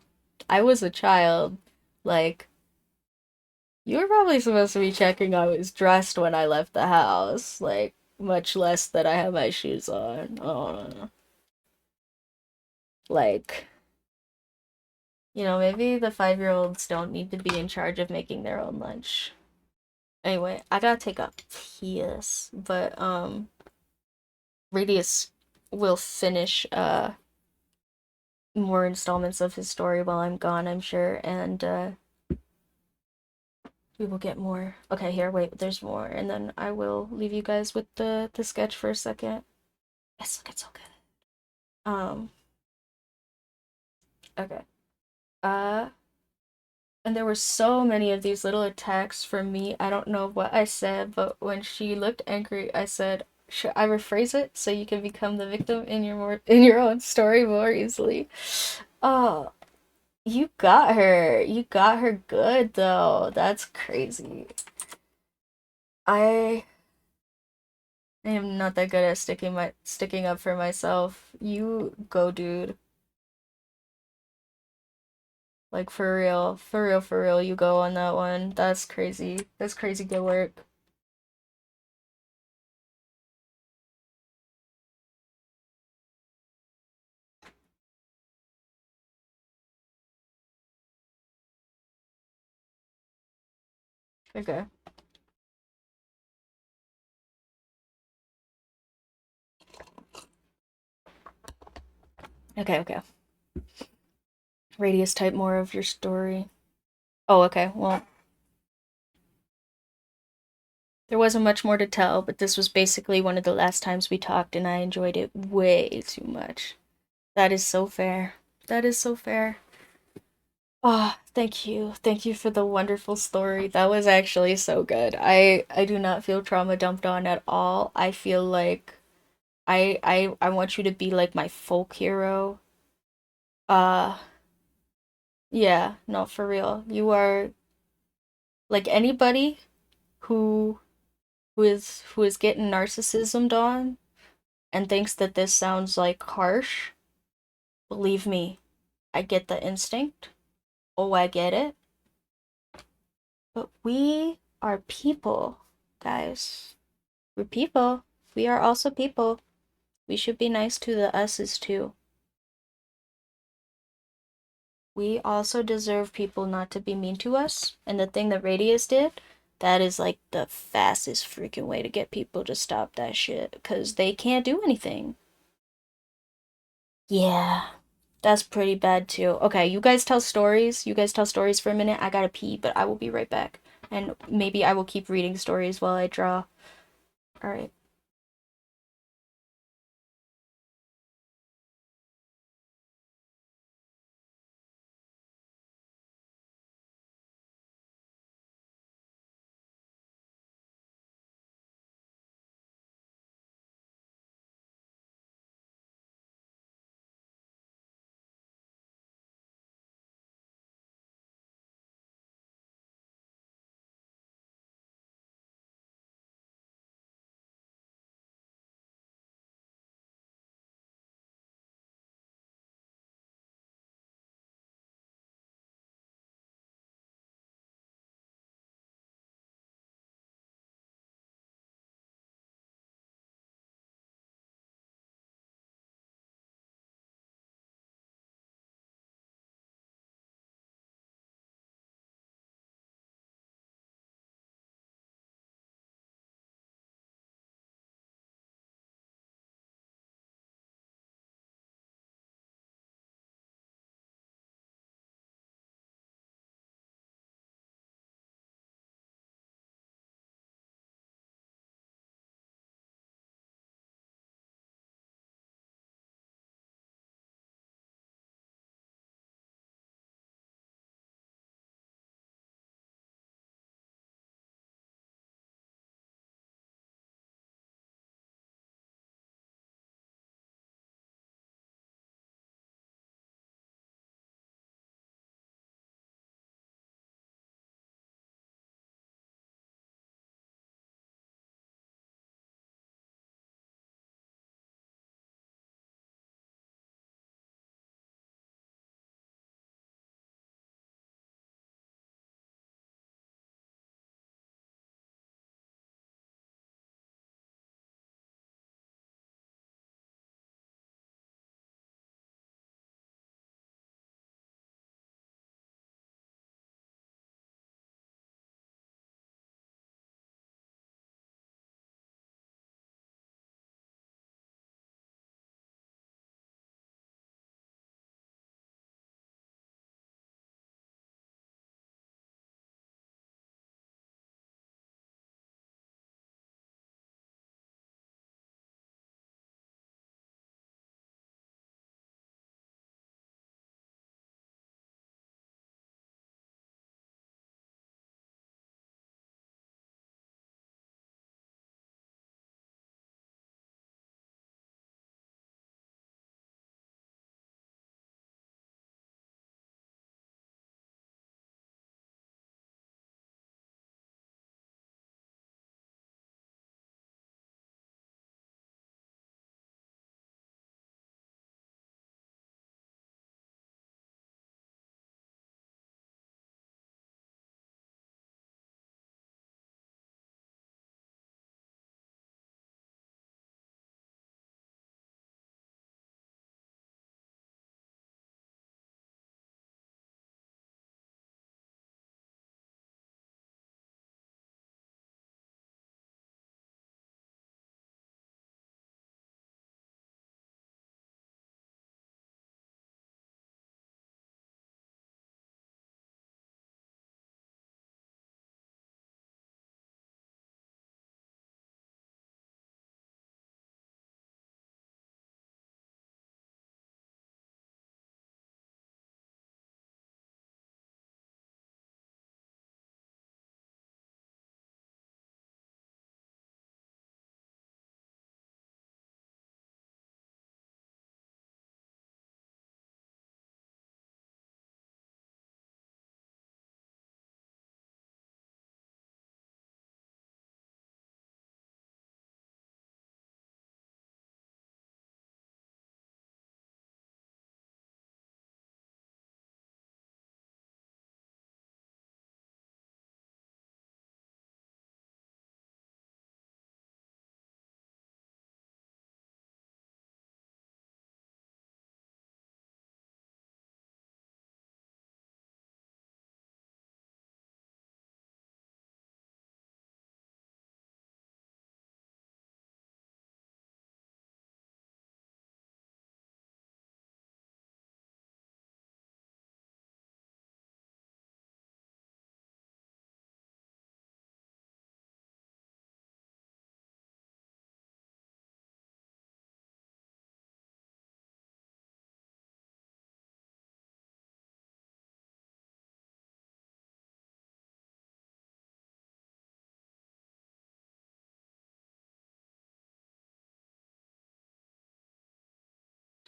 I was a child. Like, you were probably supposed to be checking I was dressed when I left the house. Like, much less that I had my shoes on. Oh, like, maybe the 5-year-olds don't need to be in charge of making their own lunch. Anyway, I gotta take a piss, but Radius will finish more installments of his story while I'm gone, I'm sure, and we will get more. Okay, here, wait, there's more, and then I will leave you guys with the sketch for a second. It's looking so good. Okay. Uh, and there were so many of these little attacks from me. I don't know what I said, but when she looked angry, I said, "Should I rephrase it so you can become the victim in your own story more easily?" Oh, you got her. You got her good though. That's crazy. I am not that good at sticking up for myself. You go, dude. Like for real. For real, for real, you go on that one. That's crazy. That's crazy good work. Okay. Okay, okay. Radius, type more of your story. Oh, okay. Well, there wasn't much more to tell, but this was basically one of the last times we talked, and I enjoyed it way too much. That is so fair. That is so fair. Ah, thank you. Thank you for the wonderful story. That was actually so good. I do not feel trauma dumped on at all. I feel like I want you to be like my folk hero. Uh, yeah, no, for real. You are like anybody who who is getting narcissismed on and thinks that this sounds like harsh. Believe me, I get the instinct. Oh, I get it. But we are people, guys. We're people. We are also people. We should be nice to the us's too. We also deserve people not to be mean to us. And the thing that Radius did, that is like the fastest freaking way to get people to stop that shit. Because they can't do anything. Yeah, that's pretty bad too. Okay, you guys tell stories. You guys tell stories for a minute. I gotta pee, but I will be right back. And maybe I will keep reading stories while I draw. Alright.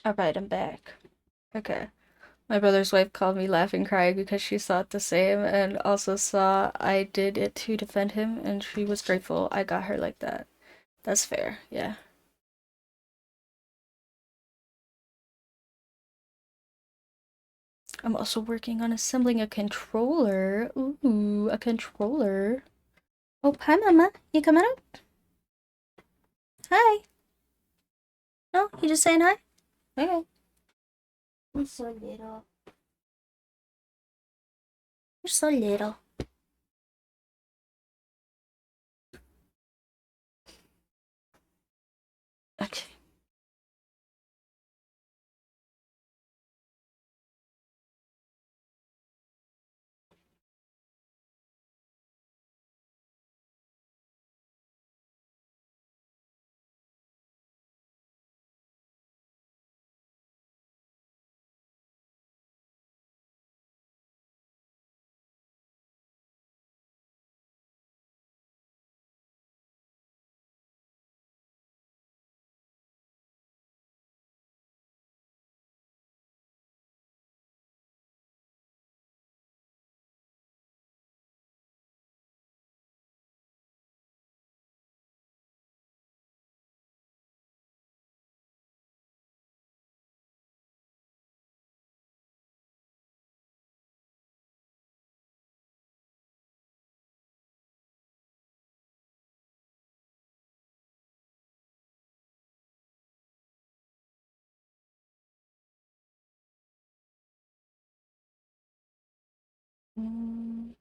Alright, I'm back. Okay. My brother's wife called me laughing crying because she saw it the same and also saw I did it to defend him and she was grateful I got her like that. That's fair, yeah. I'm also working on assembling a controller. Ooh, a controller. Oh, hi, Mama. You coming up? Hi. No, you just saying hi? Okay. You're so little. You're so little. Okay. Mm,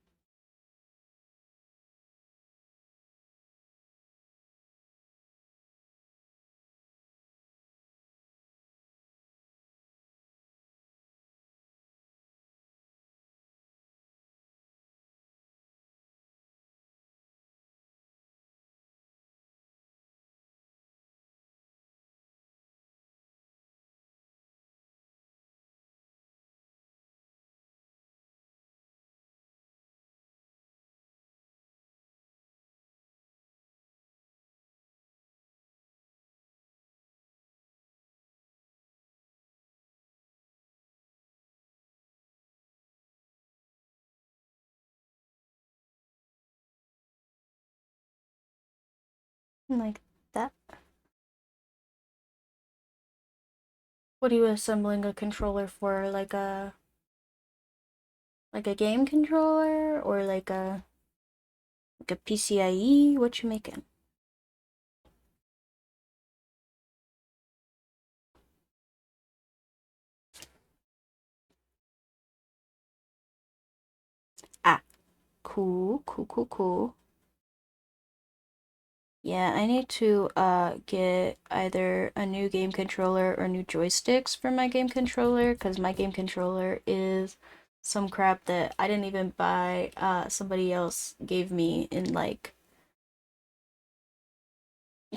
like that. What are you assembling a controller for? Like a game controller or like a PCIe? What you making? Ah, cool, cool, cool, cool. Yeah, I need to get either a new game controller or new joysticks for my game controller because my game controller is some crap that I didn't even buy. Somebody else gave me in like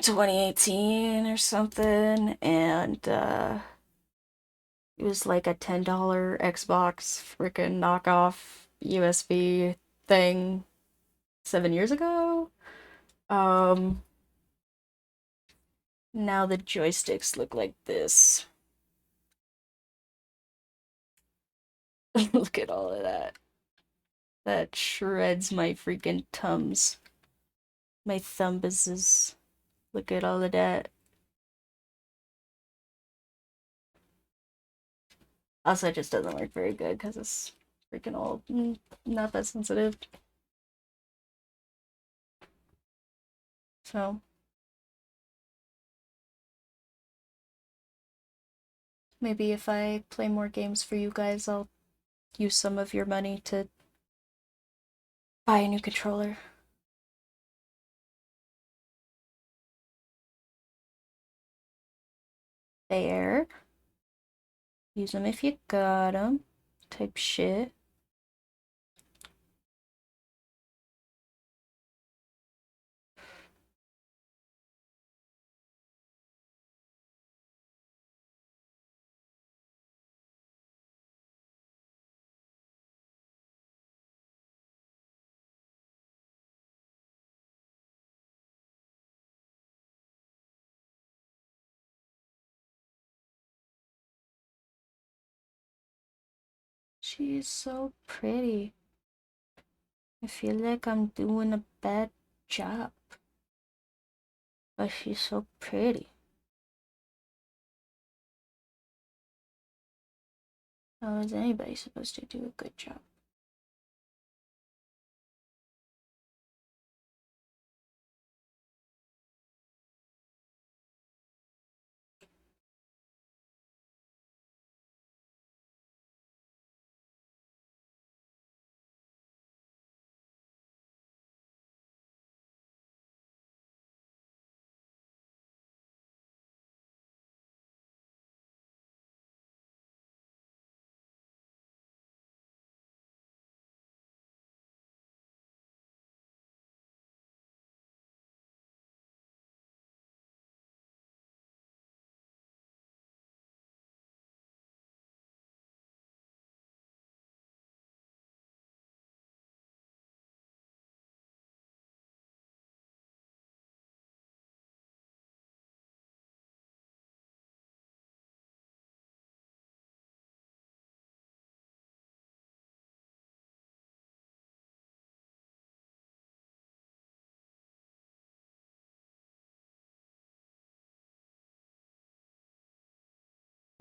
2018 or something, and it was like a $10 Xbox freaking knockoff USB thing 7 years ago. Um, Now the joysticks look like this. Look at all of that. That shreds my freaking tums. My thumbuses. Look at all of that. Also, it just doesn't work very good because it's freaking old. Not that sensitive. So, maybe if I play more games for you guys, I'll use some of your money to buy a new controller. There. Use them if you got them. Type shit. She's so pretty. I feel like I'm doing a bad job, but she's so pretty. How is anybody supposed to do a good job?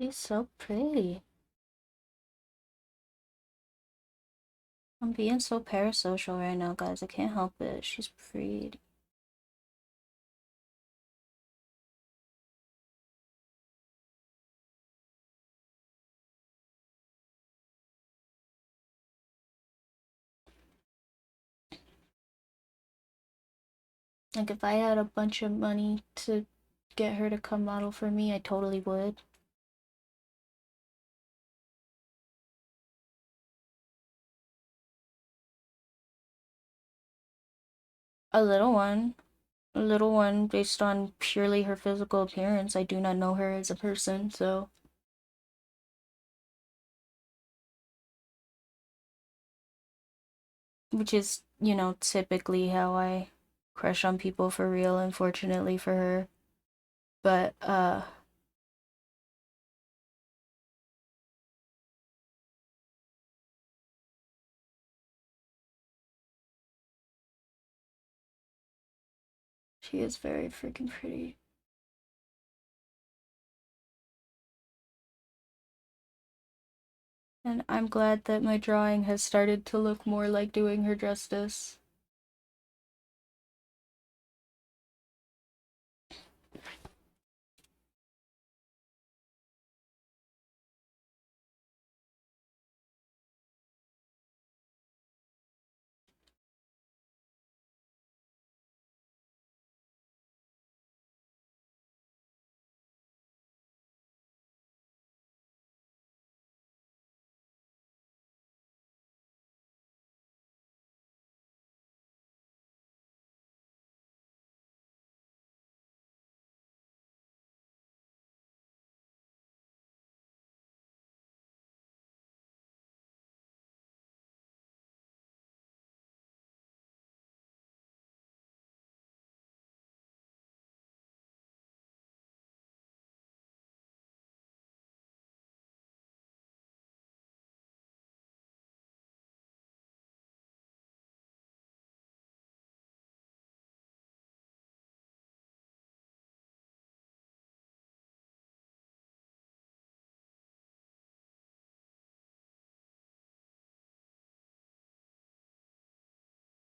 She's so pretty. I'm being so parasocial right now, guys. I can't help it. She's pretty. Like, if I had a bunch of money to get her to come model for me, I totally would. A little one. A little one based on purely her physical appearance. I do not know her as a person, so. Which is, typically how I crush on people for real, unfortunately for her. But, she is very freaking pretty. And I'm glad that my drawing has started to look more like doing her justice.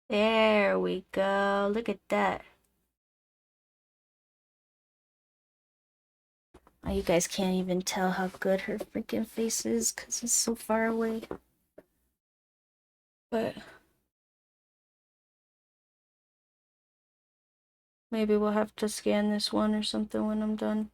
There we go. Look at that. Oh, you guys can't even tell how good her freaking face is because it's so far away. But maybe we'll have to scan this one or something when I'm done.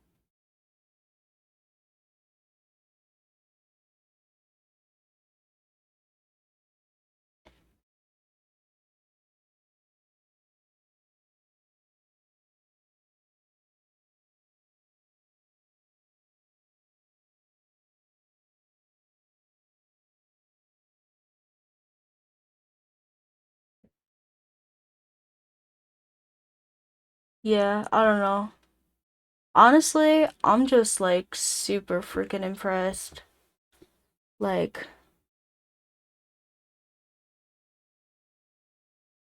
Yeah, I don't know. Honestly, I'm just like super freaking impressed. Like,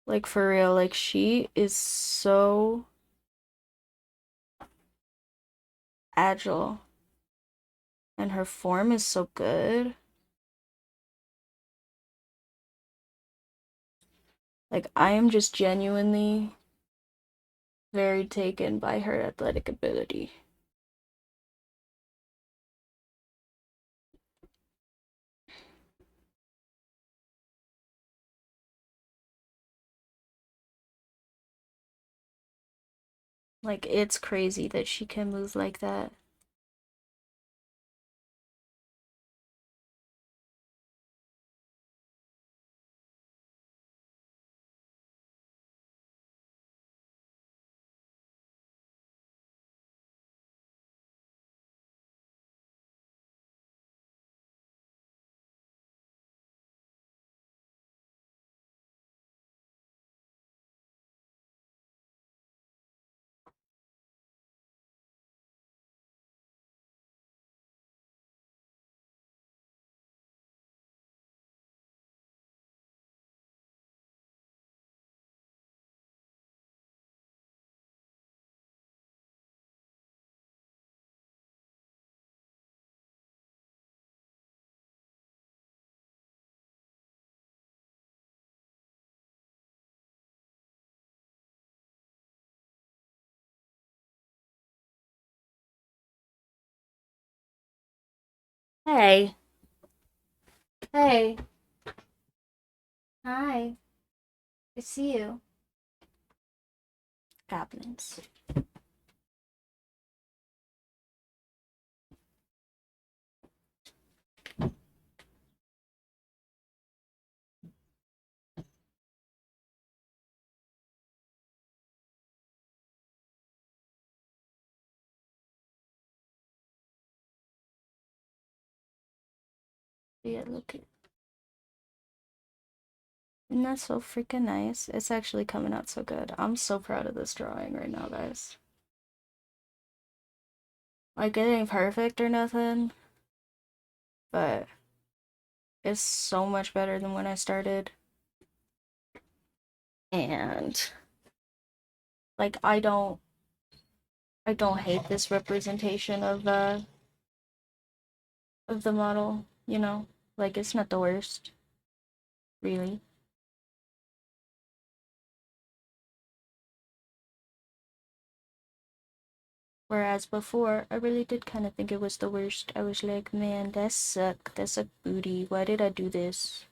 Like for real, like she is so agile and her form is so good. Like I am just genuinely very taken by her athletic ability. Like it's crazy that she can move like that. Hey, hey, hi, I see you. Goblins. Yeah, look at. Isn't that so freaking nice? It's actually coming out so good. I'm so proud of this drawing right now, guys. Like, it ain't perfect or nothing, but it's so much better than when I started. And, like, I don't hate this representation of the model, you know? Like, it's not the worst, really. Whereas before, I really did kind of think it was the worst. I was like, man, that suck. That's a booty. Why did I do this?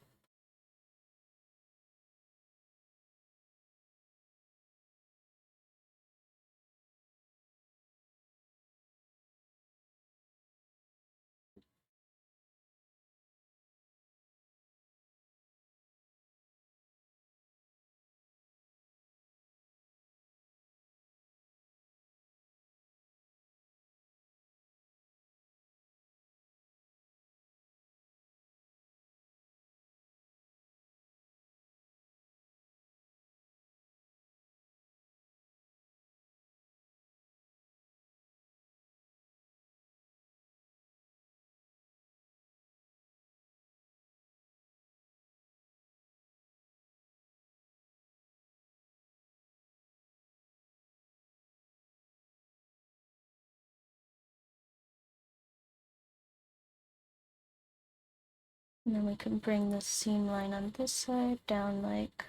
And then we can bring the seam line on this side down like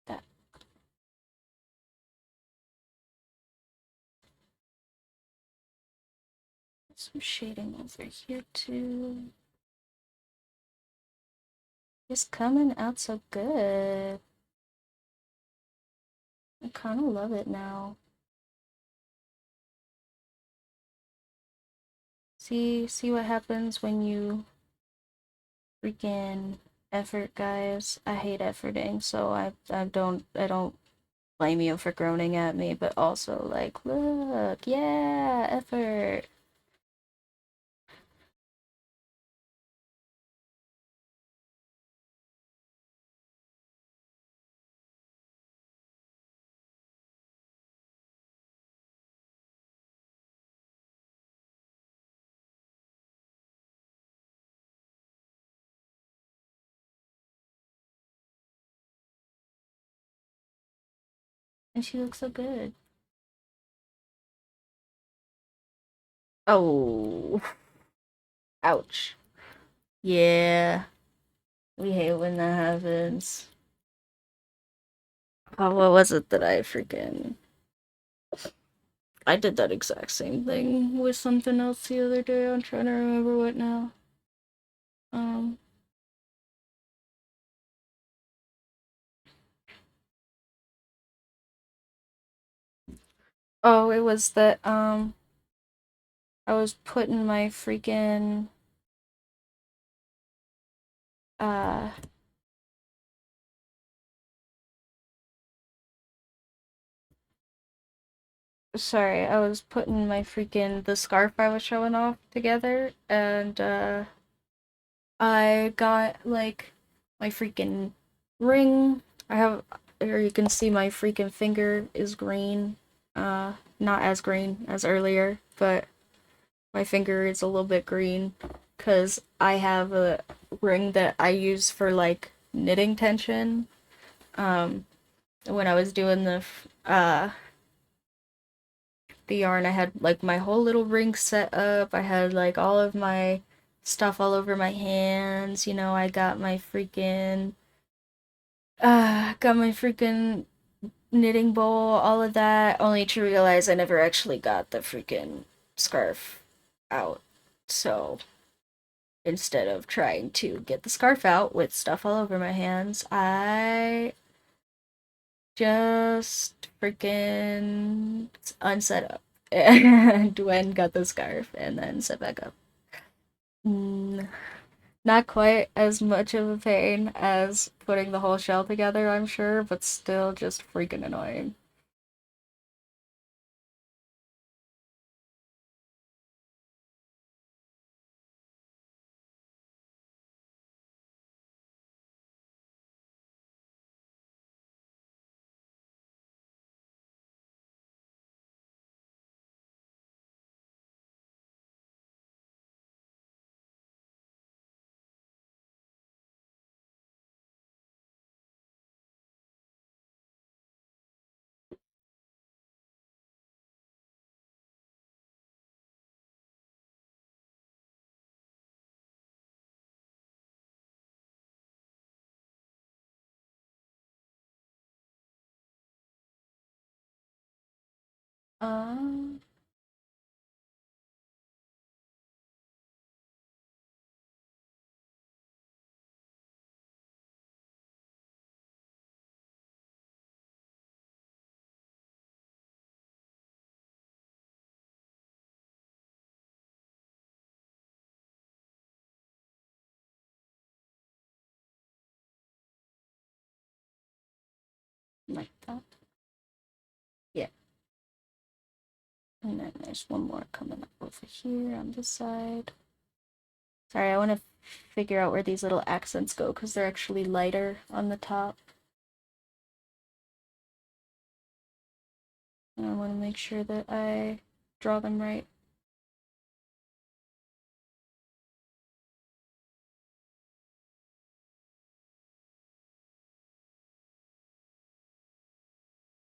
that. Some shading over here too. It's coming out so good. I kind of love it now. See what happens when you freaking effort, guys. I hate efforting, so I don't blame you for groaning at me, but also like, look, yeah, effort. And she looks so good. Oh, ouch. Yeah, we hate when that happens. Oh, what was it that I freaking. I did that exact same thing with something else the other day. I'm trying to remember what now. Um, oh, it was that, I was putting my freaking, uh, sorry, I was putting my freaking, the scarf I was showing off together, and, I got, like, my freaking ring. I have, or you can see my freaking finger is green. Not as green as earlier, but my finger is a little bit green because I have a ring that I use for like knitting tension. Um, when I was doing the yarn, I had like my whole little ring set up. I had like all of my stuff all over my hands. I got my freaking knitting bowl, all of that, only to realize I never actually got the freaking scarf out. So instead of trying to get the scarf out with stuff all over my hands, I just freaking unset up and went and got the scarf and then set back up. Mm, not quite as much of a pain as putting the whole shell together, I'm sure, but still just freaking annoying. Um, like that. Yeah. And then there's one more coming up over here on this side. Sorry, I want to figure out where these little accents go because they're actually lighter on the top. And I want to make sure that I draw them right.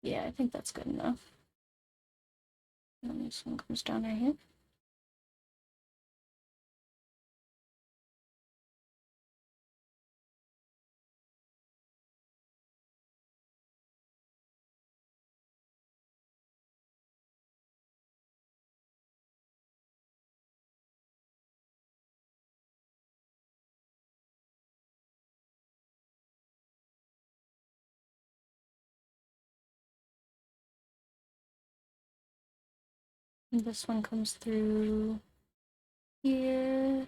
Yeah, I think that's good enough. And then this one comes down right here. And this one comes through here.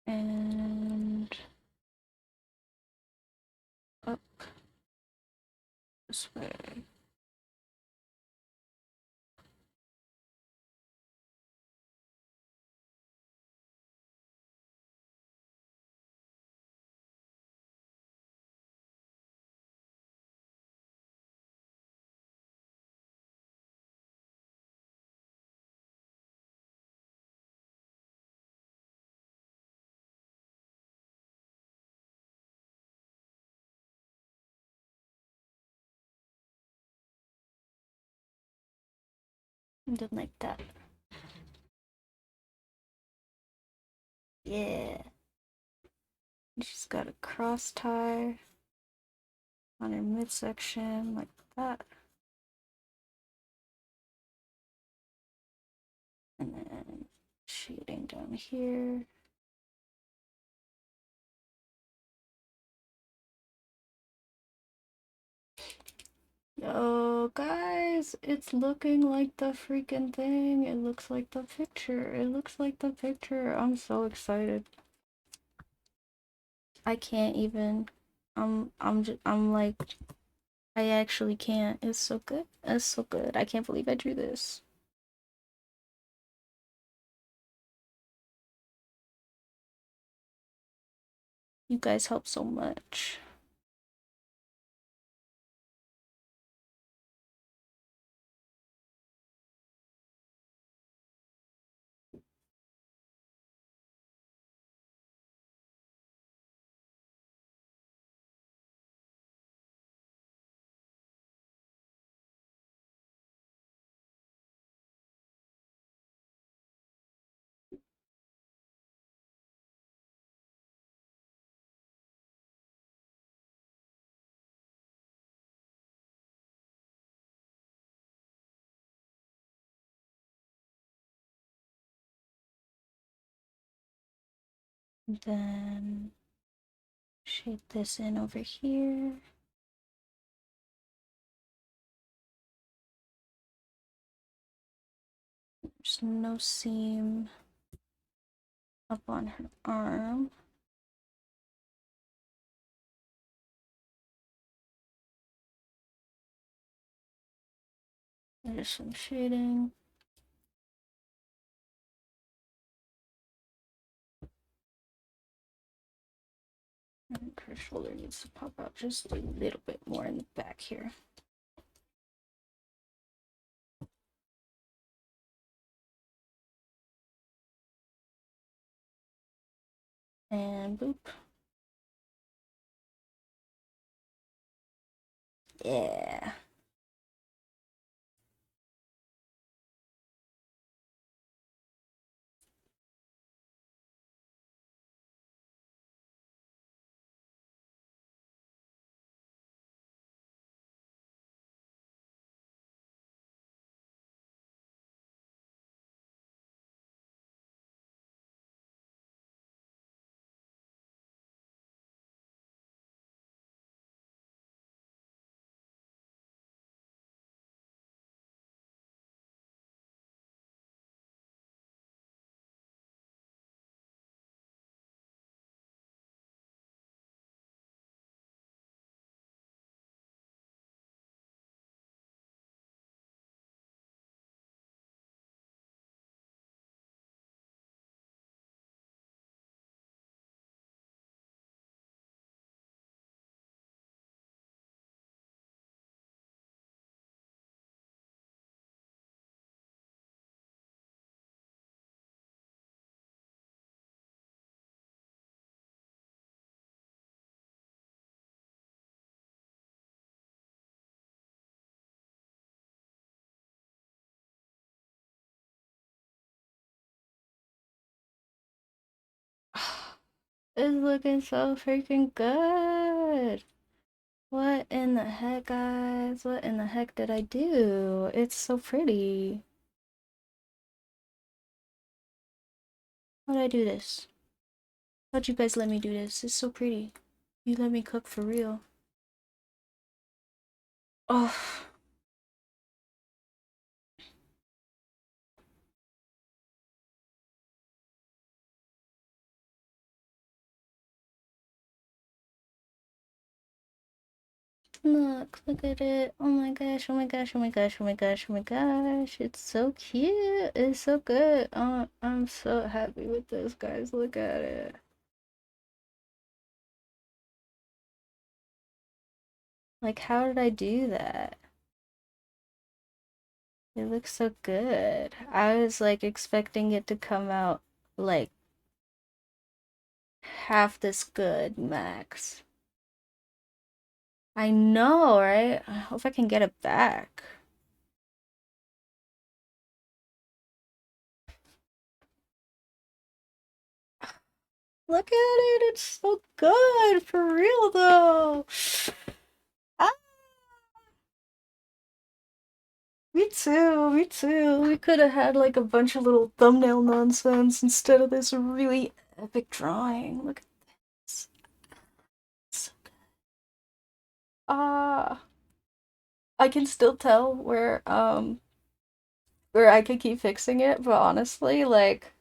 And up this way. Something like that. Yeah. She's got a cross tie on her midsection like that. And then shading down here. Yo, guys, it's looking like the freaking thing. It looks like the picture. It looks like the picture. I'm so excited. I can't even. I'm like, I actually can't. It's so good. It's so good. I can't believe I drew this. You guys help so much. Then shape this in over here. There's no seam up on her arm. There's some shading. And her shoulder needs to pop out just a little bit more in the back here. And boop. Yeah. It's looking so freaking good. What in the heck, guys? What in the heck did I do? It's so pretty. Why'd I do this? How'd you guys let me do this? It's so pretty. You let me cook for real. Oh, look at it. Oh my gosh, oh my gosh, oh my gosh, oh my gosh, oh my gosh. It's so cute. It's so good. I'm so happy with this, guys. Look at it. Like, how did I do that? It looks so good. I was like expecting it to come out like half this good, max. I know, right? I hope I can get it back. Look at it. It's so good. For real, though. Ah, me too. Me too. We could have had like a bunch of little thumbnail nonsense instead of this really epic drawing. Look at this. It's Ah, I can still tell where I could keep fixing it, but honestly, like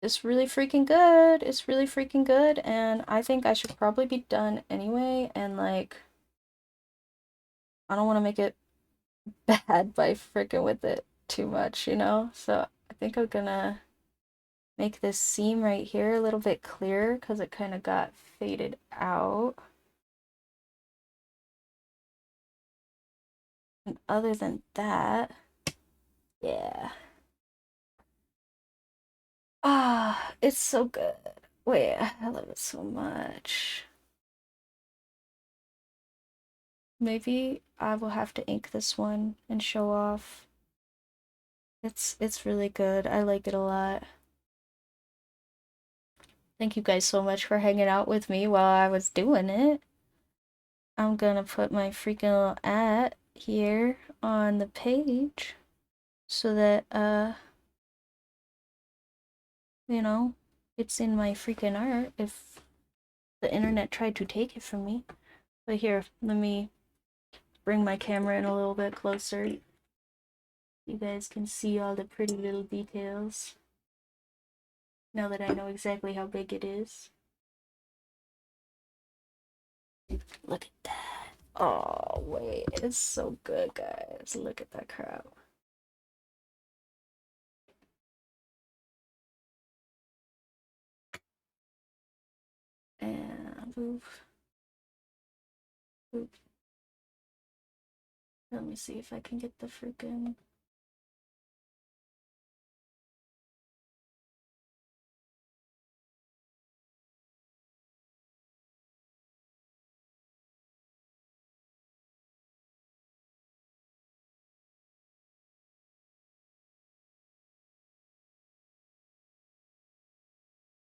it's really freaking good. It's really freaking good, and I think I should probably be done anyway, and like I don't want to make it bad by freaking with it too much, you know? So I think I'm gonna make this seam right here a little bit clearer because it kind of got faded out. And other than that, yeah. Ah, it's so good. Wait, I love it so much. Maybe I will have to ink this one and show off. It's really good. I like it a lot. Thank you guys so much for hanging out with me while I was doing it. I'm gonna put my freaking little at here on the page so that you know, it's in my freaking art if the internet tried to take it from me. But here, let me bring my camera in a little bit closer. You guys can see all the pretty little details now that I know exactly how big it is. Look at that. Oh, wait. It's so good, guys. Look at that crap. And boop. Boop. Let me see if I can get the freaking.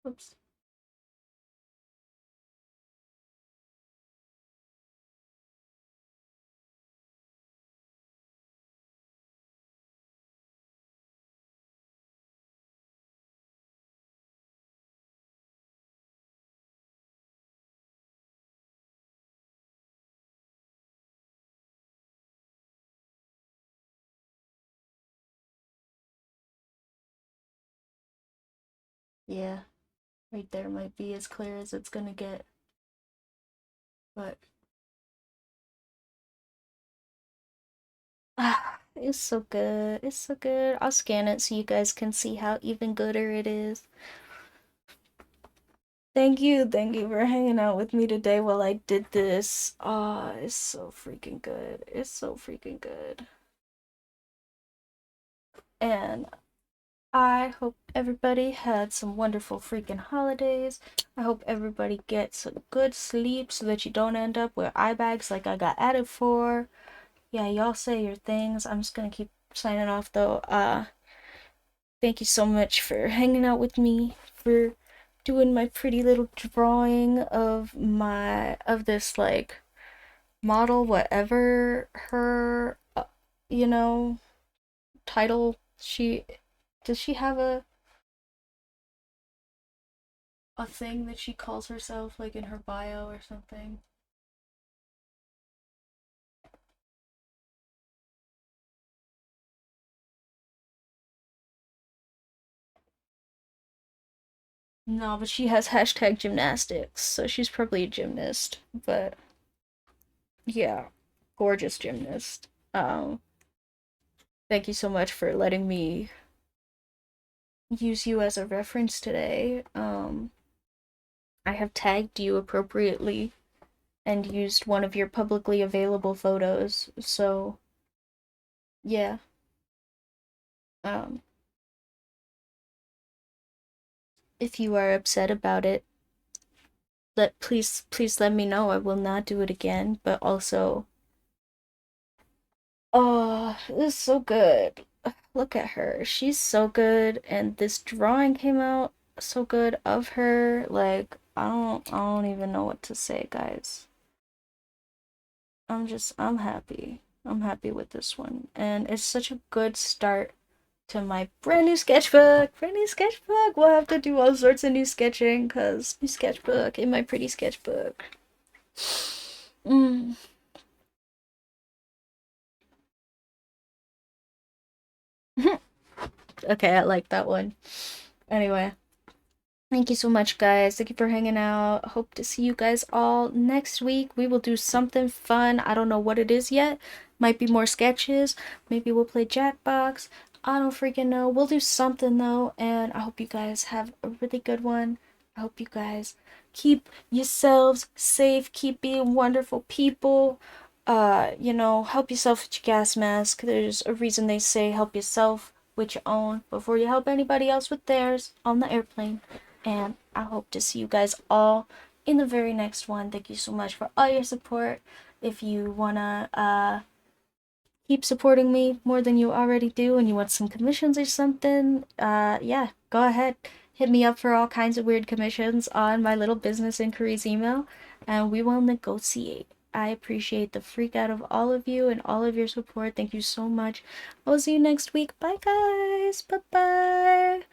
Oops. Yeah, right there might be as clear as it's gonna get. But it's so good. It's so good. I'll scan it so you guys can see how even gooder it is. Thank you for hanging out with me today while I did this. Oh, it's so freaking good. It's so freaking good. And I hope everybody had some wonderful freaking holidays. I hope everybody gets a good sleep so that you don't end up with eye bags like I got added for. Yeah, y'all say your things. I'm just gonna keep signing off though. Thank you so much for hanging out with me, for doing my pretty little drawing of this like model, whatever her you know, title. She does she have a thing that she calls herself like in her bio or something? No, but she has hashtag gymnastics, so she's probably a gymnast. But yeah, gorgeous gymnast. Thank you so much for letting me use you as a reference today. I have tagged you appropriately and used one of your publicly available photos. So, yeah. Um, if you are upset about it, please let me know. I will not do it again. But also, oh, this is so good. Look at her. She's so good. And this drawing came out so good of her. Like, I don't even know what to say, guys. I'm happy. I'm happy with this one. And it's such a good start to my brand new sketchbook. Brand new sketchbook. We'll have to do all sorts of new sketching because new sketchbook in my pretty sketchbook. Mm. Okay, I like that one. Anyway, thank you so much, guys. Thank you for hanging out. Hope to see you guys all next week. We will do something fun. I don't know what it is yet. Might be more sketches. Maybe we'll play Jackbox. I don't freaking know. We'll do something though, and I hope you guys have a really good one. I hope you guys keep yourselves safe, keep being wonderful people. Help yourself with your gas mask. There's a reason they say help yourself with your own before you help anybody else with theirs on the airplane. And I hope to see you guys all in the very next one. Thank you so much for all your support. If you wanna keep supporting me more than you already do and you want some commissions or something, yeah, go ahead. Hit me up for all kinds of weird commissions on my little business inquiries email and we will negotiate. I appreciate the freak out of all of you and all of your support. Thank you so much. I'll see you next week. Bye, guys. Bye bye.